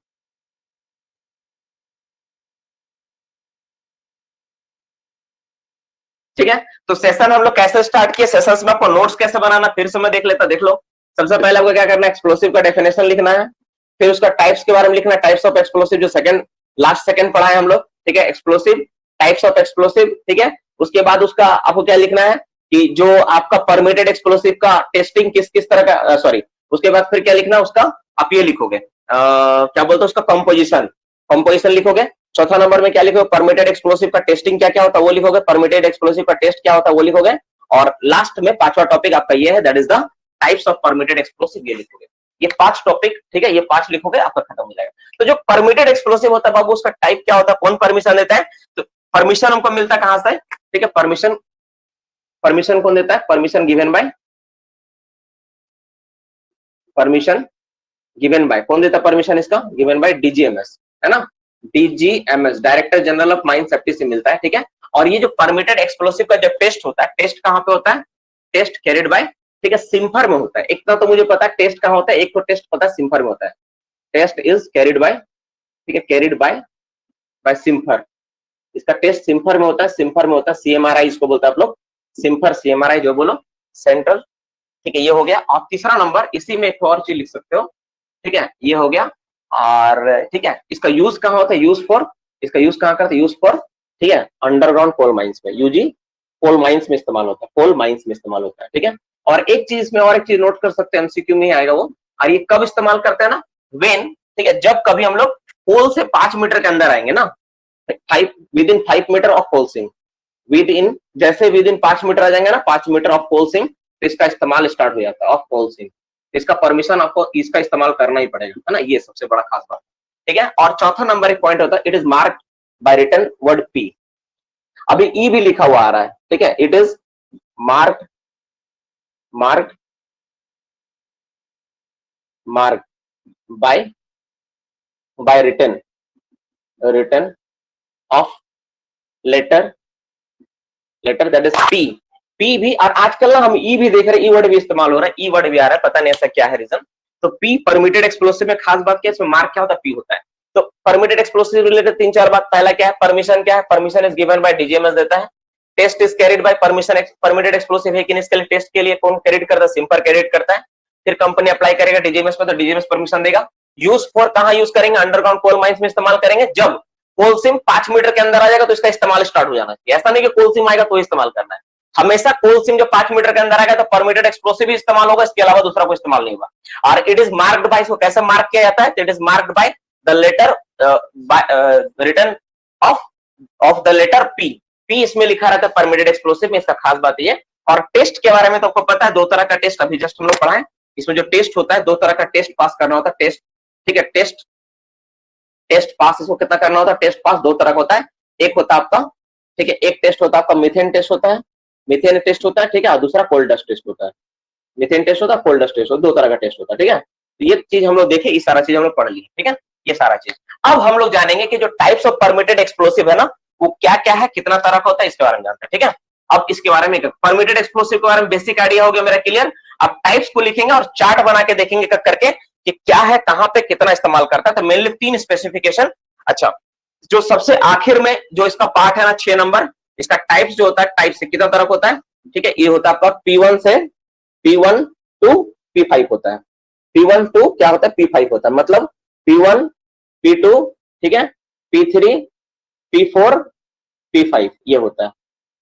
ठीक है, तो सेशन हम लोग कैसे स्टार्ट किए, सेशंस में आपको नोट्स कैसे बनाना फिर से मैं देख लेता, देख लो। सबसे पहले आपको क्या करना है, एक्सप्लोसिव का डेफिनेशन लिखना है, फिर उसका टाइप्स के बारे में लिखना है, टाइप्स ऑफ एक्सप्लोसिव जो लास्ट सेकंड पढ़ा है हम लोग, ठीक है। एक्सप्लोसिव, टाइप्स ऑफ एक्सप्लोसिव, ठीक है। उसके बाद उसका आपको क्या लिखना है कि जो आपका परमिटेड एक्सप्लोसिव का टेस्टिंग किस किस तरह का, सॉरी उसके बाद फिर क्या लिखना है उसका, आप ये लिखोगे क्या बोलते हैं उसका, कंपोजिशन लिखोगे। चौथा नंबर में क्या लिखोगे, परमिटेड एक्सप्लोसिव का टेस्टिंग क्या क्या होता है वो लिखोगे, परमिटेड एक्सप्लोसिव का टेस्ट क्या होता है वो लिखोगे, और लास्ट में पांचवा टॉपिक आपका ये है, that is the types of permitted explosive, ये लिखोगे। ये 5 टॉपिक, ठीक है, ये 5 लिखोगे आपका खत्म हो जाएगा। तो जो परमिटेड एक्सप्लोसिव होता है बाबू, उसका टाइप क्या होता है, कौन परमिशन देता है, तो परमिशन हमको मिलता है कहां से, ठीक है। परमिशन कौन देता है, परमिशन गिवन बाय कौन देता है परमिशन, इसका गिवन बाय डीजीएमएस, है ना। DGMS director general of mine safety से मिलता है, ठीक है। और ये जो परमिटेड एक्सप्लोसिव का जब टेस्ट होता है, टेस्ट कहां पे होता है, टेस्ट कैरिड बाय, ठीक है, सिम्फर में होता है। इतना तो मुझे पता है टेस्ट कहां होता है, एक तो टेस्ट पता है सिम्फर में होता है, टेस्ट इज कैरिड बाय, ठीक है, कैरिड बाय सिम्फर। इसका टेस्ट सिम्फर में होता है, सिम्फर में होता है, सीएमआरआई इसको बोलता है आप लोग, सिम्फर सीएमआरआई जो बोलो, सेंट्रल, ठीक है, ये हो गया। और तीसरा नंबर इसी में एक और चीज लिख सकते हो, ठीक है, ये हो गया। और ठीक है, इसका यूज कहां होता है, इसका यूज कहां करते हैं, यूज फॉर, ठीक है, अंडरग्राउंड कोल माइंस में, यूजी कोल माइंस में इस्तेमाल होता है, कोल माइंस में इस्तेमाल होता है, ठीक है। और एक चीज में और एक चीज नोट कर सकते हैं, एमसीक्यू में आएगा वो, और ये कब इस्तेमाल करते हैं ना, वेन, ठीक है, जब कभी हम लोग पोल से 5 मीटर के अंदर आएंगे ना, विद इन 5 मीटर ऑफ पोल सिंग, जैसे विद इन 5 मीटर आ जाएंगे ना, 5 मीटर ऑफ पोल सिंग, तो इसका इस्तेमाल स्टार्ट हो जाता है, ऑफ पोल सिंग। इसका परमिशन आपको इसका इस्तेमाल करना ही पड़ेगा, है ना, ये सबसे बड़ा खास बात, ठीक है। और चौथा नंबर एक पॉइंट होता है, it is marked by written word P. अभी ई भी लिखा हुआ आ रहा है, ठीक है, it is marked by written of letter that is P भी। और आजकल ना हम ई भी देख रहे हैं, ई वर्ड भी इस्तेमाल हो रहा है, ई वर्ड भी आ रहा है, पता नहीं ऐसा क्या है रीजन। तो पी परमिटेड एक्सप्लोसिव में खास बात क्या है, इसमें मार्क क्या होता है, पी होता है। तो परमिटेड एक्सप्लोसिव रिलेटेड 3-4 बात, पहला क्या है, परमिशन क्या है, permission is given by DGMS देता है। Test is carried by permission, permitted explosive है कि इसके लिए टेस्ट के लिए कौन कैरिड करता है, सिम्पर कैरिड करता है। फिर कंपनी अप्लाई करेगा डीजीएमएस पे, तो डीजीएमएस परमिशन देगा। यूज फॉर कहां यूज करेंगे, अंडरग्राउंड कोल माइंस में इस्तेमाल करेंगे, जब कोल सिम 5 मीटर के अंदर आ जाएगा तो इसका इस्तेमाल स्टार्ट हो जाना चाहिए। ऐसा नहीं कि कोल सिम आएगा तो इस्तेमाल करना है, हमेशा कोल सिम जो 5 मीटर के अंदर आएगा तो परमिटेड एक्सप्लोसिव भी इस्तेमाल होगा, इसके अलावा दूसरा कोई इस्तेमाल नहीं होगा। और इट इज मार्क्ड बाय, इसको कैसे मार्क किया जाता है, it is marked by the letter written of the letter P. P इसमें लिखा रहता है परमिटेड एक्सप्लोसिव में, इसका खास बात ये। और टेस्ट के बारे में तो आपको पता है, 2 तरह का टेस्ट अभी जस्ट हम लोग पढ़ा है। इसमें जो टेस्ट होता है, 2 तरह का टेस्ट पास करना होता है, टेस्ट, ठीक है, टेस्ट पास इसको कितना करना होता है, टेस्ट पास 2 तरह का होता है। एक होता है आपका, ठीक है, एक टेस्ट होता है आपका मीथेन टेस्ट होता है, मीथेन टेस्ट होता है, ठीक है, और दूसरा कोल डस्ट टेस्ट होता है। मीथेन टेस्ट होता है, कोल डस्ट टेस्ट होता है, 2 तरह का टेस्ट होता है, ठीक है। तो ये चीज हम लोग देखे, ये सारा चीज हम लोग पढ़ लिए, ठीक है, ये सारा चीज। अब हम लोग जानेंगे कि जो टाइप्स ऑफ परमिटेड एक्सप्लोसिव है ना, वो क्या क्या है, कितना तरह का होता है, इसके बारे में जानते हैं, ठीक है। अब इसके बारे में, परमिटेड एक्सप्लोसिव के बारे में बेसिक आइडिया हो गया मेरा क्लियर। अब टाइप्स को लिखेंगे और चार्ट बना के देखेंगे करके कि क्या है, कहां पे कितना इस्तेमाल करता है। तो मेनली 3 स्पेसिफिकेशन। अच्छा, जो सबसे आखिर में जो इसका पार्ट है ना, 6 नंबर, इसका टाइप्स जो होता है, टाइप से कितना तरह होता है, ठीक है, ये होता है आपका P1 से P1 टू P5 होता है। P1 टू क्या होता है, P5 होता है, मतलब P1 P2 ठीक है, P3, P4, P5 ये होता है,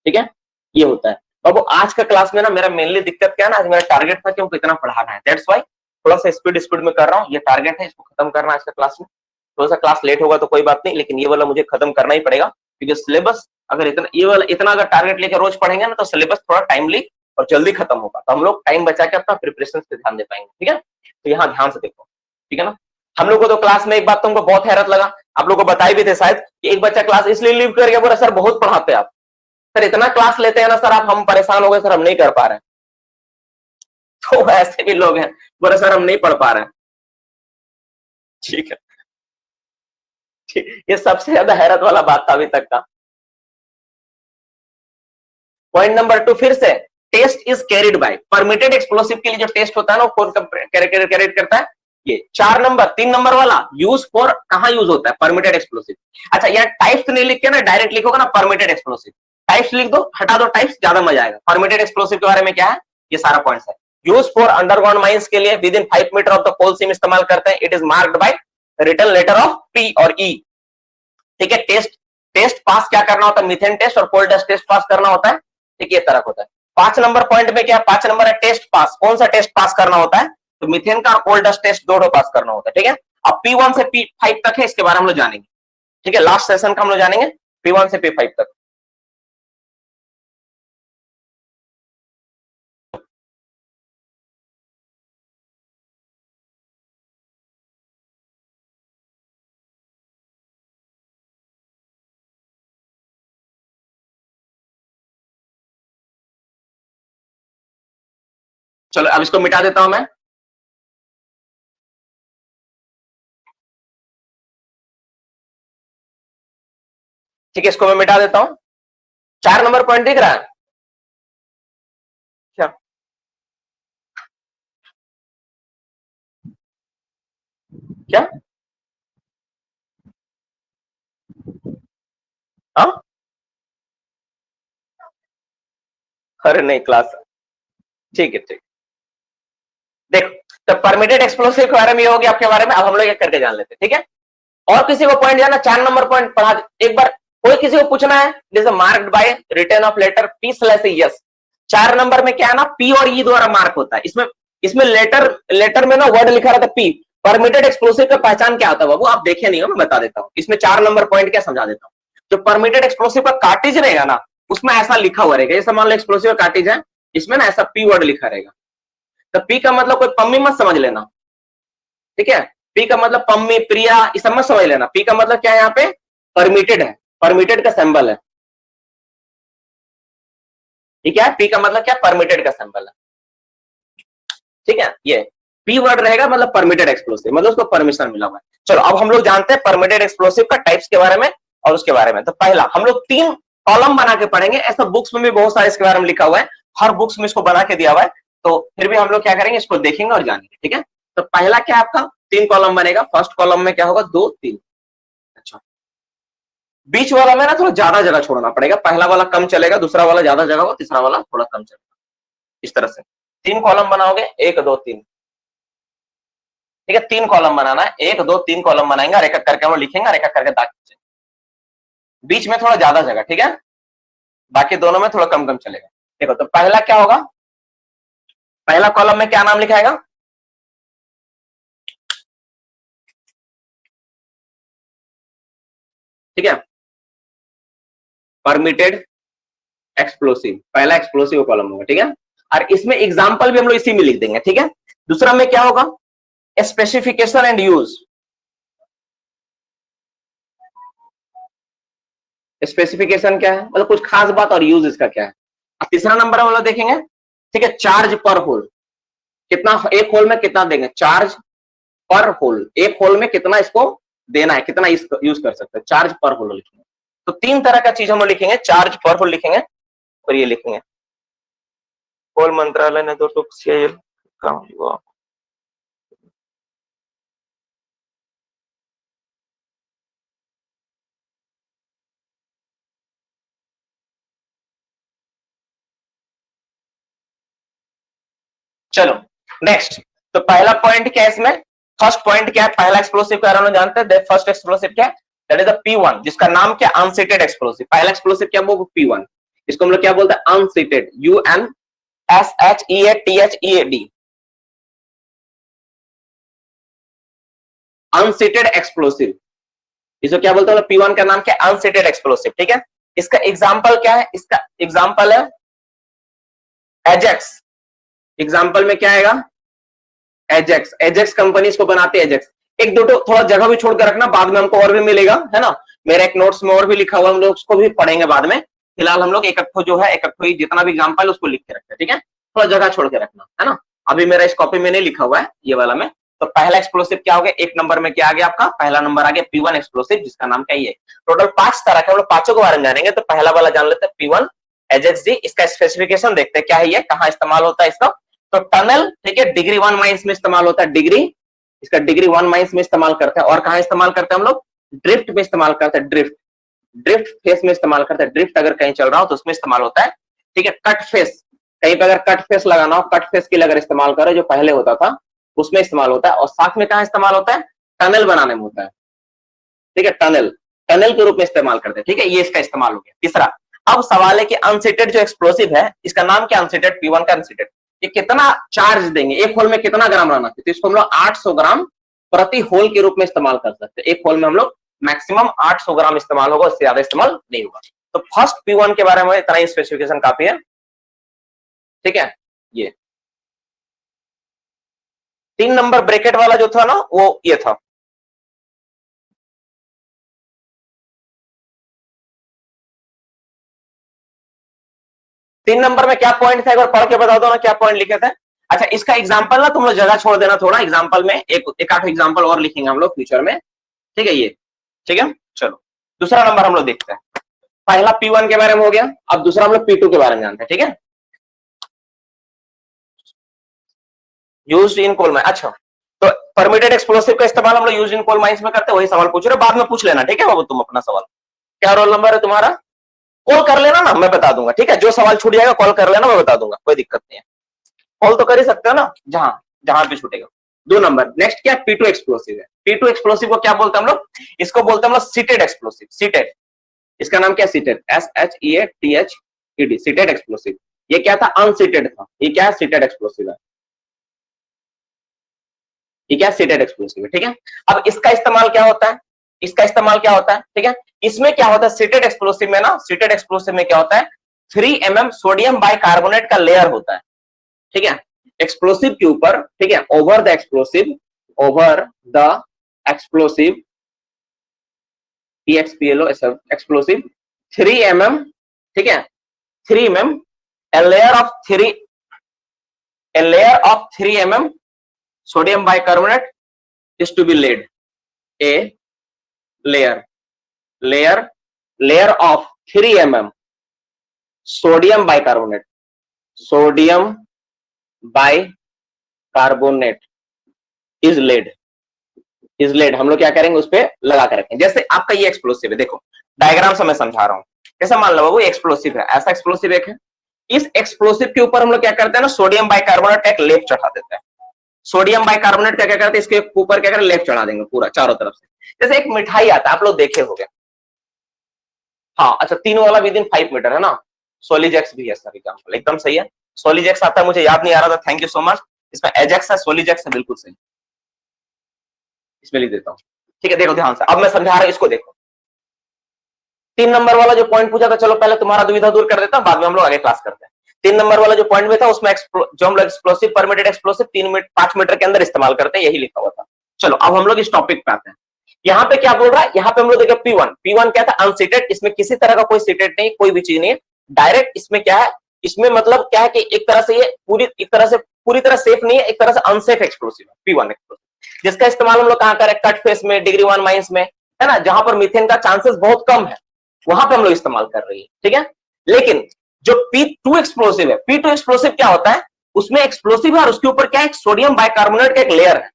ठीक है, ये होता है। अब आज का क्लास में ना मेरा मेनली दिक्कत क्या है ना, आज मेरा टारगेट था कि हमको इतना पढ़ाना है, दैट्स व्हाई थोड़ा सा स्पीड में कर रहा हूँ। ये टारगेट है, इसको खत्म करना आज का क्लास में। थोड़ा सा क्लास लेट होगा तो कोई बात नहीं, लेकिन ये वाला मुझे खत्म करना ही पड़ेगा, क्योंकि सिलेबस अगर इतना ये वाला इतना अगर टारगेट लेकर रोज पढ़ेंगे ना तो सिलेबस थोड़ा टाइमली और जल्दी खत्म होगा, तो हम लोग टाइम बचा के अपना प्रिपरेशन पे ध्यान दे पाएंगे, ठीक है। तो यहाँ ध्यान से देखो, ठीक है ना। हम लोग को तो क्लास में एक बात तुमको बहुत हैरत लगा, आप लोग को बताई भी थे शायद कि एक बच्चा क्लास इसलिए लीव कर गया, बोला सर बहुत पढ़ाते आप, सर इतना क्लास लेते हैं ना सर आप, हम परेशान हो गए सर, हम नहीं कर पा रहे हैं। तो ऐसे भी लोग हैं, बोले सर हम नहीं पढ़ पा रहे हैं, ठीक है। ये सबसे ज्यादा हैरत वाला बात था अभी तक का। पॉइंट नंबर 2 फिर से, test is carried by, permitted explosive के लिए जो टेस्ट होता है ना वो कौन कैरिड करता है, ये 4 नंबर 3 नंबर वाला यूज फॉर कहां यूज होता है, परमिटेड एक्सप्लोसिव। अच्छा यार टाइप्स नहीं लिख के ना डायरेक्ट लिखोगे ना परमिटेड एक्सप्लोसिव, टाइप्स लिख दो, हटा दो टाइप्स, ज्यादा मजा आएगा। परमिटेड एक्सप्लोसिव के बारे में क्या है, ये सारा पॉइंट्स है। यूज फॉर अंडरग्राउंड माइंस के लिए within 5 metre of the coal seam इस्तेमाल करते हैं, it is marked by written letter of P और ई, ठीक है। टेस्ट पास क्या करना होता है, मीथेन टेस्ट और कोल डस्ट टेस्ट पास करना होता है, ठीक है, ये तरह होता है। 5 नंबर पॉइंट में क्या, 5 नंबर है टेस्ट पास, कौन सा टेस्ट पास करना होता है, तो मीथेन का और कोल डस्ट टेस्ट दोनों पास करना होता है, ठीक है। अब P1 से P5 तक है, इसके बारे में हम लोग जानेंगे, ठीक है, लास्ट सेशन का हम लोग जानेंगे P1 से P5 तक। चलो अब इसको मिटा देता हूं मैं, ठीक है, इसको मैं मिटा देता हूं। 4 नंबर पॉइंट दिख रहा है क्या, क्या, हाँ, अरे नहीं क्लास, ठीक है, ठीक, देखो तो परमिटेड एक्सप्लोसिव के बारे में ये हो गया आपके बारे में। अब हम लोग एक करके जान लेते हैं, ठीक है। और किसी को पॉइंट जाना, 4 नंबर पॉइंट पढ़ा एक बार, कोई किसी को पूछना है, this marked by return of letter P slash yes. 4 number में क्या है ना, पी और ई द्वारा मार्क होता है, इसमें इसमें लेटर में ना वर्ड लिखा रहता है पी। परमिटेड एक्सप्लोसिव का पहचान क्या होता है बाबू, आप देखे नहीं हो, मैं बता देता हूँ। इसमें 4 नंबर पॉइंट क्या समझा देता हूँ। जो परमिटेड एक्सप्लोसिव का कार्टिज रहेगा ना, उसमें ऐसा लिखा हुआ रहेगा, जैसे मान लो एक्सप्लोसिव कार्टिज है, इसमें ना ऐसा पी वर्ड लिखा रहेगा। तो पी का मतलब कोई पम्मी मत समझ लेना, ठीक है। पी का मतलब पम्मी प्रिया इस सब मत समझ लेना, पी का मतलब क्या है, यहाँ पे परमिटेड है, परमिटेड का सिंबल है, ठीक है। पी का मतलब क्या, परमिटेड का सिंबल है, ठीक है। ये पी वर्ड रहेगा मतलब परमिटेड एक्सप्लोसिव, मतलब उसको परमिशन मिला हुआ है। चलो अब हम लोग जानते हैं परमिटेड एक्सप्लोसिव का टाइप्स के बारे में और उसके बारे में। तो पहला हम लोग 3 कॉलम बना के पढ़ेंगे, ऐसा बुक्स में भी बहुत सारे इसके बारे में लिखा हुआ है, हर बुक्स में इसको बना के दिया हुआ है, तो फिर भी हम लोग क्या करेंगे, इसको देखेंगे और जानेंगे, ठीक है। तो पहला क्या आपका 3 कॉलम बनेगा, फर्स्ट कॉलम में क्या होगा 2 3, अच्छा। बीच वाला में ना थोड़ा ज्यादा जगह छोड़ना पड़ेगा, पहला वाला कम चलेगा, दूसरा वाला ज्यादा जगह होगा, तीसरा वाला थोड़ा कम चलेगा, इस तरह से 3 कॉलम बनाओगे, 1 2 3, ठीक है। 3 कॉलम बनाना है, 1 2 3 कॉलम बनाएंगे और एक एक करके हम लिखेंगे और एक एक करके दाग खींचेंगे। बीच में थोड़ा ज्यादा जगह, ठीक है, बाकी दोनों में थोड़ा कम कम चलेगा। देखो तो पहला क्या होगा, पहला कॉलम में क्या नाम लिखाएगा, ठीक है, परमिटेड एक्सप्लोसिव, पहला एक्सप्लोसिव कॉलम होगा, ठीक है। और इसमें एग्जांपल भी हम लोग इसी में लिख देंगे, ठीक है। दूसरा में क्या होगा, स्पेसिफिकेशन एंड यूज, स्पेसिफिकेशन क्या है मतलब कुछ खास बात, और यूज इसका क्या है। अब तीसरा नंबर हम लोग देखेंगे, ठीक है, चार्ज पर होल, कितना एक होल में कितना देंगे, चार्ज पर होल, एक होल में कितना इसको देना है, कितना यूज कर सकते हैं, चार्ज पर होल लिखेंगे। तो 3 तरह का चीज हम लोग लिखेंगे, चार्ज पर होल लिखेंगे और ये लिखेंगे होल मंत्रालय ने तो काम हुआ। चलो नेक्स्ट, तो पहला पॉइंट क्या है इसमें, फर्स्ट पॉइंट क्या है, पहला एक्सप्लोसिव क्या है जानते हैं, फर्स्ट एक्सप्लोसिव क्या है, दैट इज द P1, जिसका नाम क्या, अनसीटेड एक्सप्लोसिव। पहला एक्सप्लोसिव क्या वो P1, इसको हम लोग क्या बोलते हैं, अनसीटेड, UNSHEATHEAD, अनसीटेड एक्सप्लोसिव। इसको क्या बोलते हैं, P1 का नाम क्या, अनसीटेड एक्सप्लोसिव। ठीक है, इसका एग्जाम्पल क्या है, इसका एग्जाम्पल है एजेक्स। एग्जाम्पल में क्या आएगा, एजेक्स। एजेक्स कंपनी इसको बनाते हैं, एजेक्स। एक दो थोड़ा जगह भी छोड़कर रखना, बाद में हमको और भी मिलेगा, है ना, मेरे एक नोट्स में और भी लिखा हुआ, हम लोग उसको भी पढ़ेंगे बाद में। फिलहाल हम लोग एक जो है, एक जितना भी एग्जाम्पल है उसको लिख के रखते हैं, ठीक है, थोड़ा जगह छोड़ के रखना, है ना। अभी मेरा इस कॉपी में नहीं लिखा हुआ है, ये वाला में। तो पहला एक्सप्लोसिव क्या हो गया, एक नंबर में क्या आ गया आपका, पहला नंबर आ गया P1 एक्सप्लोसिव, जिसका नाम क्या है। टोटल 5 तरह के, हम लोग पांचों के बारे में जानेंगे। तो पहला वाला जान लेते हैं, P1 एजेक्स जी। इसका स्पेसिफिकेशन देखते हैं क्या है ये, कहाँ इस्तेमाल होता है इसका। तो टनल, ठीक है, डिग्री 1 माइंस में इस्तेमाल होता है, डिग्री, इसका डिग्री 1 माइंस में इस्तेमाल करते हैं। और कहाँ इस्तेमाल करते हैं हम लोग, ड्रिफ्ट में इस्तेमाल करते हैं, ड्रिफ्ट, ड्रिफ्ट फेस में इस्तेमाल करते हैं। ड्रिफ्ट अगर कहीं चल रहा हो तो उसमें इस्तेमाल होता है, ठीक है। कट फेस, कहीं पे अगर कट फेस लगाना हो, कट फेस के लिए अगर इस्तेमाल करो, जो पहले होता था उसमें इस्तेमाल होता है। और साथ में कहाँ इस्तेमाल होता है, टनल बनाने में होता है, ठीक है, टनल, टनल के रूप में इस्तेमाल करते हैं, ठीक है, ये इसका इस्तेमाल हो गया। तीसरा, अब सवाल है कि अनसीटेड जो एक्सप्लोसिव है, इसका नाम क्या, अनसीटेड, P1 का अनसीटेड, ये कितना चार्ज देंगे, एक होल में कितना ग्राम रहना चाहिए। तो इसको हम लोग 800 ग्राम प्रति होल के रूप में इस्तेमाल कर सकते हैं। एक होल में हम लोग मैक्सिमम 800 ग्राम इस्तेमाल होगा, उससे ज्यादा इस्तेमाल नहीं होगा। तो फर्स्ट P1 के बारे में इतना ही स्पेसिफिकेशन काफी है, ठीक है। ये 3 नंबर ब्रैकेट वाला जो था ना, वो ये था। तीन नंबर में क्या पॉइंट था, एक बार पढ़ के बता दो ना, क्या पॉइंट लिखे थे। अच्छा, इसका एग्जांपल ना तुम लोग जगह छोड़ देना थोड़ा, एग्जांपल में एक आठ एग्जांपल और लिखेंगे हम लोग फ्यूचर में, ठीक है, ये, ठीक है। चलो दूसरा नंबर हम लोग देखते हैं। पहला P1 के बारे में हो गया, अब दूसरा हम लोग P2 के बारे में जानते हैं, ठीक है। यूज्ड इन कोल माइन, अच्छा, तो परमिटेड एक्सप्लोसिव का इस्तेमाल हम लोग यूज्ड इन कोल माइंस में करते हैं। वही सवाल पूछ रहे हो, बाद में पूछ लेना, ठीक है बाबू, तुम अपना सवाल। क्या रोल नंबर है तुम्हारा, कॉल कर लेना ना, मैं बता दूंगा, ठीक है। जो सवाल छूट जाएगा कॉल कर लेना, मैं बता दूंगा, कोई दिक्कत नहीं है। कॉल तो कर ही सकते हो ना, जहां जहां भी छूटेगा। 2 नंबर नेक्स्ट क्या, P2 एक्सप्लोसिव है। P2 एक्सप्लोसिव को क्या बोलते हैं हम लोग, इसको बोलते हैं हम लोग सीटेड एक्सप्लोसिव, सीटेड, इसका नाम क्या, सीटेड, SHEATHED, सीटेड एक्सप्लोसिव। ये क्या था, अनसीटेड था, ये क्या है, सीटेड एक्सप्लोसिव है, ये क्या, सीटेड एक्सप्लोसिव है, ठीक है। अब इसका इस्तेमाल क्या होता है, इसका इस्तेमाल क्या होता है, ठीक है। इसमें क्या होता है, सीटेड एक्सप्लोसिव में ना, सीटेड एक्सप्लोसिव में क्या होता है, 3 mm सोडियम बाइकार्बोनेट का लेयर होता है, ठीक है, एक्सप्लोसिव के ऊपर, ठीक है, over the explosive, over the explosive, EXPLO explosive, 3 mm, ठीक है, 3 mm, a layer of 3 mm sodium bicarbonate is to be laid, a layer of 3 mm sodium bicarbonate, sodium bicarbonate is laid, हम लोग क्या करेंगे, उस पर लगा कर रखेंगे। जैसे आपका ये एक्सप्लोसिव है, देखो डायग्राम से मैं समझा रहा हूं, कैसा मान लो बाबू, एक्सप्लोसिव है, ऐसा एक्सप्लोसिव एक है। इस एक्सप्लोसिव के ऊपर हम लोग क्या करते हैं ना, सोडियम बाइकार्बोनेट का एक लेप चढ़ा देते हैं। सोडियम बाइकार्बोनेट का क्या करते हैं, इसके ऊपर क्या करें, लेप चढ़ा देंगे पूरा चारों तरफ से। जैसे एक मिठाई आता है, आप लोग देखे होंगे, हाँ, अच्छा, 3 वाला विद इन 5 मीटर है ना, सोलिजेक्स भी है सर, एग्जाम्पल एकदम सही है। सोलिजेक्स आता है, मुझे याद नहीं आ रहा था, थैंक यू सो मच। इसमें एजेक्स है, सोलिजेक्स है, बिल्कुल सही, इसमें लिख देता हूं, ठीक है। देखो ध्यान से, अब मैं समझा रहा हूं, इसको देखो। 3 नंबर वाला जो पॉइंट पूछा था, चलो पहले तुम्हारा दुविधा दूर कर देता हूं, बाद में हम लोग आगे क्लास करते हैं। 3 नंबर वाला जो पॉइंट में था, उसमें जो हम लोग एक्सप्लोसिव, परमिटेड एक्सप्लोसिव 5 मीटर के अंदर इस्तेमाल करते हैं, यही लिखा हुआ था। चलो अब हम लोग इस टॉपिक पे आते हैं। यहाँ पे क्या बोल रहा है, यहाँ पे हम लोग देखो P1 क्या था, अनसीटेड, इसमें किसी तरह का कोई सीटेड नहीं, कोई भी चीज नहीं है, डायरेक्ट। इसमें क्या है, इसमें मतलब क्या है कि एक तरह से ये पूरी तरह सेफ नहीं है, एक तरह से अनसेफ एक्सप्लोसिव है P1 एक्सप्लोसिव, जिसका इस्तेमाल हम लोग कहाँ करें, कट फेस में, डिग्री 1 माइंस में, है ना, जहां पर मीथेन का चांसेस बहुत कम है, वहां पे हम लोग इस्तेमाल कर रही है, ठीक है। लेकिन जो P2 एक्सप्लोसिव है, P2 एक्सप्लोसिव क्या होता है, उसमें एक्सप्लोसिव है और उसके ऊपर क्या है, सोडियम बाइकार्बोनेट का एक लेयर है।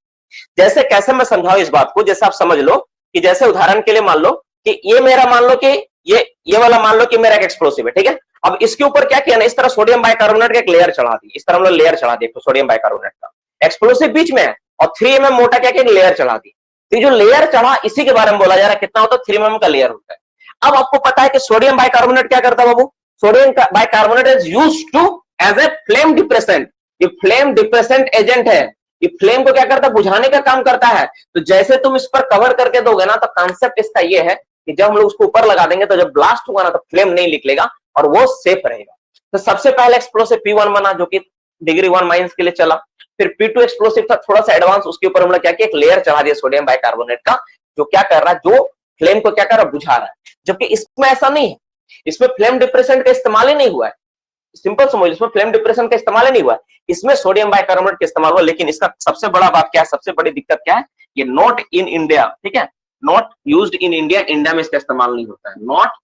जैसे कैसे मैं समझाऊं इस बात को, जैसे आप समझ लो कि जैसे उदाहरण के लिए मान लो कि ये मेरा, मान लो कि ये वाला मान लो कि मेरा एक एक्सप्लोसिव है, ठीक है। अब इसके ऊपर क्या किया ना, इस तरह सोडियम बाइकार्बोनेट का एक लेयर चढ़ा दी, इस तरह हम लोग लेयर चढ़ा दी सोडियम बाइकार्बोनेट का, एक्सप्लोसिव बीच में है, और 3 mm मोटा क्या किया, लेयर चढ़ा दी। तो जो लेयर चढ़ा इसी के बारे में बोला जा रहा है, कितना होता है 3 mm का लेयर होता है। अब आपको पता है कि सोडियम बाइकार्बोनेट क्या करता है बाबू, sodium bicarbonate is used to as a flame depressant, ये फ्लेम डिप्रेसेंट एजेंट है, ये फ्लेम को क्या करता है, बुझाने का काम करता है। तो जैसे तुम इस पर कवर करके दोगे ना, तो कॉन्सेप्ट इसका ये है कि जब हम लोग उसको ऊपर लगा देंगे तो जब ब्लास्ट होगा ना तो फ्लेम नहीं निकलेगा और वो सेफ रहेगा। तो सबसे पहले एक्सप्लोसिव P1 बना जो कि डिग्री 1 माइनस के लिए चला। फिर P2 एक्सप्लोसिव था थोड़ा सा एडवांस, उसके ऊपर हमने क्या किया, एक लेयर चढ़ा दिया सोडियम बाइकार्बोनेट का, जो क्या कर रहा है, जो फ्लेम को क्या कर रहा है, बुझा रहा है। जबकि इसमें ऐसा नहीं है, इसमें फ्लेम डिप्रेसेंट का इस्तेमाल ही नहीं हुआ है। सिंपल समझ, इसमें फ्लेम डिप्रेशन का इस्तेमाल ही नहीं हुआ है, इसमें सोडियम बाइकार्बोनेट का इस्तेमाल हुआ। लेकिन इसका सबसे बड़ा बात क्या है, सबसे बड़ी दिक्कत क्या है, ये नॉट इन इंडिया, ठीक है, not used in India, India में इसका इस्तेमाल नहीं होता है, not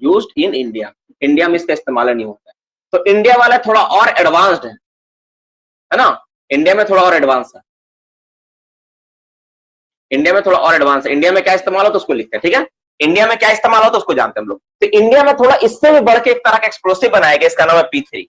used in India, India में इसका इस्तेमाल नहीं होता है। तो इंडिया वाला थोड़ा और एडवांस्ड है ना, इंडिया में थोड़ा और एडवांस है, इंडिया में थोड़ा और एडवांस है। इंडिया में क्या इस्तेमाल हो तो उसको लिखते हैं, ठीक है, इंडिया में क्या इस्तेमाल हो तो उसको जानते हैं हम लोग। तो इंडिया में थोड़ा इससे भी बढ़ के एक तरह का एक्सप्लोसिव बनाया गया, इसका नाम है P3।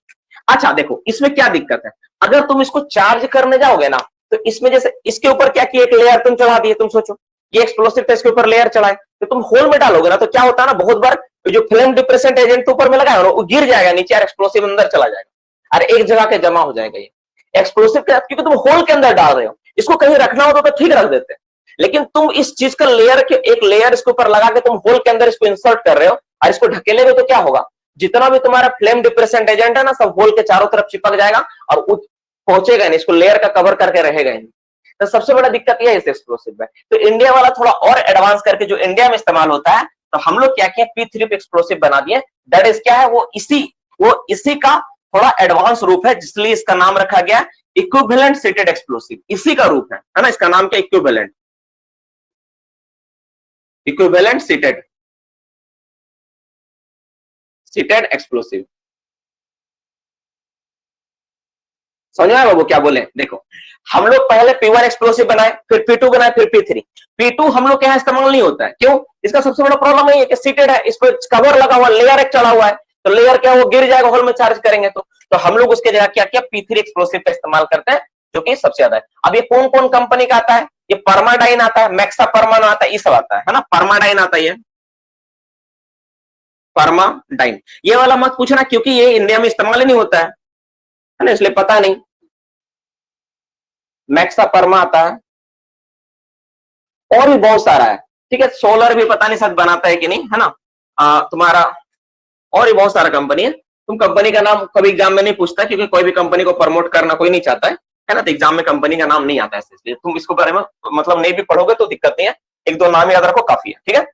अच्छा देखो इसमें क्या दिक्कत है, अगर तुम इसको चार्ज करने जाओगे ना, तो इसमें जैसे इसके ऊपर क्या किया, एक लेयर तुम चढ़ा दिए, तुम सोचो ये एक्सप्लोसिव था, इसके ऊपर लेयर चढ़ाए, तो तुम होल में डालोगे ना, तो क्या होता है ना, बहुत बार जो फ्लेम डिप्रेसेंट एजेंट तो ऊपर में लगा है वो गिर जाएगा नीचे और एक्सप्लोसिव अंदर चला जाएगा और एक जगह के जमा हो जाएगा ये एक्सप्लोसिव के, क्योंकि तुम होल के अंदर डाल रहे हो। इसको कहीं रखना हो तो ठीक रख देते हैं, लेकिन तुम इस चीज का लेयर के एक लेयर इसके ऊपर लगा के तुम होल के अंदर इसको इंसर्ट कर रहे हो और इसको ढकेले हो, तो क्या होगा, जितना भी तुम्हारा फ्लेम डिप्रेसेंट एजेंट है ना, सब होल के चारों तरफ चिपक जाएगा और पहुंचेगा नहीं, इसको लेयर का कवर करके रहेगा नहीं। तो सबसे बड़ा दिक्कत यह है इस एक्सप्लोसिव में। तो इंडिया वाला थोड़ा और एडवांस करके जो इंडिया में इस्तेमाल होता है, तो हम लोग क्या किया, P3 एक्सप्लोसिव बना दिए। दैट इज क्या है, वो इसी का थोड़ा एडवांस रूप है, जिसलिए इसका नाम रखा गया इक्विवेलेंट सीटेड एक्सप्लोसिव, इसी का रूप है ना, इसका नाम क्या, इक्विवेलेंट सीटेड एक्सप्लोसिव। समझ में आया बाबू क्या बोले, देखो हम लोग पहले P1 एक्सप्लोसिव बनाए, फिर P2 बनाए, फिर P3। P2 हम लोग के यहाँ इस्तेमाल नहीं होता है, क्यों, इसका सबसे बड़ा प्रॉब्लम है कि सीटेड है, इस पर कवर लगा हुआ, लेयर एक चढ़ा हुआ है, तो लेयर क्या, वो गिर जाएगा होल में चार्ज करेंगे तो हम लोग उसके जगह क्या किया, P3 एक्सप्लोसिव का इस्तेमाल करते हैं, जो कि सबसे ज्यादा है। अब ये कौन कौन कंपनी का आता है, ये परमाडाइन आता है, मैक्सा परमान आता है, ये सब आता है ना, परमाडाइन आता है, परमाडाइन। ये वाला मत पूछना क्योंकि ये इंडिया में इस्तेमाल ही नहीं होता है ना, इसलिए पता नहीं। मैक्सा परमा आता है और भी बहुत सारा है, ठीक है, सोलर भी पता नहीं सच बनाता है कि नहीं, है ना, तुम्हारा और भी बहुत सारा कंपनी है। तुम कंपनी का नाम कभी एग्जाम में नहीं पूछता, क्योंकि कोई भी कंपनी को प्रमोट करना कोई नहीं चाहता है ना, तो एग्जाम में कंपनी का नाम नहीं आता है, इसलिए तुम इसको बारे में मतलब नहीं भी पढ़ोगे तो दिक्कत नहीं है, एक दो नाम याद रखो काफी है, ठीक है।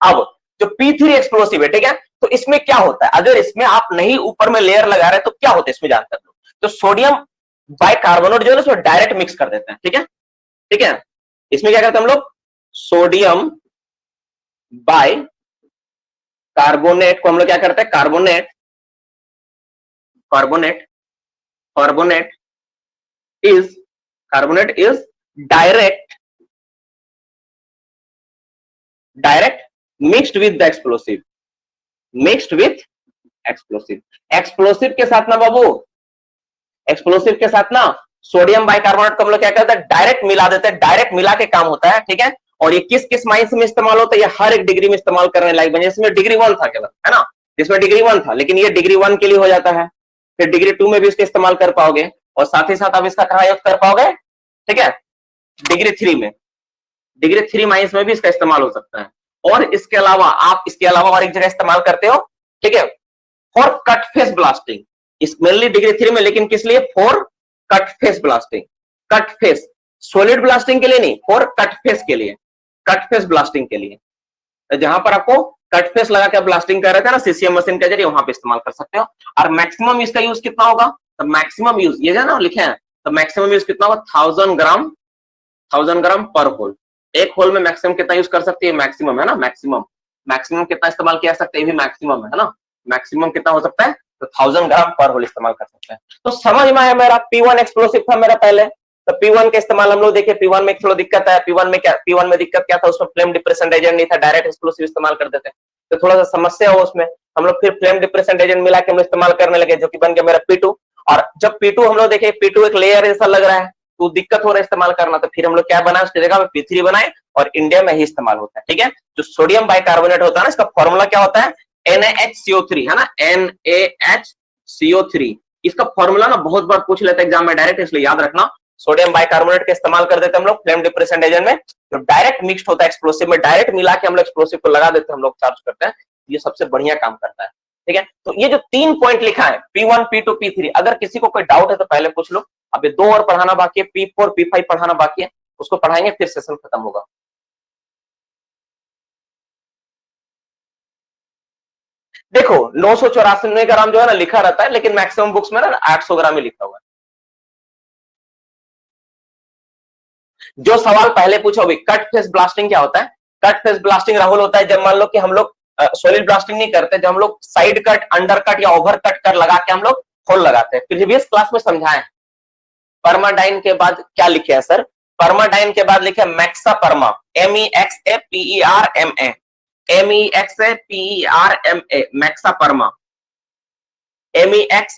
अब जो P3 एक्सप्लोसिव है, ठीक है, तो इसमें क्या होता है, अगर इसमें आप नहीं ऊपर में लेयर लगा रहे तो क्या होता है इसमें जानते हो, तो सोडियम बाइकार्बोनेट जो है उसमें डायरेक्ट मिक्स कर देते हैं, ठीक है, ठीक है। इसमें क्या करते हैं हम लोग, सोडियम बाई कार्बोनेट को हम लोग क्या करते हैं, carbonate is direct mixed with the explosive, explosive के साथ ना बाबू, एक्सप्लोसिव के साथ ना सोडियम बाइकार्बोनेट को हम लोग क्या करते हैं, डायरेक्ट मिला देते हैं, डायरेक्ट मिला के काम होता है, ठीक है। और ये किस किस माइंस में इस्तेमाल होता है, ये हर एक डिग्री में इस्तेमाल करने लायक बने, इसमें डिग्री 1 था केवल, है ना, जिसमें डिग्री 1 था, लेकिन ये डिग्री 1 के लिए हो जाता है, फिर डिग्री 2 में भी इसका इस्तेमाल कर पाओगे, और साथ ही साथ आप इसका कहाँ यूज कर पाओगे, ठीक है, डिग्री 3 में, डिग्री 3 माइंस में भी इसका इस्तेमाल हो सकता है। और इसके अलावा आप इसके अलावा और एक जगह इस्तेमाल करते हो, ठीक है, फॉर कट फेस ब्लास्टिंग, इस मेनली डिग्री 3 में, लेकिन किस लिए, for cut face blasting, cut face, solid blasting के लिए नहीं, फॉर कट फेस के लिए, कट फेस ब्लास्टिंग के लिए, जहां पर आपको कट फेस लगा के ब्लास्टिंग कर रहे थे ना सीसीएम मशीन के जरिए, वहां पे इस्तेमाल कर सकते हो। और मैक्सिमम इसका यूज कितना होगा, तो मैक्सिमम यूज ये है ना लिखे हैं, तो मैक्सिमम यूज कितना होगा, 1000 ग्राम पर होल, एक होल में मैक्सिमम कितना यूज कर सकते हैं, मैक्सिमम है ना, मैक्सिमम कितना इस्तेमाल किया सकते हैं, ये भी मैक्सिमम है ना, मैक्सिमम कितना हो सकता है, तो 1000 ग्राम पर होल इस्तेमाल कर सकते हैं। तो समझ में आया, मेरा P1 एक्सप्लोसिव था मेरा पहले, तो P1 का इस्तेमाल हम लोग देखे, P1 में थोड़ा दिक्कत है, P1 में दिक्कत क्या था, उसमें फ्लेम डिप्रेसेंट एजेंट नहीं था, डायरेक्ट एक्सप्लोसिव इस्तेमाल करते थे, तो थोड़ा सा समस्या हो उसमें, हम लोग फिर फ्लेम डिप्रेसेंट एजेंट मिला के हम लोग इस्तेमाल करने लगे, जो कि बन गया मेरा P2। और जब P2 हम लोग देखे, P2 एक लेयर ऐसा लग रहा है, तो दिक्कत हो रहा है इस्तेमाल करना, तो फिर हम लोग क्या बनाए, उसकी जगह में P3 बनाए और इंडिया में ही इस्तेमाल होता है। ठीक है, जो सोडियम बाइकार्बोनेट होता है ना, इसका फॉर्मूला क्या होता है, NaHCO3 है ना, NaHCO3। इसका फॉर्मूला ना बहुत बार पूछ लेते हैं एग्जाम में डायरेक्ट, इसलिए याद रखना। सोडियम बाइकार्बोनेट का इस्तेमाल कर देते हम लोग फ्लेम डिप्रेसेंट एजेंट में, जो डायरेक्ट मिक्स्ड होता है एक्सप्लोसिव में, डायरेक्ट मिला के हम लोग एक्सप्लोसिव को लगा देते हैं, हम लोग चार्ज करते हैं, ये सबसे बढ़िया काम करता है। ठीक है, तो ये जो 3 पॉइंट लिखा है P1 P2 P3, अगर किसी को कोई डाउट है तो पहले पूछ लो। अब ये 2 और पढ़ाना बाकी है, P4 P5 पढ़ाना बाकी है, उसको पढ़ाएंगे फिर सेशन खत्म होगा। देखो 984 ग्राम जो है ना लिखा रहता है, लेकिन मैक्सिमम बुक्स में ना 800 ग्राम ही लिखा हुआ है। जो सवाल पहले पूछा होगी, कट फेस ब्लास्टिंग क्या होता है? कट फेस ब्लास्टिंग राहुल होता है जब मान लो कि हम लोग सॉलिड ब्लास्टिंग नहीं करते, जब हम लोग साइड कट, अंडर कट या ओवर कट कर लगा के हम लोग होल लगाते हैं। प्रीवियस क्लास में समझाए। परमाडाइन के बाद क्या लिखे है सर? परमाडाइन के बाद लिखे मैक्सा परमा, MEXAPERMA, MEXAPERMA, मैक्सा परमा, MEXAPERMA,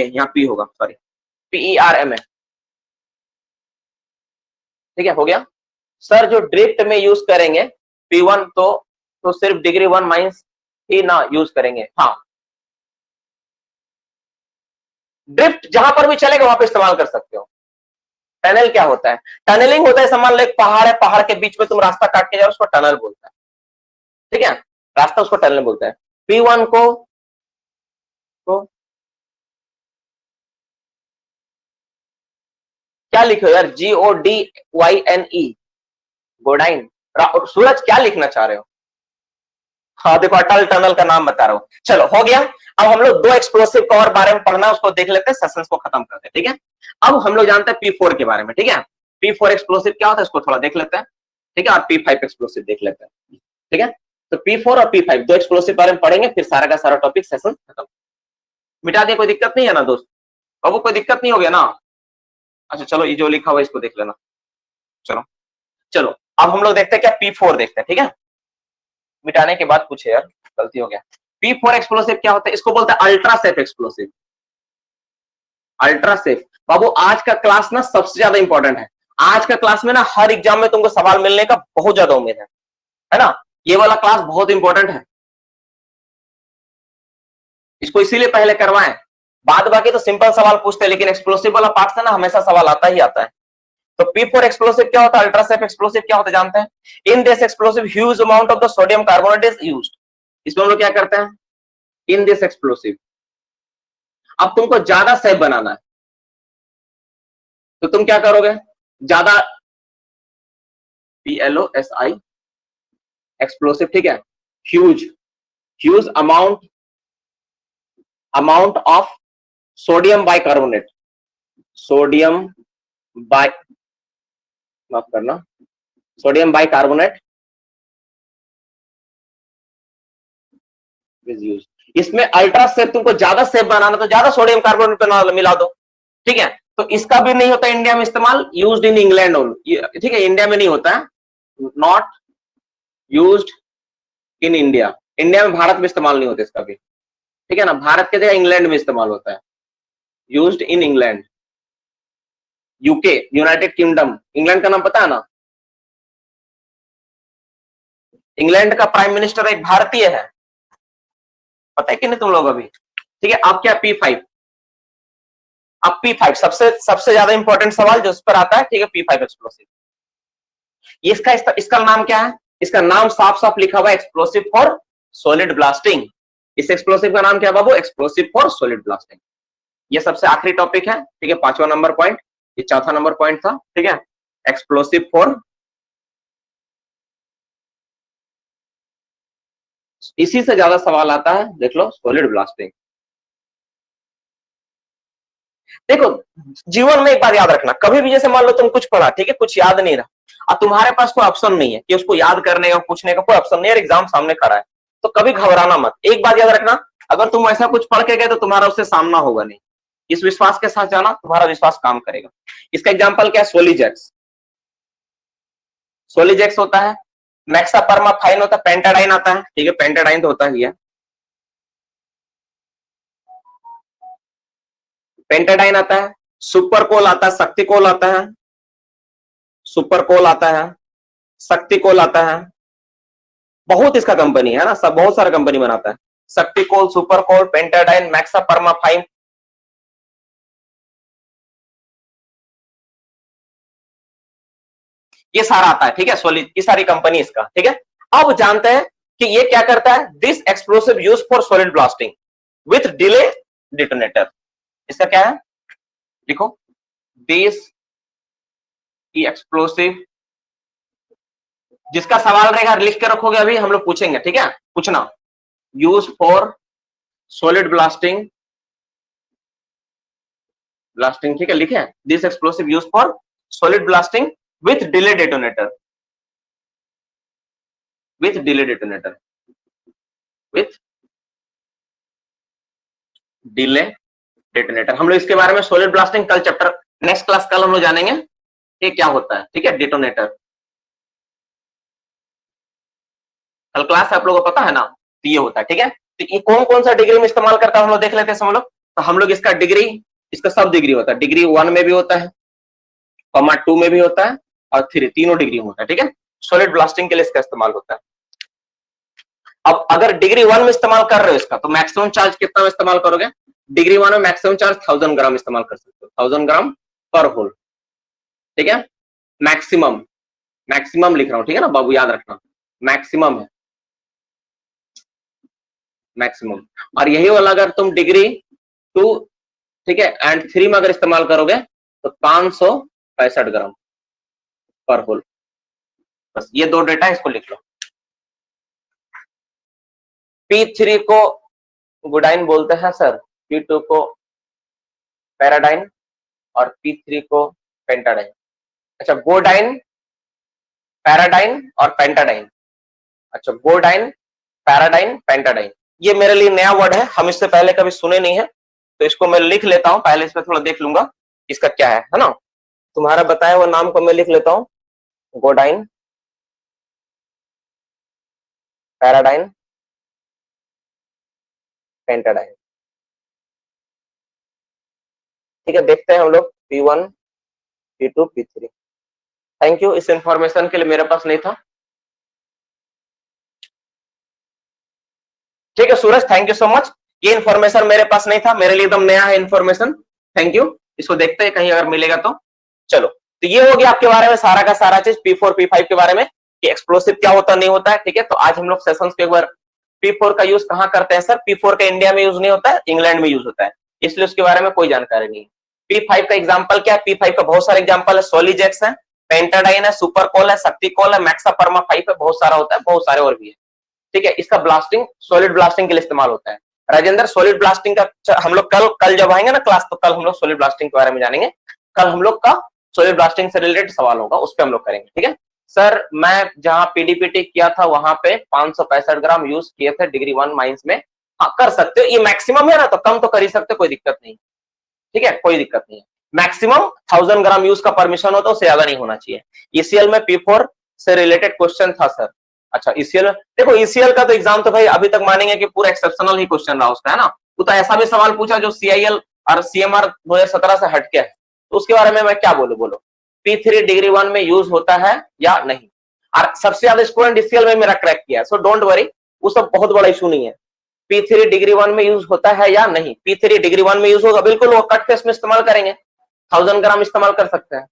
यहाँ P होगा, सॉरी, PERMA। ठीक है, हो गया सर। जो ड्रिफ्ट में यूज करेंगे P1 तो सिर्फ डिग्री 1 माइनस ही ना यूज करेंगे। हाँ, ड्रिफ्ट जहां पर भी चलेगा वहां पे इस्तेमाल कर सकते हो। टनल क्या होता है? टनलिंग होता है, मान लो एक पहाड़ है, पहाड़ के बीच में तुम रास्ता काट के जाओ, उसको टनल बोलता है। ठीक है, रास्ता उसको टनल बोलता है। P1 को क्या लिखो यार, GODYNE, गोडाइन। सूरज क्या लिखना चाह रहे हो? हाँ देखो, अटल टनल का नाम बता रहा हूं। चलो हो गया। अब हम लोग 2 एक्सप्लोसिव का और बारे में पढ़ना, उसको देख लेते हैं, सेशंस को खत्म करते हैं। ठीक है, अब हम लोग जानते हैं P4 के बारे में। ठीक है, P4 एक्सप्लोसिव क्या होता है, इसको थोड़ा देख लेते हैं। ठीक है, और P5 एक्सप्लोसिव देख लेते हैं। ठीक है, तो P4 और P5 2 एक्सप्लोसिव बारे में पढ़ेंगे, फिर सारा का सारा टॉपिक सेशन खत्म। मिटा दिया, कोई दिक्कत नहीं है ना दोस्त? बाबू कोई दिक्कत नहीं हो गया ना? अच्छा चलो, ये जो लिखा हुआ है इसको देख लेना। चलो चलो, अब हम लोग देखते हैं क्या, P4 देखते हैं। ठीक है, मिटाने के बाद पूछे यार, गलती हो गया। P4 एक्सप्लोसिव क्या होता है? इसको बोलते हैं ultra safe explosive. Ultra safe बाबू, आज का क्लास ना सबसे ज्यादा इंपॉर्टेंट है। आज का क्लास में ना हर एग्जाम में तुमको सवाल मिलने का बहुत ज्यादा उम्मीद है ना? ये वाला क्लास बहुत इंपॉर्टेंट है, इसको इसीलिए पहले करवाएं। बाद बाकी तो सिंपल सवाल पूछते हैं, लेकिन एक्सप्लोसिव वाला पार्ट से ना हमेशा सवाल आता ही आता है। तो P4 एक्सप्लोसिव क्या होता है, अल्ट्रा सेफ एक्सप्लोसिव क्या होता है जानते हैं? In this explosive huge amount of the sodium carbonate is used. इसमें हम लोग क्या करते हैं, इन दिस एक्सप्लोसिव। अब तुमको ज्यादा सेफ बनाना है तो तुम क्या करोगे, ज्यादा PLOSI एक्सप्लोसिव। ठीक है, huge, huge amount of sodium bicarbonate, sodium bi, माफ करना, सोडियम बाइकार्बोनेट इज यूज। इसमें अल्ट्रा सेफ, तुमको ज्यादा सेफ बनाना तो ज्यादा सोडियम कार्बोनेट पे मिला दो। ठीक है, तो इसका भी नहीं होता इंडिया में इस्तेमाल, यूज्ड इन इंग्लैंड ओनली। ठीक है, इंडिया में नहीं होता है, not used in India. India में, भारत में इस्तेमाल नहीं होता इसका भी। ठीक है ना, भारत के जगह इंग्लैंड में इस्तेमाल होता है, used in England. UK, United kingdom, England का नाम पता है ना? इंग्लैंड का प्राइम मिनिस्टर एक भारतीय है, पता है कि नहीं तुम लोग अभी? ठीक है, अब क्या P5, अब P5 सबसे ज्यादा इंपॉर्टेंट सवाल जो उस पर आता है। ठीक है, P5 एक्सप्लोसिव, इसका नाम क्या है? इसका नाम साफ साफ लिखा हुआ है, एक्सप्लोसिव फॉर सॉलिड ब्लास्टिंग। इस एक्सप्लोसिव का नाम क्या है बाबू? Explosive for solid blasting. ये सबसे आखिरी टॉपिक है। ठीक है, 5वां नंबर पॉइंट, ये 4था नंबर पॉइंट था। ठीक है, एक्सप्लोसिव फॉर, इसी से ज्यादा सवाल आता है, देख लो, सॉलिड ब्लास्टिंग। देखो जीवन में एक बात याद रखना, कभी भी जैसे मान लो तुम कुछ पढ़ा, ठीक है, कुछ याद नहीं रहा, और तुम्हारे पास कोई ऑप्शन नहीं है कि उसको याद करने का, पूछने का कोई ऑप्शन नहीं है, एग्जाम सामने खड़ा है, तो कभी घबराना मत। एक बात याद रखना, अगर तुम ऐसा कुछ पढ़ के गए तो तुम्हारा उससे सामना होगा नहीं। इस विश्वास के साथ जाना, तुम्हारा विश्वास काम करेगा। इसका एग्जाम्पल क्या है? सोलिजेक्स। सोलिजेक्स होता है, मैक्सा परमा फाइन होता है, पेंटाडाइन आता है। ठीक है, पेंटाडाइन तो होता ही है। पेंटाडाइन आता है, सुपर कोल आता है, शक्ति कोल आता है, सुपर कोल आता है, शक्ति कोल आता है, बहुत इसका कंपनी है ना, सब बहुत सारा कंपनी बनाता है। शक्ति कोल, सुपर कोल, पेंटाडाइन, मैक्सा परमाफाइन, ये सारा आता है, ठीक है, सॉलिड, ये सारी कंपनी इसका, ठीक है। अब जानते हैं कि ये क्या करता है। This explosive use for solid blasting with delay detonator. इसका क्या है, देखो, दिस एक्सप्लोसिव, जिसका सवाल रहेगा लिख के रखोगे, अभी हम लोग पूछेंगे, ठीक है, पूछना। Use for solid blasting, blasting, ठीक है, लिखे। This explosive use for solid blasting with delay detonator, with delay detonator, with delay detonator. हम लोग इसके बारे में सॉलिड ब्लास्टिंग कल चैप्टर, नेक्स्ट क्लास कल हम लोग जानेंगे ये क्या होता है, ठीक है, डेटोनेटर। कल क्लास आप लोगों को पता है ना, तो ये होता है, ठीक है। तो ये कौन कौन सा डिग्री में इस्तेमाल करता है हम लोग देख लेते हैं हम लोग। तो हम लोग इसका डिग्री, इसका सब डिग्री होता है, डिग्री 1 में भी होता है, कॉमा 2 में भी होता है, और 3, तीनों डिग्री में होता है, ठीक है। सॉलिड ब्लास्टिंग के लिए इसका इस्तेमाल होता है। अब अगर डिग्री 1 में इस्तेमाल कर रहे हो इसका, तो मैक्सिमम चार्ज कितना में इस्तेमाल करोगे। डिग्री 1 में मैक्सिमम चार्ज 1000 ग्राम इस्तेमाल कर सकते हो, 1000 ग्राम पर होल, ठीक है। मैक्सिमम, मैक्सिमम लिख रहा हूं, ठीक है ना बाबू, याद रखना, मैक्सिमम है, मैक्सिमम। और यही वाला अगर तुम डिग्री 2, ठीक है, एंड 3 में अगर इस्तेमाल करोगे तो 565 ग्राम पर होल। बस ये दो डेटा, इसको लिख लो। P3 को गुडाइन बोलते हैं सर, P2 को पैराडाइन, और P3 को पेंटाडाइन। अच्छा, गोडाइन, पैराडाइन और पेंटाडाइन। अच्छा, गोडाइन, पैराडाइन, पेंटाडाइन, ये मेरे लिए नया वर्ड है, हम इससे पहले कभी सुने नहीं है, तो इसको मैं लिख लेता हूं, पहले इसमें थोड़ा देख लूंगा इसका क्या है ना। तुम्हारा बताया हुआ नाम को मैं लिख लेता हूं, गोडाइन, पैराडाइन, पेंटाडाइन, ठीक है। देखते हैं हम लोग P1, P2, P3। Thank you, इस इंफॉर्मेशन के लिए मेरे पास नहीं था, ठीक है सूरज, थैंक यू सो मच। ये इन्फॉर्मेशन मेरे पास नहीं था, मेरे लिए एकदम नया है इन्फॉर्मेशन, थैंक यू। इसको देखते हैं कहीं अगर मिलेगा तो। चलो, तो ये हो गया आपके बारे में सारा का सारा चीज P4, P5 के बारे में कि एक्सप्लोसिव क्या होता नहीं होता है, ठीक है। तो आज हम लोग सेशंस के एक बार P4 का यूज कहाँ करते हैं सर, P4 का इंडिया में यूज नहीं होता है, इंग्लैंड में यूज होता है, इसलिए उसके बारे में कोई जानकारी नहीं है। P5 का एग्जाम्पल क्या है, P5 का बहुत सारे एग्जाम्पल है, सोलिजेक्स है, पेंटाडाइन है, सुपर कोल है, शक्ति कोल है, मैक्सा परमा 5 है, बहुत सारा होता है, बहुत सारे और भी है, ठीक है। इसका ब्लास्टिंग सॉलिड ब्लास्टिंग के लिए इस्तेमाल होता है। राजेंद्र, सॉलिड ब्लास्टिंग का हम लोग कल जब आएंगे ना क्लास, तो कल हम लोग सॉलिड ब्लास्टिंग के बारे में जानेंगे। कल हम लोग का सॉलिड ब्लास्टिंग से रिलेटेड सवाल होगा, उस पर हम लोग करेंगे, ठीक है सर। मैं जहां पीडीपीटी किया था वहां पे 565 ग्राम यूज किए थे डिग्री 1 माइंस में। हाँ, कर सकते हो, ये मैक्सिमम है ना, तो कम तो कर ही सकते हो, कोई दिक्कत नहीं, ठीक है, कोई दिक्कत नहीं है। मैक्सिमम 1000 ग्राम यूज का परमिशन होता है, उससे ज्यादा नहीं होना चाहिए। ईसीएल में P4 से रिलेटेड क्वेश्चन था सर। अच्छा, ईसीएल, देखो ईसीएल का तो एग्जाम तो भाई अभी तक मानेंगे कि पूरा एक्सेप्शनल ही क्वेश्चन रहा उसका, है ना। वो तो ऐसा भी सवाल पूछा जो सीआईएल और सीएमआर 2017 से हटके है, तो उसके बारे में मैं क्या बोलूं। P3 डिग्री 1 में यूज होता है या नहीं, और सबसे ज्यादा स्टूडेंट ईसीएल में मेरा क्रैक किया है, सो डोंट वरी, वो सब बहुत बड़ा इशू नहीं है। P3 डिग्री 1 में यूज होता है या नहीं, P3 डिग्री 1 में यूज होगा, बिल्कुल वो कट फेस में इस्तेमाल करेंगे, 1000 ग्राम इस्तेमाल कर सकते हैं।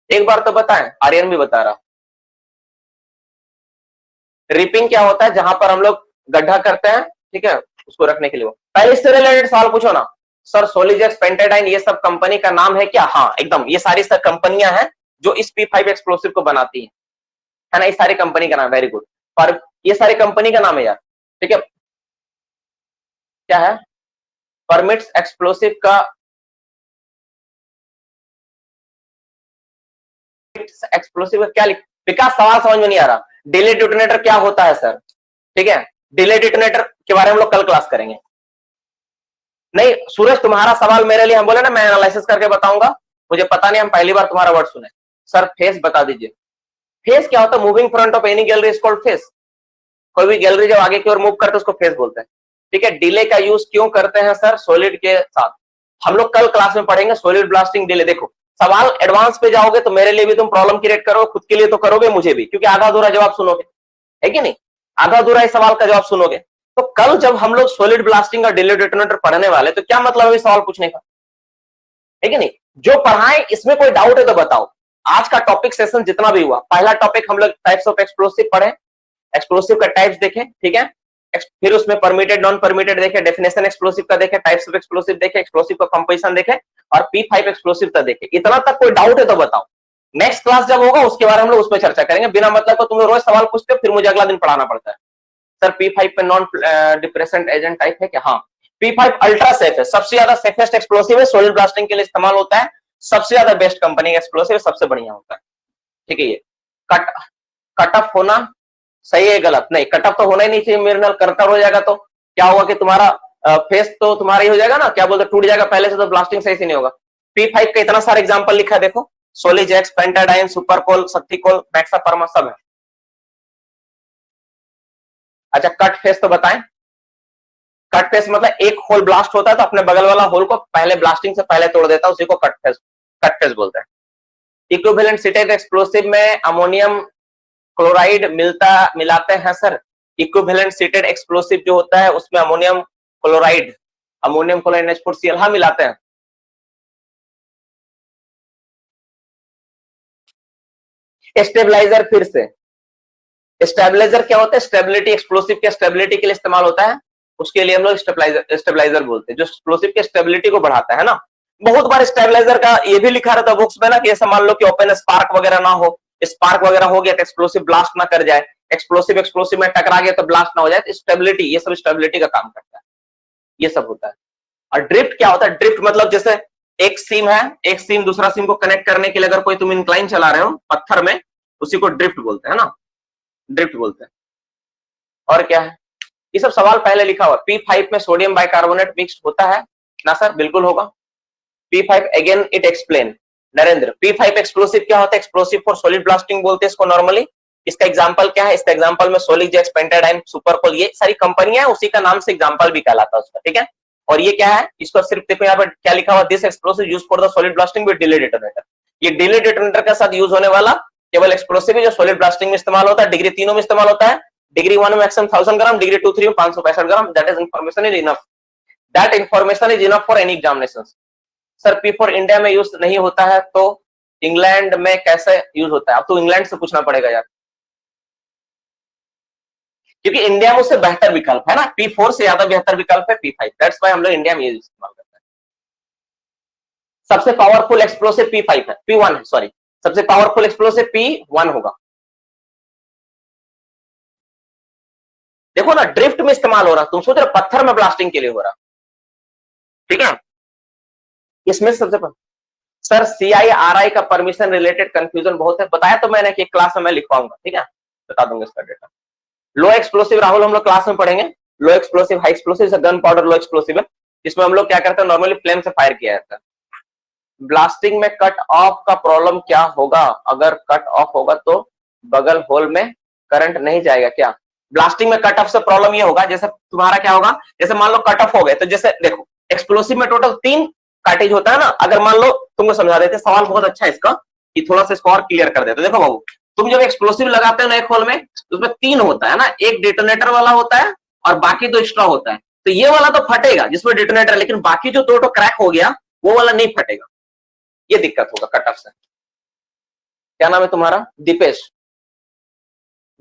एक बार तो बताएं, आर्यन भी बता रहा। रिपिंग क्या होता है, जहां पर हम लोग गड्ढा करते हैं, ठीक है, उसको रखने के लिए। पहले इससे रिलेटेड सवाल पूछो ना सर, सोलिजेक्स, पेंटाडाइन, ये सब कंपनी का नाम है क्या। हाँ एकदम, ये सारी सब कंपनियां हैं जो इस P5 एक्सप्लोसिव को बनाती है ना, ये सारी कंपनी का नाम, वेरी गुड। पर ये सारी कंपनी का नाम है यार, ठीक है। क्या है, परमिट्स एक्सप्लोसिव का, एक्सप्लोसिव का क्या विकास, सवाल समझ में नहीं आ रहा। डिले डिटोनेटर क्या होता है सर, ठीक है, डिले डिटोनेटर के बारे में हम लोग कल क्लास करेंगे। नहीं सूरज, तुम्हारा सवाल मेरे लिए, हम बोले ना मैं एनालिसिस करके बताऊंगा, मुझे पता नहीं, हम पहली बार तुम्हारा वर्ड सुने। सर फेस बता दीजिए, फेस क्या होता है, moving front of any gallery is called face. कोई भी गैलरी जब आगे की ओर मूव करते हैं उसको फेस बोलते हैं, ठीक है। डिले का यूज क्यों करते हैं सर सॉलिड के साथ, हम लोग कल क्लास में पढ़ेंगे सॉलिड ब्लास्टिंग डिले। देखो सवाल एडवांस पे जाओगे तो मेरे लिए भी तुम प्रॉब्लम क्रिएट करोगे, खुद के लिए तो करोगे, मुझे भी, क्योंकि आधा अधूरा जवाब सुनोगे, है कि नहीं, आधा अधूरा इस सवाल का जवाब सुनोगे। तो कल जब हम लोग सॉलिड ब्लास्टिंग और डिले डेटोनेटर पढ़ने वाले तो क्या मतलब है सवाल पूछने का, है कि नहीं। जो पढ़ाएं इसमें कोई डाउट है तो बताओ। आज का टॉपिक सेशन जितना भी हुआ, पहला टॉपिक हम लोग टाइप्स ऑफ एक्सप्लोसिव पढ़े, एक्सप्लोसिव का टाइप्स देखे, ठीक है। फिर उसमें परमिटेड नॉन परमिटेड देखे, डेफिनेशन एक्सप्लोसिव का देखे, टाइप्स ऑफ एक्सप्लोसिव देखे, एक्सप्लोसिव का कंपोजिशन देखे और P5 एक्सप्लोसिव का देखे। इतना तक कोई डाउट है तो बताओ। नेक्स्ट क्लास जब होगा उसके बारे में हम लोग उसमें चर्चा करेंगे। बिना मतलब को तुम रोज सवाल पूछते हो, फिर मुझे अगला दिन पढ़ाना पड़ता है, सर P5 पे नॉन डिप्रेसेंट एजेंट टाइप है क्या? हाँ, P5 अल्ट्रा सेफ है, सबसे ज्यादा सेफेस्ट एक्सप्लोसिव है, सॉलिड ब्लास्टिंग के लिए इस्तेमाल होता है, सबसे ज्यादा बेस्ट कंपनी का एक्सप्लोसिव, सबसे बढ़िया होता है, ठीक है। ये कट ऑफ होना सही है गलत? नहीं, कट ऑफ तो होना ही नहीं चाहिए, मेरे नाल करकर हो जाएगा तो क्या होगा कि तुम्हारा फेस तो तुम्हारा ही हो जाएगा ना, क्या बोलते टूट जाएगा पहले से, तो ब्लास्टिंग सही से नहीं होगा। P5 का इतना सारा एग्जांपल लिखा है, देखो सोलिजेक्स, पेंटाडाइन, सुपरकोल, शक्तिकोल, मैक्सापरमा सब है। अच्छा कट फेस तो बताएं। कट फेस मतलब एक होल ब्लास्ट होता है तो अपने बगल वाला होल को पहले ब्लास्टिंग से पहले तोड़ देता है, उसी को कट फेस बोलते हैं। इक्विवेलेंट सीटेड एक्सप्लोसिव में अमोनियम क्लोराइड मिलाते हैं सर। इक्विवेलेंट सीटेड एक्सप्लोसिव जो होता है उसमें अमोनियम क्लोराइड H4Cl हाँ मिलाते हैं। स्टेबलाइजर, फिर से स्टेबलाइजर क्या होता है? स्टेबिलिटी, एक्सप्लोसिव के स्टेबिलिटी के लिए इस्तेमाल होता है, उसके लिए हम लोग स्टेबलाइजर बोलते हैं, जो एक्सप्लोसिव के स्टेबिलिटी को बढ़ाता है ना। बहुत बार स्टेबलाइजर का ये भी लिखा रहता है बुक्स में ना कि ऐसा मान लो कि ओपन स्पार्क वगैरह ना हो, स्पार्क वगैरह हो गया तो एक्सप्लोसिव ब्लास्ट ना कर जाए, एक्सप्लोसिव में टकरा गया तो ब्लास्ट ना हो जाए, तो स्टेबिलिटी, ये सब स्टेबिलिटी का काम करता है, ये सब होता है। और ड्रिफ्ट क्या होता है? ड्रिफ्ट मतलब जैसे एक सीम है, एक सीम दूसरा सीम को कनेक्ट करने के लिए अगर कोई तुम इंक्लाइन चला रहे हो पत्थर में, उसी को ड्रिफ्ट बोलते हैं ना, ड्रिफ्ट बोलते हैं। और क्या है? ये सब सवाल पहले लिखा हुआ। P5 में सोडियम बाइकार्बोनेट मिक्स्ड होता है ना सर? बिल्कुल होगा। P5 again it explain Narendra. P5 explosive क्या होता है? एक्सप्लोसिव फॉर सॉलिड ब्लास्टिंग बोलते हैं इसको नॉर्मली। इसका एग्जांपल क्या है? इसका एग्जांपल में सोलिजेक्स, पेंटाडाइन, सुपरकोल, ये सारी कंपनियां हैं, उसी का नाम से एग्जांपल भी कहलाता है उसका, ठीक है। और ये क्या है? इसको सिर्फ देखो यहाँ पर क्या लिखा हुआ, this explosive used for the solid blasting with delay detonator. ये डिले डेटोनेटर के साथ यूज होने वाला केवल एक्सप्लोसिव है जो सॉलिड ब्लास्टिंग में इस्तेमाल होता है, डिग्री 3 में इस्तेमाल होता है। डिग्री 1 में मैक्सिमम 1000 ग्राम, डिग्री 2, 3 में 565 gram. That is information is enough, that information is enough for any examination. Sir P4 India में यूज नहीं होता है तो इंग्लैंड में कैसे यूज होता है? अब तो इंग्लैंड से पूछना पड़ेगा यार, क्योंकि इंडिया में उससे बेहतर विकल्प है ना, P4 से ज्यादा बेहतर विकल्प है P5, दैट्स व्हाई हम लोग इंडिया में ये इस्तेमाल करते हैं। सबसे पावरफुल एक्सप्लोसिव P5 है, P1 है, सॉरी, सबसे पावरफुल एक्सप्लोसिव P1 होगा। देखो ना, ड्रिफ्ट में इस्तेमाल हो रहा, तुम सोच रहे पत्थर में ब्लास्टिंग के लिए हो रहा, ठीक है। इसमें सबसे सर CIRI का परमिशन रिलेटेड कंफ्यूजन बहुत है, बताया तो मैंने कि क्लास में मैं लिखवाऊंगा, ठीक है, बता दूंगा इसका डेटा। लो एक्सप्लोसिव राहुल हम लोग क्लास में पढ़ेंगे। Low explosive, high explosive, gunpowder low explosive है, इसमें हम लोग क्या करते हैं, नॉर्मली फ्लेम से फायर किया जाता है। ब्लास्टिंग में कट ऑफ का प्रॉब्लम क्या होगा? अगर कट ऑफ होगा तो बगल होल में करंट नहीं जाएगा क्या? ब्लास्टिंग में कट ऑफ से प्रॉब्लम ये होगा, जैसे तुम्हारा क्या होगा, जैसे मान लो कट ऑफ हो गए तो जैसे देखो एक्सप्लोसिव में टोटल 3 कार्टेज होता है ना। अगर मान लो तुमको समझा देते, सवाल बहुत अच्छा है इसका, कि थोड़ा सा इसको और क्लियर कर देते। देखो बाबू, तुम जब एक्सप्लोसिव लगाते हो ना एक होल में, उसमें 3 होता है ना, एक डिटोनेटर वाला होता है और बाकी 2 एक्स्ट्रा होता है। तो ये वाला तो फटेगा जिसमें डिटोनेटर, लेकिन बाकी जो 2 क्रैक हो गया वो वाला नहीं फटेगा, ये दिक्कत होगा कट ऑफ से। क्या नाम है तुम्हारा? दीपेश।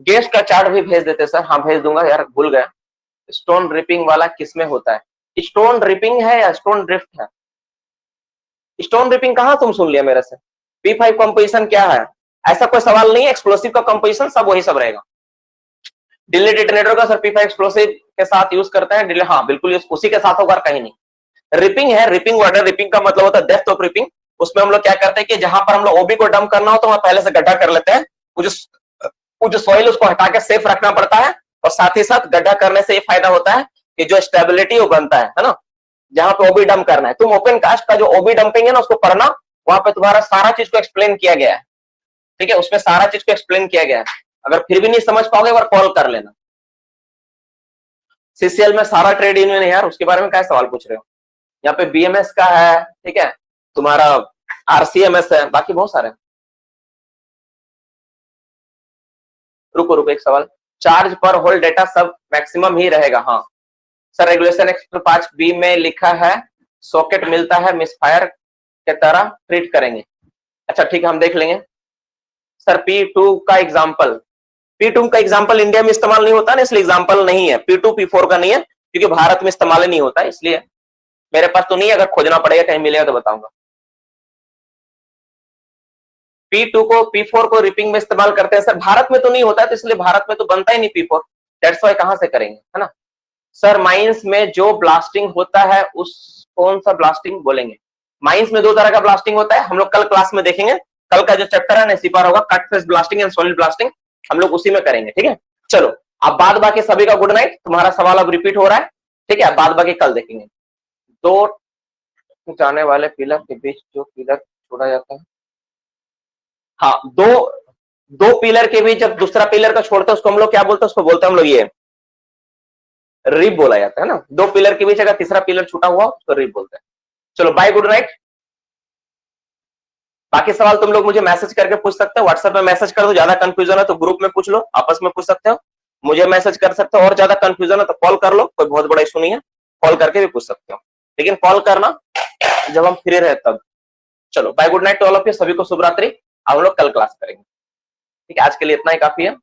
गेस्ट का चार्ट भी भेज देते सर। हाँ भेज दूंगा यार, भूल गया। स्टोन रिपिंग वाला किसमें होता है? स्टोन रिपिंग है या स्टोन ड्रिफ्ट है? स्टोन रिपिंग कहां तुम सुन लिया मेरे से? P5 कंपोजिशन क्या है? ऐसा कोई सवाल नहीं है, एक्सप्लोसिव का कंपोजिशन सब वही सब रहेगा। डिले डिटोनेटर का सर P5 एक्सप्लोसिव के साथ यूज करते हैं डिले, हाँ बिल्कुल उसी के साथ होगा, कहीं नहीं। रिपिंग है, रिपिंग वर्ड है, रिपिंग का मतलब होता है डेप्थ ऑफ रिपिंग। उसमें हम लोग क्या करते हैं कि जहां पर हम लोग ओबी को डंप करना हो तो वहां पहले से गड्ढा कर लेते हैं, वो जो सॉइल उसको हटा के सेफ रखना पड़ता है, और साथ ही साथ गड्ढा करने से ये फायदा होता है कि जो स्टेबिलिटी वो बनता है ना। जहां पे ओबी डंप करना है, तुम ओपन कास्ट का जो ओबी डंपिंग है ना उसको पढ़ना, वहां पे तुम्हारा सारा चीज को एक्सप्लेन किया गया है, ठीक है, उसमें सारा चीज को एक्सप्लेन किया गया है। अगर फिर भी नहीं समझ पाओगे एक बार कॉल कर लेना। सीसीएल में सारा ट्रेड यूनियन है यार, उसके बारे में क्या सवाल पूछ रहे हो? यहाँ पे बीएमएस का है, ठीक है, तुम्हारा आरसीएमएस है, बाकी बहुत सारे। रुको रुको, एक सवाल, चार्ज पर होल्ड डेटा सब मैक्सिमम ही रहेगा? हाँ सर, रेगुलेशन 105B में लिखा है सॉकेट मिलता है मिसफायर के तरह ट्रीट करेंगे। अच्छा ठीक है, हम देख लेंगे। सर P2 का एग्जांपल, P2 का एग्जांपल इंडिया में इस्तेमाल नहीं होता ना, इसलिए एग्जांपल नहीं है। P2 P4 का नहीं है क्योंकि भारत में इस्तेमाल ही नहीं होता, इसलिए मेरे पास तो नहीं है, अगर खोजना पड़ेगा कहीं मिलेगा तो बताऊंगा। P2 को P4 को रिपिंग में इस्तेमाल करते हैं सर, भारत में तो नहीं होता है, तो इसलिए भारत में तो बनता ही नहीं P4, दैट्स व्हाई कहां से करेंगे, है ना। सर माइंस में जो ब्लास्टिंग होता है उस कौन सा ब्लास्टिंग बोलेंगे? माइंस में दो तरह का ब्लास्टिंग होता है, हम लोग कल क्लास में देखेंगे। कल का जो चैप्टर है ना सिपार होगा, cut face blasting and solid blasting, हम लोग उसी में करेंगे, ठीक है। चलो अब बाद बाकी सभी का गुड नाइट, तुम्हारा सवाल अब रिपीट हो रहा है, ठीक है, बाद बाकी कल देखेंगे। दो जाने वाले पिलर के बीच जो पिलर छोड़ा जाता है, हाँ, दो पिलर के बीच जब दूसरा पिलर का छोड़ते हैं उसको हम लोग क्या बोलते हैं? उसको बोलते हैं हम लोग ये रिब बोला जाता है ना। दो पिलर के बीच अगर तीसरा पिलर छूटा हुआ उसको रिब बोलते हैं। चलो बाय, गुड नाइट। बाकी सवाल तुम लोग मुझे मैसेज करके पूछ सकते हो, व्हाट्सएप में मैसेज कर दो, ज्यादा कंफ्यूजन है तो ग्रुप में पूछ लो, आपस में पूछ सकते हो, मुझे मैसेज कर सकते हो, और ज्यादा कंफ्यूजन है तो कॉल कर लो, कोई बहुत बड़ा इशू नहीं है, कॉल करके भी पूछ सकते हो, लेकिन कॉल करना जब हम फ्री रहे तब। चलो bye, good night to all of you, सभी को शुभ रात्रि, हम लोग कल क्लास करेंगे, ठीक है, आज के लिए इतना ही काफी है।